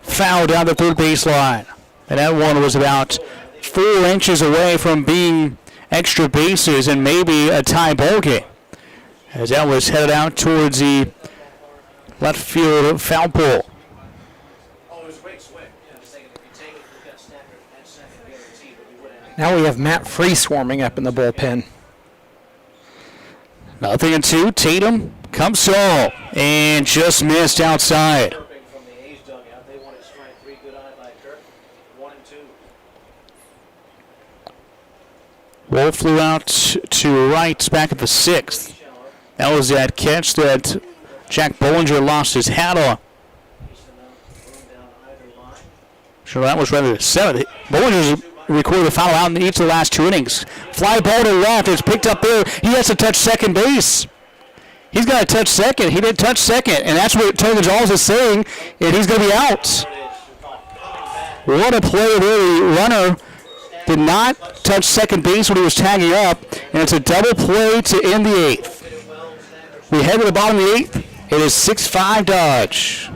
fouled down the 3rd baseline. And that one was about 4 inches away from being extra bases and maybe a tie ball game, as that was headed out towards the left field foul pole. Now we have Matt Freese warming up in the bullpen. 0-2. Tatum comes home and just missed outside. Wolf flew out to right back at the 6th. That was that catch that Jack Bollinger lost his hat on. Sure, that was rather the 7th. Bollinger's recorded the foul out in each of the last 2 innings. Fly ball to left. It's picked up there. He has to touch second base. He's got to touch second. He didn't touch second, and that's what Tony Gonzalez is saying, and he's going to be out. What a play there. The runner did not touch second base when he was tagging up, and it's a double play to end the 8th. We head to the bottom of the 8th. It is 6-5 Dodge.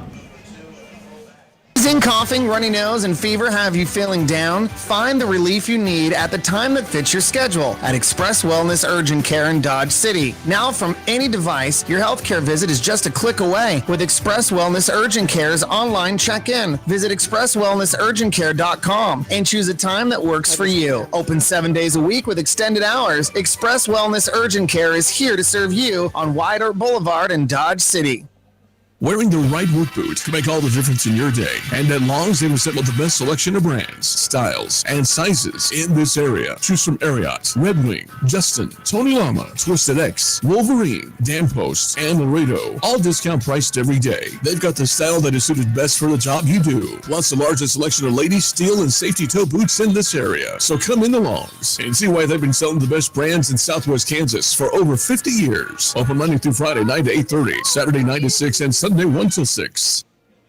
Sneezing, coughing, runny nose, and fever have you feeling down? Find the relief you need at the time that fits your schedule at Express Wellness Urgent Care in Dodge City. Now from any device, your healthcare visit is just a click away with Express Wellness Urgent Care's online check-in. Visit expresswellnessurgentcare.com and choose a time that works for you. Open 7 days a week with extended hours. Express Wellness Urgent Care is here to serve you on White Oak Boulevard in Dodge City. Wearing the right work boot can make all the difference in your day. And at Long's, they've assembled the best selection of brands, styles, and sizes in this area. Choose from Ariat, Red Wing, Justin, Tony Lama, Twisted X, Wolverine, Dan Post, and Laredo. All discount priced every day. They've got the style that is suited best for the job you do. Plus the largest selection of ladies, steel, and safety toe boots in this area. So come into Long's and see why they've been selling the best brands in Southwest Kansas for over 50 years. Open Monday through Friday, 9 to 8:30, Saturday 9 to 6, and Sunday 1 till 6.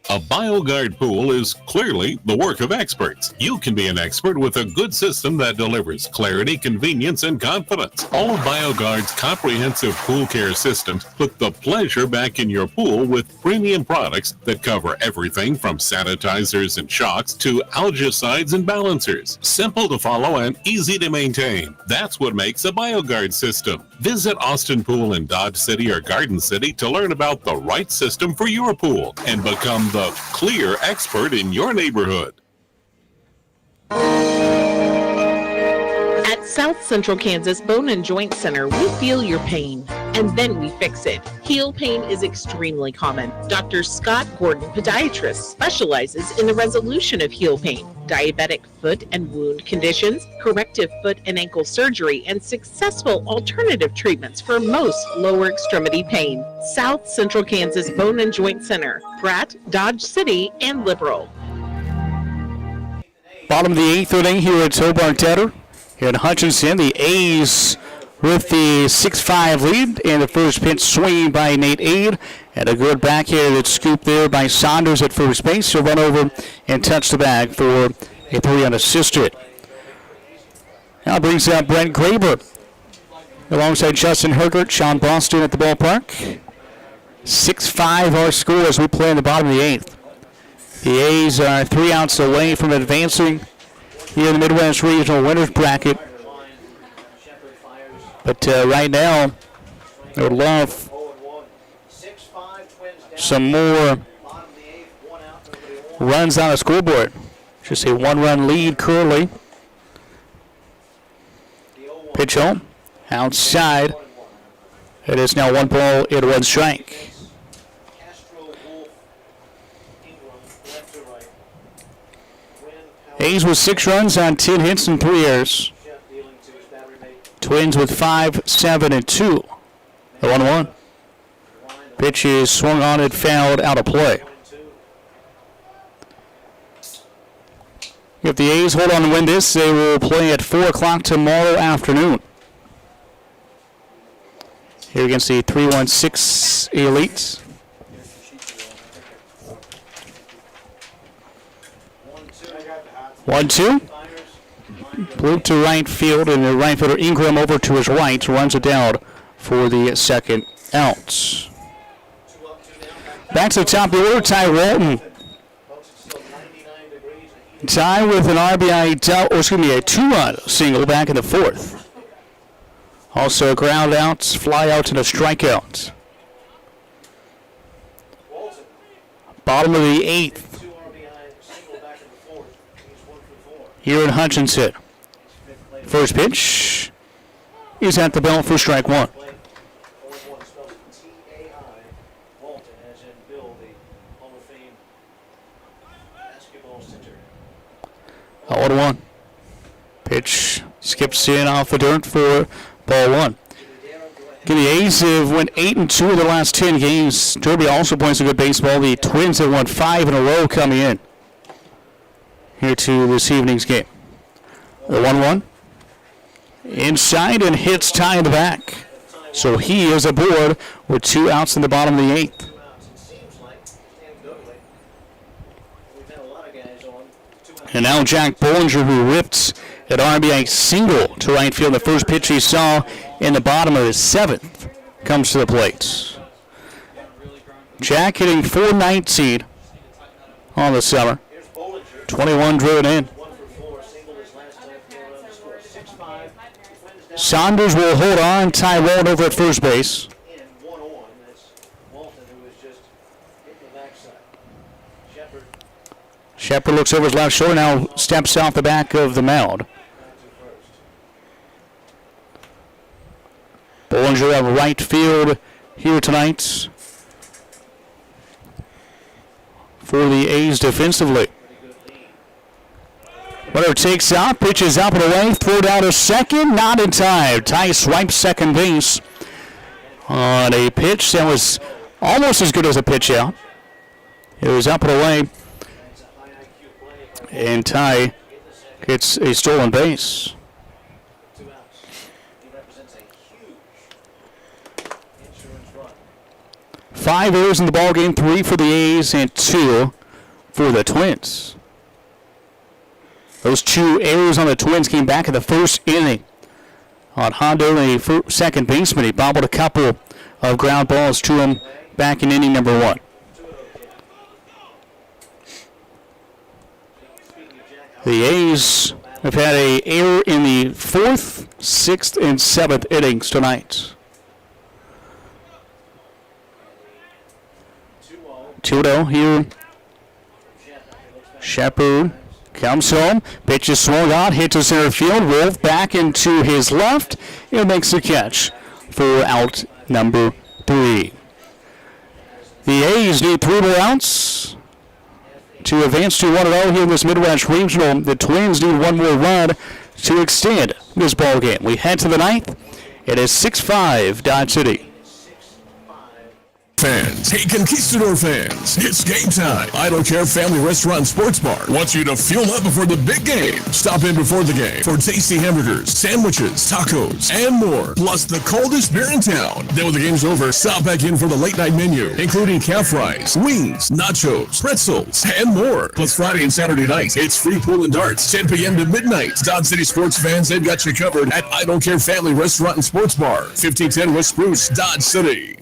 A BioGuard pool is clearly the work of experts. You can be an expert with a good system that delivers clarity, convenience, and confidence. All of BioGuard's comprehensive pool care systems put the pleasure back in your pool with premium products that cover everything from sanitizers and shocks to algicides and balancers. Simple to follow and easy to maintain. That's what makes a BioGuard system. Visit Austin Pool in Dodge City or Garden City to learn about the right system for your pool and become the clear expert in your neighborhood. At South Central Kansas Bone and Joint Center, we feel your pain, and then we fix it. Heel pain is extremely common. Dr. Scott Gordon, podiatrist, specializes in the resolution of heel pain, diabetic foot and wound conditions, corrective foot and ankle surgery, and successful alternative treatments for most lower extremity pain. South Central Kansas Bone and Joint Center, Pratt, Dodge City, and Liberal. Bottom of the 8th inning here at Hobart Tedder. Here at Hutchinson, the A's with the 6-5 lead, and the first pitch swing by Nate Aid, and a good backhand scoop there by Saunders at first base. He'll run over and touch the bag for a 3 unassisted. Now brings up Brent Graber alongside Justin Hergert, Sean Boston at the ballpark. 6-5 our score as we play in the bottom of the 8th. The A's are 3 outs away from advancing here in the Midwest Regional Winners Bracket. But right now, I would love some more runs on the scoreboard. Just a 1-run lead currently. Pitch home, outside. It is now 1 ball and 1 strike. A's with 6 runs on 10 hits and 3 errors. Twins with 5, 7, and 2. The 1-1. Pitch is swung on and fouled out of play. If the A's hold on to win this, they will play at 4 o'clock tomorrow afternoon. Here against the 3-1-6 Elites. 1-2. Blue to right field, and the right fielder Ingram over to his right runs it down for the second out. Back to the top of the order, Ty Walton. Ty with an RBI, a 2-run single back in the 4th. Also ground outs, fly outs, and a strikeout. Bottom of the 8th. Here in Hutchinson. First pitch is at the belt for strike 1. 0-1. Pitch skips in off the dirt for ball 1. The A's have won 8-2 of the last 10 games. Derby also plays a good baseball. The Twins have won 5 in a row coming in here to this evening's game. The 1-1. Inside and hits Ty in the back. So he is aboard with 2 outs in the bottom of the 8th. And now Jack Bollinger, who ripped an RBI single to right field. The first pitch he saw in the bottom of the 7th comes to the plate. Jack hitting .419 on the summer. 21 driven in. Saunders will hold on. Ty Walton over at first base. Shepard looks over his left shoulder, now steps off the back of the mound. Bollinger at right field here tonight for the A's defensively. Runner takes out, pitches up and away, throw down to second, not in time. Ty swipes second base on a pitch that was almost as good as a pitch out. It was up and away. And Ty gets a stolen base. Five errors in the ballgame, 3 for the A's and 2 for the Twins. Those 2 errors on the Twins came back in the first inning. On Hondo, the second baseman, he bobbled a couple of ground balls to him back in inning number 1. The A's have had an error in the 4th, 6th, and 7th innings tonight. 2-0 here. Shepard comes home. Pitch is swung out, hit to center field. Wolf back into his left. It makes the catch for out number 3. The A's need 3 more outs to advance to 1-0 here in this Midwest Regional. The Twins need 1 more run to extend this ball game. We head to the 9th. It is 6-5 Dodge City. Fans, hey Conquistador fans, it's game time. I Don't Care Family Restaurant and Sports Bar wants you to fuel up before the big game. Stop in before the game for tasty hamburgers, sandwiches, tacos, and more. Plus the coldest beer in town. Then when the game's over, stop back in for the late night menu, including calf fries, wings, nachos, pretzels, and more. Plus Friday and Saturday nights, it's free pool and darts, 10 p.m. to midnight. Dodge City sports fans, they've got you covered at I Don't Care Family Restaurant and Sports Bar, 1510 West Spruce, Dodge City.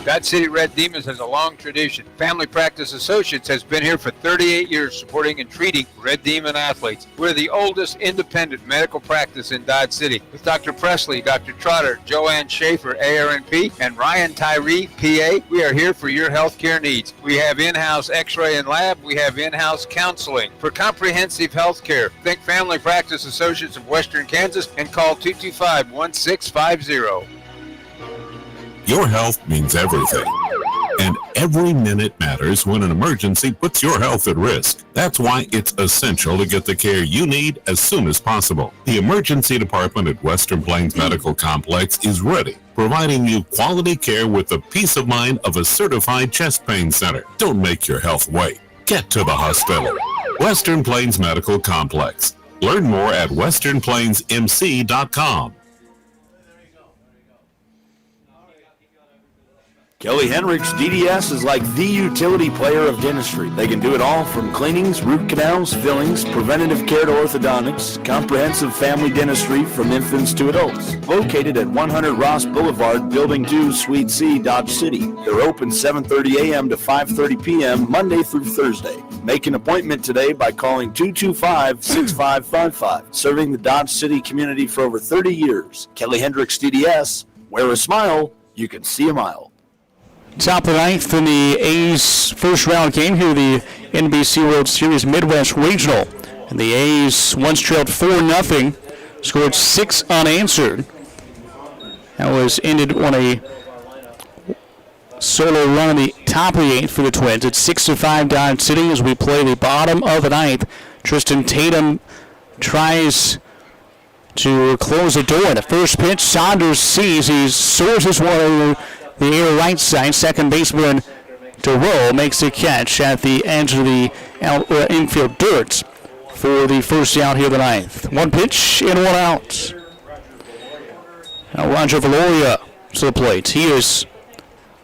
Dodge City Red Demons has a long tradition. Family Practice Associates has been here for 38 years supporting and treating Red Demon athletes. We're the oldest independent medical practice in Dodge City. With Dr. Presley, Dr. Trotter, Joanne Schaefer, ARNP, and Ryan Tyree, PA, we are here for your healthcare needs. We have in-house x-ray and lab. We have in-house counseling. For comprehensive healthcare, think Family Practice Associates of Western Kansas and call 225-1650. Your health means everything. And every minute matters when an emergency puts your health at risk. That's why it's essential to get the care you need as soon as possible. The emergency department at Western Plains Medical Complex is ready, providing you quality care with the peace of mind of a certified chest pain center. Don't make your health wait. Get to the hospital. Western Plains Medical Complex. Learn more at westernplainsmc.com. Kelly Hendricks DDS is like the utility player of dentistry. They can do it all from cleanings, root canals, fillings, preventative care to orthodontics, comprehensive family dentistry from infants to adults. Located at 100 Ross Boulevard, Building 2, Suite C, Dodge City. They're open 7:30 a.m. to 5:30 p.m. Monday through Thursday. Make an appointment today by calling 225-6555. Serving the Dodge City community for over 30 years. Kelly Hendricks DDS. Wear a smile, you can see a mile. Top of the ninth in the A's first round game here, the NBC World Series Midwest Regional. And the A's once trailed 4-0, scored 6 unanswered. That was ended on a solo run in the top of the eighth for the Twins. It's 6-5 Dodge City as we play the bottom of the ninth. Tristan Tatum tries to close the door. The first pitch, Saunders sees. He soars his one over the air right side. Second baseman DeRoe makes the catch at the edge of the infield dirt for the first out here of the ninth. One pitch and one out. Now Roger Valoria to the plate. He has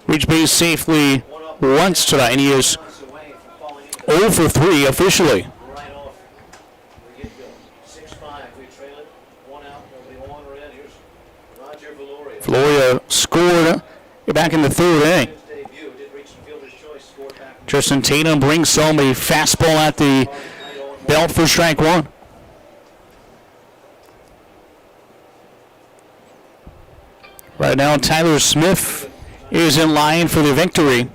reached base safely once tonight, and he is 0 for 3 officially. Valoria scored back in the third inning. Tristan Tatum brings home a fastball at the belt for strike one. Right now, Tyler Smith is in line for the victory.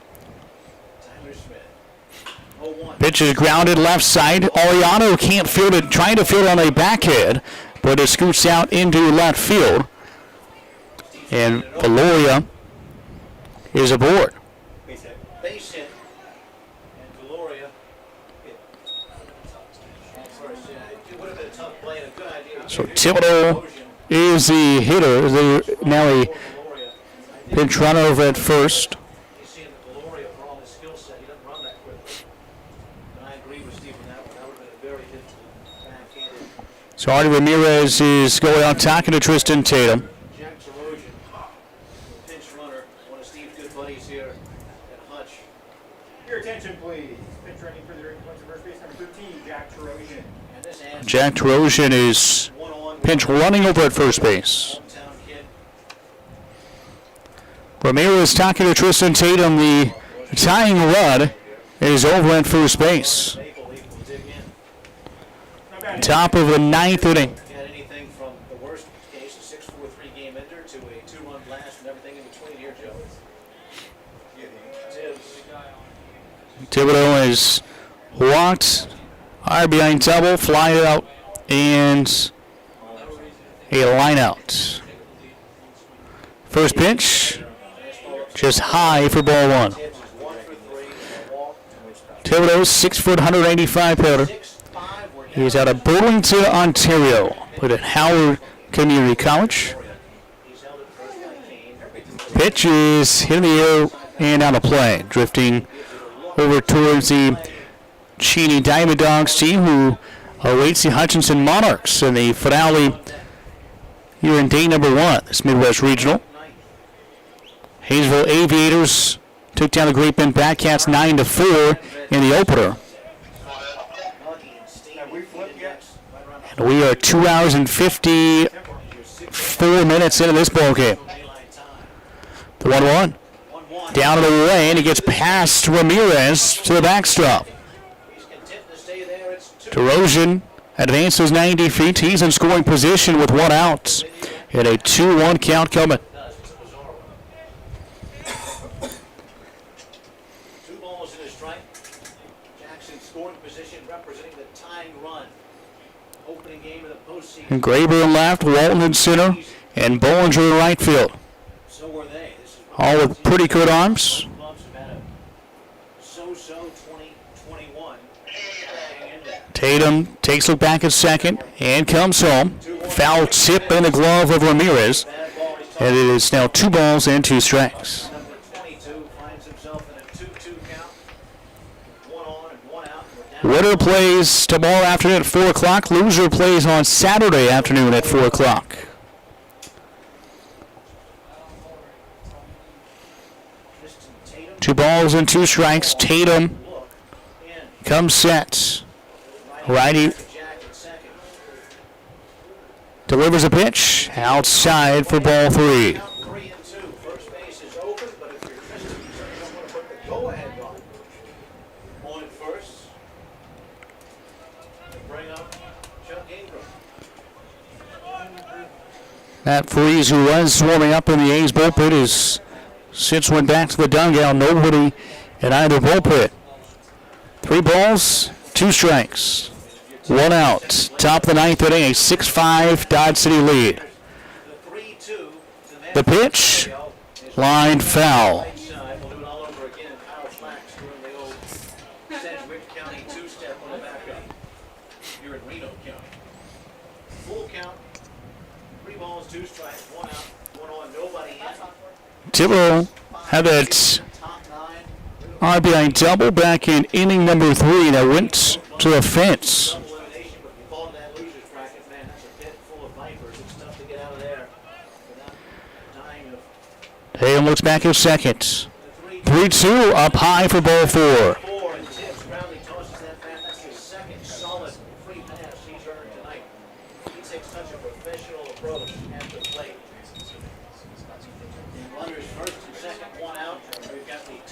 Pitch is grounded left side. Ariano can't field it, trying to field on a backhead, but it scoots out into left field. And Valoria is aboard. Base hit, and Valoria hit. It would have been a tough play and a good idea. So Thibodeau is the hitter. Now a pinch runner over at first. He's seeing Valoria for all his skill set. He doesn't run that quickly. And I agree with Steve on that one. That would have been a very difficult backhanded. So Artie Ramirez is going out talking to Tristan Tatum. Jack Trosian is pinch running over at first base. Ramirez talking to Tristan Tatum. The tying run is over at first base. Top of the ninth inning. Anything from the worst case, a 6-4-3 game ender, to a 2-run blast and everything in between here, Joe. Thibodeau is walked. RBI double, fly out, and a line out. First pitch, just high for ball one. Thibodeau, 6 foot, 185 pounder. He's out of Burlington, Ontario, played at Howard Community College. Pitch is hit in the air And on the play, drifting over towards the Cheney Diamond Dogs team, who awaits the Hutchinson Monarchs in the finale here in day number 1, this Midwest Regional. Hayesville Aviators took down the Great Bend Batcats 9-4 in the opener. And we are 2 hours and 54 minutes into this ball game. The 1-1. Down and away, and he gets past Ramirez to the backstop. DeRozan advances 90 feet. He's in scoring position with 1 out. And a 2-1 count coming. 2 balls in a strike. Jackson scoring position representing the tying run. Opening game of the postseason. Graber in left, Walton in center, and Bollinger in right field. So were they. All with pretty good arms. So-so 2021. Tatum takes a look back at second and comes home. Foul tip in the glove of Ramirez. And it is now 2 balls and 2 strikes. Number 22 finds himself in a 2-2 count. 1 on and 1 out. Winner plays tomorrow afternoon at 4 o'clock. Loser plays on Saturday afternoon at 4 o'clock. Two balls and 2 strikes. Tatum comes set. Righty delivers a pitch outside for ball 3. 3-2. First base is open, but if you're Tristan, you certainly don't want to put the go-ahead run on at first. To bring up Chuck Ingram. Matt Freeze, who was warming up in the A's bullpen, is since went back to the dugout. Nobody in either bullpen. 3 balls, 2 strikes. 1 out. Top of the 9th inning, a 6-5 Dodge City lead. The pitch, line foul. We'll do it all over again. Kyle Flax doing the old Sedgwick County 2-step on the backup. Here in Reno County. Full count. 3 balls, 2 strikes, 1 out, 1 on, nobody in. Thibodeau had that RBI double back in inning number 3 that went to the fence. Tatum looks back at second. 3-2 up high for ball 4.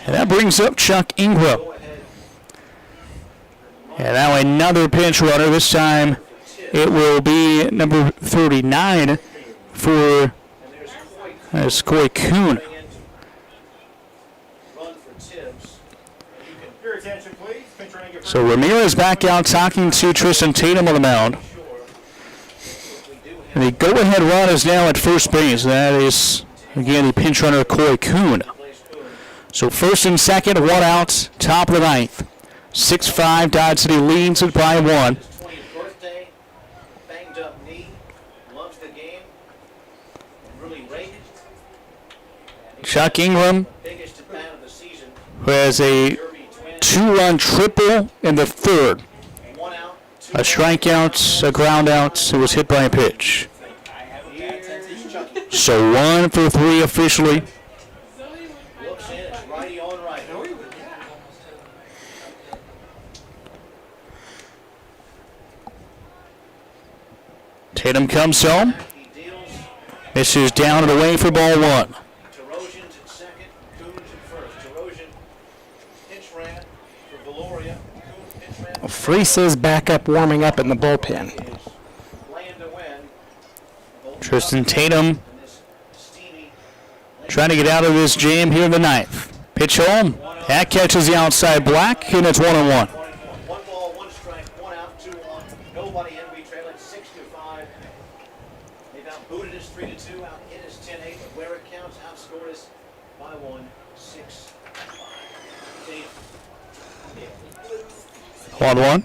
And that brings up Chuck Ingram. And now another pinch runner. This time it will be number 39 for Coy Kuhn. So Ramirez back out talking to Tristan Tatum on the mound. And the go-ahead run is now at first base. That is, again, the pinch runner Coy Kuhn. So first and second, 1 out, top of the 9th. 6-5, Dodge City leads it by 1. Chuck Ingram, who has a 2-run triple in the 3rd. A strikeout, a ground out, it was hit by a pitch. So 1 for 3 officially. Tatum comes home. This is down and away for ball 1. Freese is back up, warming up in the bullpen. Tristan Tatum trying to get out of this jam here in the 9th. Pitch home. That catches the outside black, and it's 1-1. 1 ball, 1 strike, 1 out, 2 on. Nobody in. We trailing 6-5. They've outbooted us 3-2, out hit us 10-8, but where it counts, outscored us by 1, 6-5. 1-1.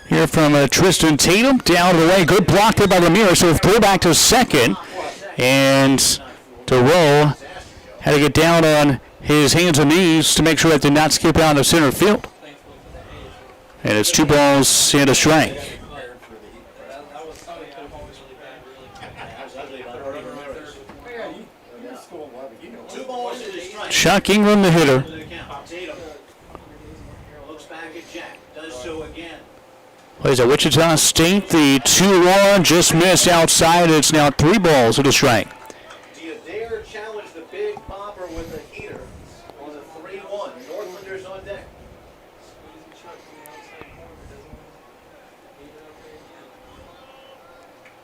Here from Tristan Tatum, down the way. Good block there by Ramirez. So throw back to second. And DeRoe had to get down on his hands and knees to make sure that did not skip out of center field. And it's 2 balls and a strike. Chuck Ingram, the hitter. Plays at Wichita State. The 2-1 just missed outside. It's now 3 balls and a strike. Do you dare challenge the big popper with a heater on the 3-1? Northlanders on deck.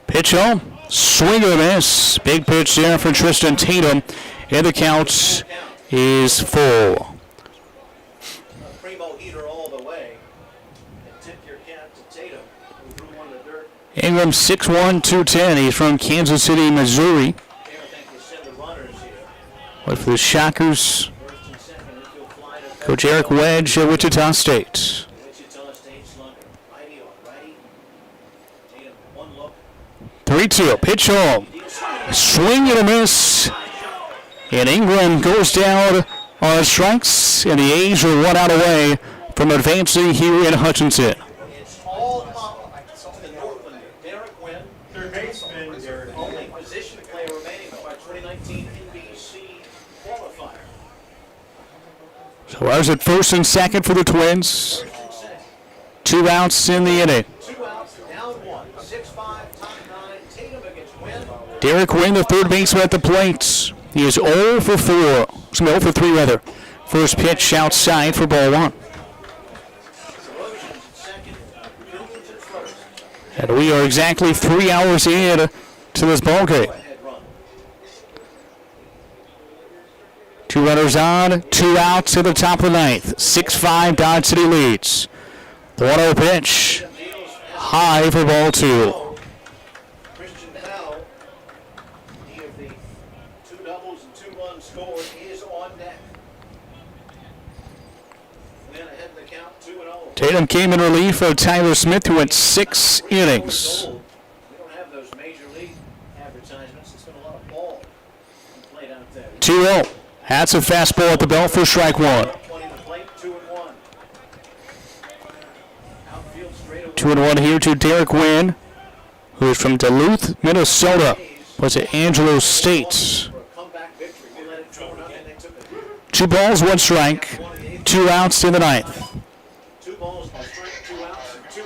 Pitch home. Swing and a miss. Big pitch there for Tristan Tatum. And the count is full. Primo heater all the way. And tip your cap to Tatum, who threw one in the dirt. Ingram 6'1", 210. He's from Kansas City, Missouri. But for the Shockers, Coach Eric Wedge at Wichita State. Wichita State slugger. Righty on righty. Tatum, one look. 3-2. Pitch home. Swing and a miss. And Ingram goes down on strikes, and the A's are 1 out away from advancing here in Hutchinson. It's all up to the Northlander. Derek Wynn, third baseman, their only position player remaining by 2019 NBC qualifier. So ours at first and second for the Twins. 2 outs in the inning. 2 outs, down 1. 6-5, top 9. Tatum against Wynn. Derek Wynn, the third baseman at the plate. He is 0 for 4. 0 for 3 rather. First pitch outside for ball 1. And we are exactly 3 hours in to this ball game. 2 runners on, 2 outs to the top of the 9th. 6-5 Dodge City leads. The 1-0 pitch. High for ball 2. Christian Powell, he of the 2 doubles and 2 runs scored, is on deck. Wynn ahead in the count, 2-0. Tatum came in relief of Tyler Smith, who went 6 innings. We don't have those major league advertisements. It's been a lot of ball played out there. 2-0. That's a fastball at the belt for strike 1. 2-1 here to Derek Wynn, who is from Duluth, Minnesota. Was at Angelo State. 2 balls, 1 strike. 2 outs in the 9th.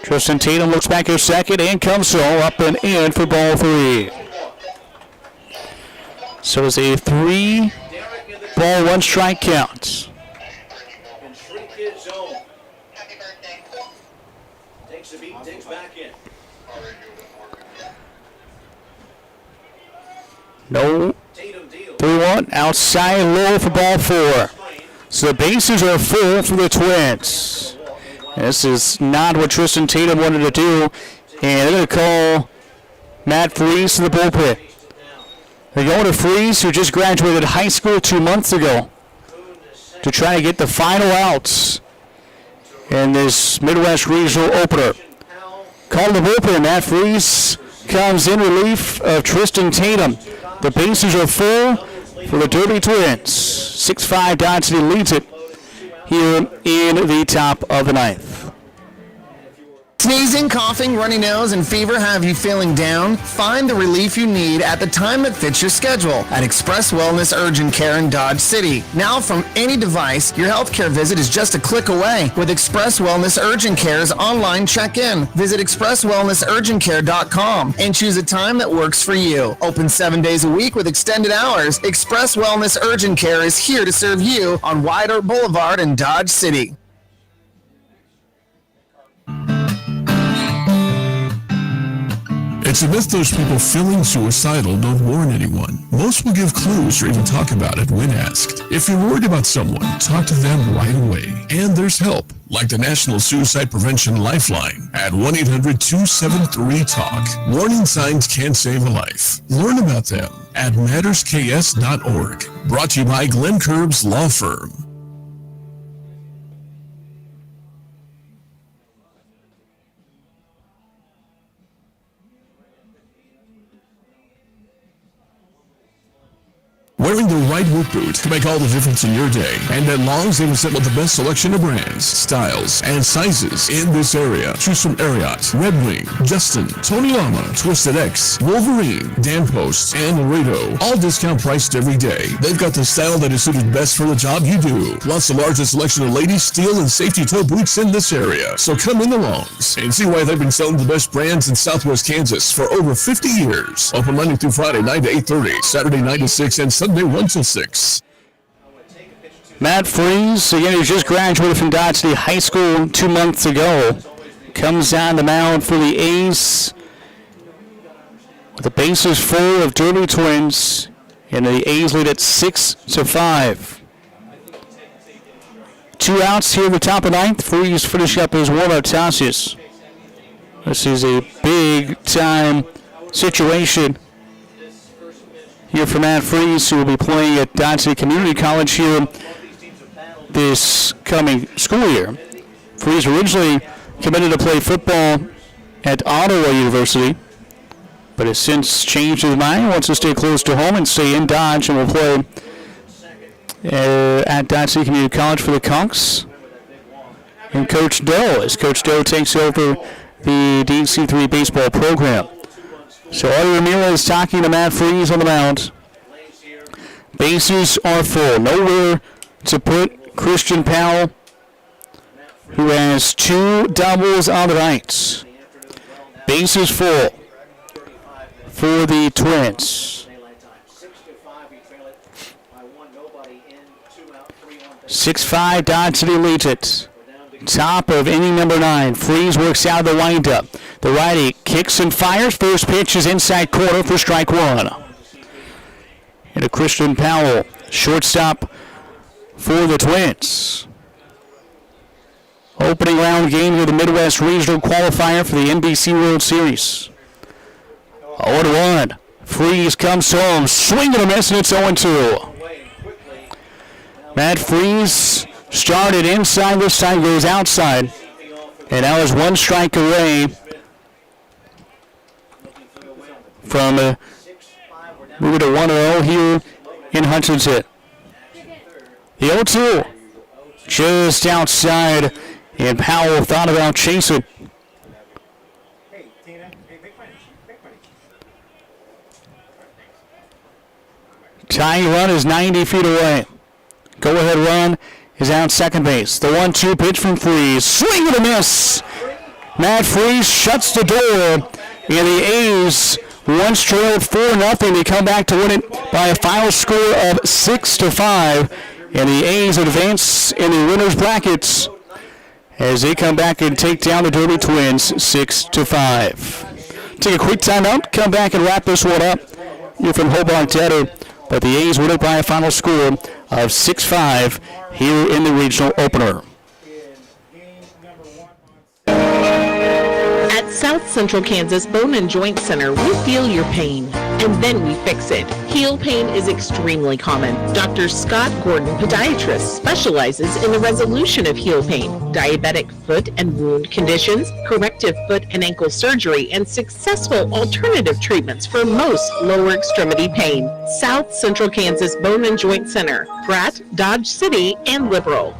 Tristan Tatum looks back at second and comes up and in for ball 3. So it's a 3 ball, 1 strike count. Takes a beat, takes back in. No. 3-1 outside low for ball 4. So the bases are full for the Twins. This is not what Tristan Tatum wanted to do. And they're going to call Matt Freese to the bullpen. They're going to Freese, who just graduated high school 2 months ago, to try to get the final outs in this Midwest Regional opener. Call the bullpen. Matt Freese comes in relief of Tristan Tatum. The bases are full for the Derby Twins. 6-5 Dodge City leads it here in the top of the 9th. Sneezing, coughing, runny nose, and fever have you feeling down? Find the relief you need at the time that fits your schedule at Express Wellness Urgent Care in Dodge City. Now from any device, your healthcare visit is just a click away with Express Wellness Urgent Care's online check-in. Visit expresswellnessurgentcare.com and choose a time that works for you. Open 7 days a week with extended hours. Express Wellness Urgent Care is here to serve you on White Oak Boulevard in Dodge City. It's a myth those people feeling suicidal don't warn anyone. Most will give clues or even talk about it when asked. If you're worried about someone, talk to them right away. And there's help, like the National Suicide Prevention Lifeline at 1-800-273-TALK. Warning signs can save a life. Learn about them at mattersks.org. Brought to you by Glenn Curbs Law Firm. Wearing the right work boot can make all the difference in your day. And at Long's, they've assembled the best selection of brands, styles, and sizes in this area. Choose from Ariat, Red Wing, Justin, Tony Lama, Twisted X, Wolverine, Dan Post, and Laredo. All discount priced every day. They've got the style that is suited best for the job you do. Plus the largest selection of ladies, steel, and safety toe boots in this area. So come in the Longs and see why they've been selling the best brands in Southwest Kansas for over 50 years. Open Monday through Friday, 9 to 8:30, Saturday 9 to 6, and Sunday 1 till 6. Matt Freeze, again, who just graduated from Dodge City High School 2 months ago, comes on the mound for the A's with the bases full of Derby Twins, and the A's lead at 6-5. 2 outs here at the top of ninth. Freeze finish up his warm-up tosses. This is a big-time situation here for Matt Freeze, who will be playing at Dodge City Community College here this coming school year. Freeze originally committed to play football at Ottawa University, but has since changed his mind. He wants to stay close to home and stay in Dodge, and will play at Dodge City Community College for the Conks. And Coach Doe, as Coach Doe takes over the DC3 baseball program. So Artie Ramirez talking to Matt Freeze on the mound. Bases are full. Nowhere to put Christian Powell, who has 2 doubles on the night. Bases full for the Twins. 6-5, Dodge City leads it. Top of inning number 9. Freeze works out of the windup. The righty kicks and fires. First pitch is inside corner for strike 1. And a Christian Powell, shortstop for the Twins. Opening round game of the Midwest Regional Qualifier for the NBC World Series. 0-1. Freeze comes home. Swing and a miss, and it's 0-2. Matt Freeze started inside, this time goes outside. And now is 1 strike away from moving to 1-0 here in Hutchinson. The 0-2 just outside, and Powell thought about chasing. Tying run is 90 feet away. Go-ahead run is out second base. The 1-2 pitch from Freeze. Swing and a miss. Matt Freeze shuts the door, and the A's once trailed 4-0. They come back to win it by a final score of 6-5. And the A's advance in the winners' brackets as they come back and take down the Derby Twins 6-5. Take a quick timeout, come back and wrap this one up. You're from Hobart Tedder, but the A's win it by a final score of 6-5 here in the regional opener. At South Central Kansas Bone and Joint Center, we feel your pain, and then we fix it. Heel pain is extremely common. Dr. Scott Gordon, podiatrist, specializes in the resolution of heel pain, diabetic foot and wound conditions, corrective foot and ankle surgery, and successful alternative treatments for most lower extremity pain. South Central Kansas Bone and Joint Center, Pratt, Dodge City, and Liberal.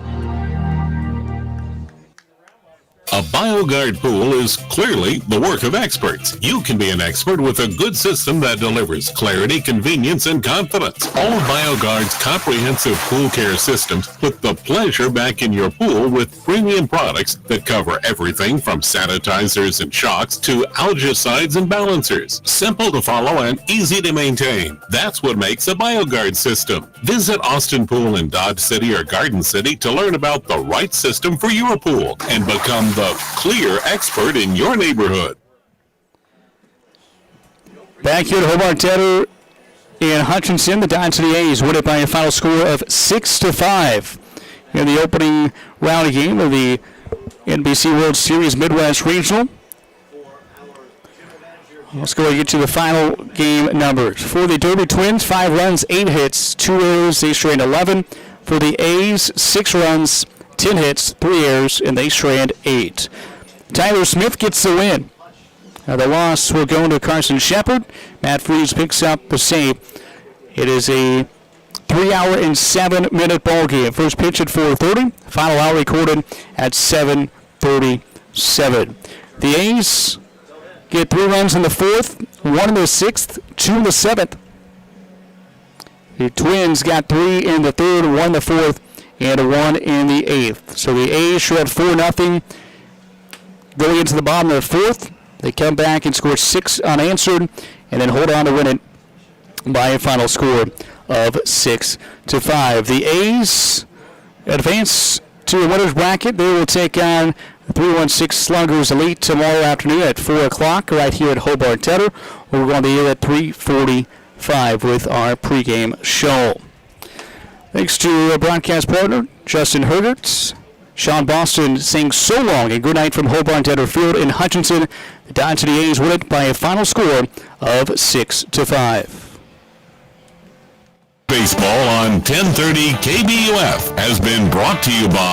A BioGuard pool is clearly the work of experts. You can be an expert with a good system that delivers clarity, convenience, and confidence. All of BioGuard's comprehensive pool care systems put the pleasure back in your pool with premium products that cover everything from sanitizers and shocks to algicides and balancers. Simple to follow and easy to maintain. That's what makes a BioGuard system. Visit Austin Pool in Dodge City or Garden City to learn about the right system for your pool and become the clear expert in your neighborhood. Back here at Hobart Tedder in Hutchinson, the Dodge City A's win it by a final score of 6-5 in the opening round game of the NBC World Series Midwest Regional. Let's go and get you the final game numbers. For the Derby Twins, 5 runs, 8 hits, 2 errors, they strand 11. For the A's, 6 runs, 10 hits, 3 errors, and they strand 8. Tyler Smith gets the win. The loss will go to Carson Shepard. Matt Freeze picks up the save. It is a 3 hour and 7 minute ball game. First pitch at 4:30. Final hour recorded at 7:37. The A's get 3 runs in the 4th, 1 in the 6th, 2 in the 7th. The Twins got 3 in the 3rd, 1 in the 4th, and a 1 in the 8th. So the A's short 4-0 going into the bottom of the 4th. They come back and score 6 unanswered, and then hold on to win it by a final score of 6-5. The A's advance to the winners bracket. They will take on the 316 Sluggers Elite tomorrow afternoon at 4 o'clock right here at Hobart Tedder. We're going to be here at 3:45 with our pregame show. Thanks to our broadcast partner, Justin Hergertz. Sean Boston saying so long and good night from Hobart Tedder Field in Hutchinson. The Dynasty A's win it by a final score of 6-5. Baseball on 1030 KBUF has been brought to you by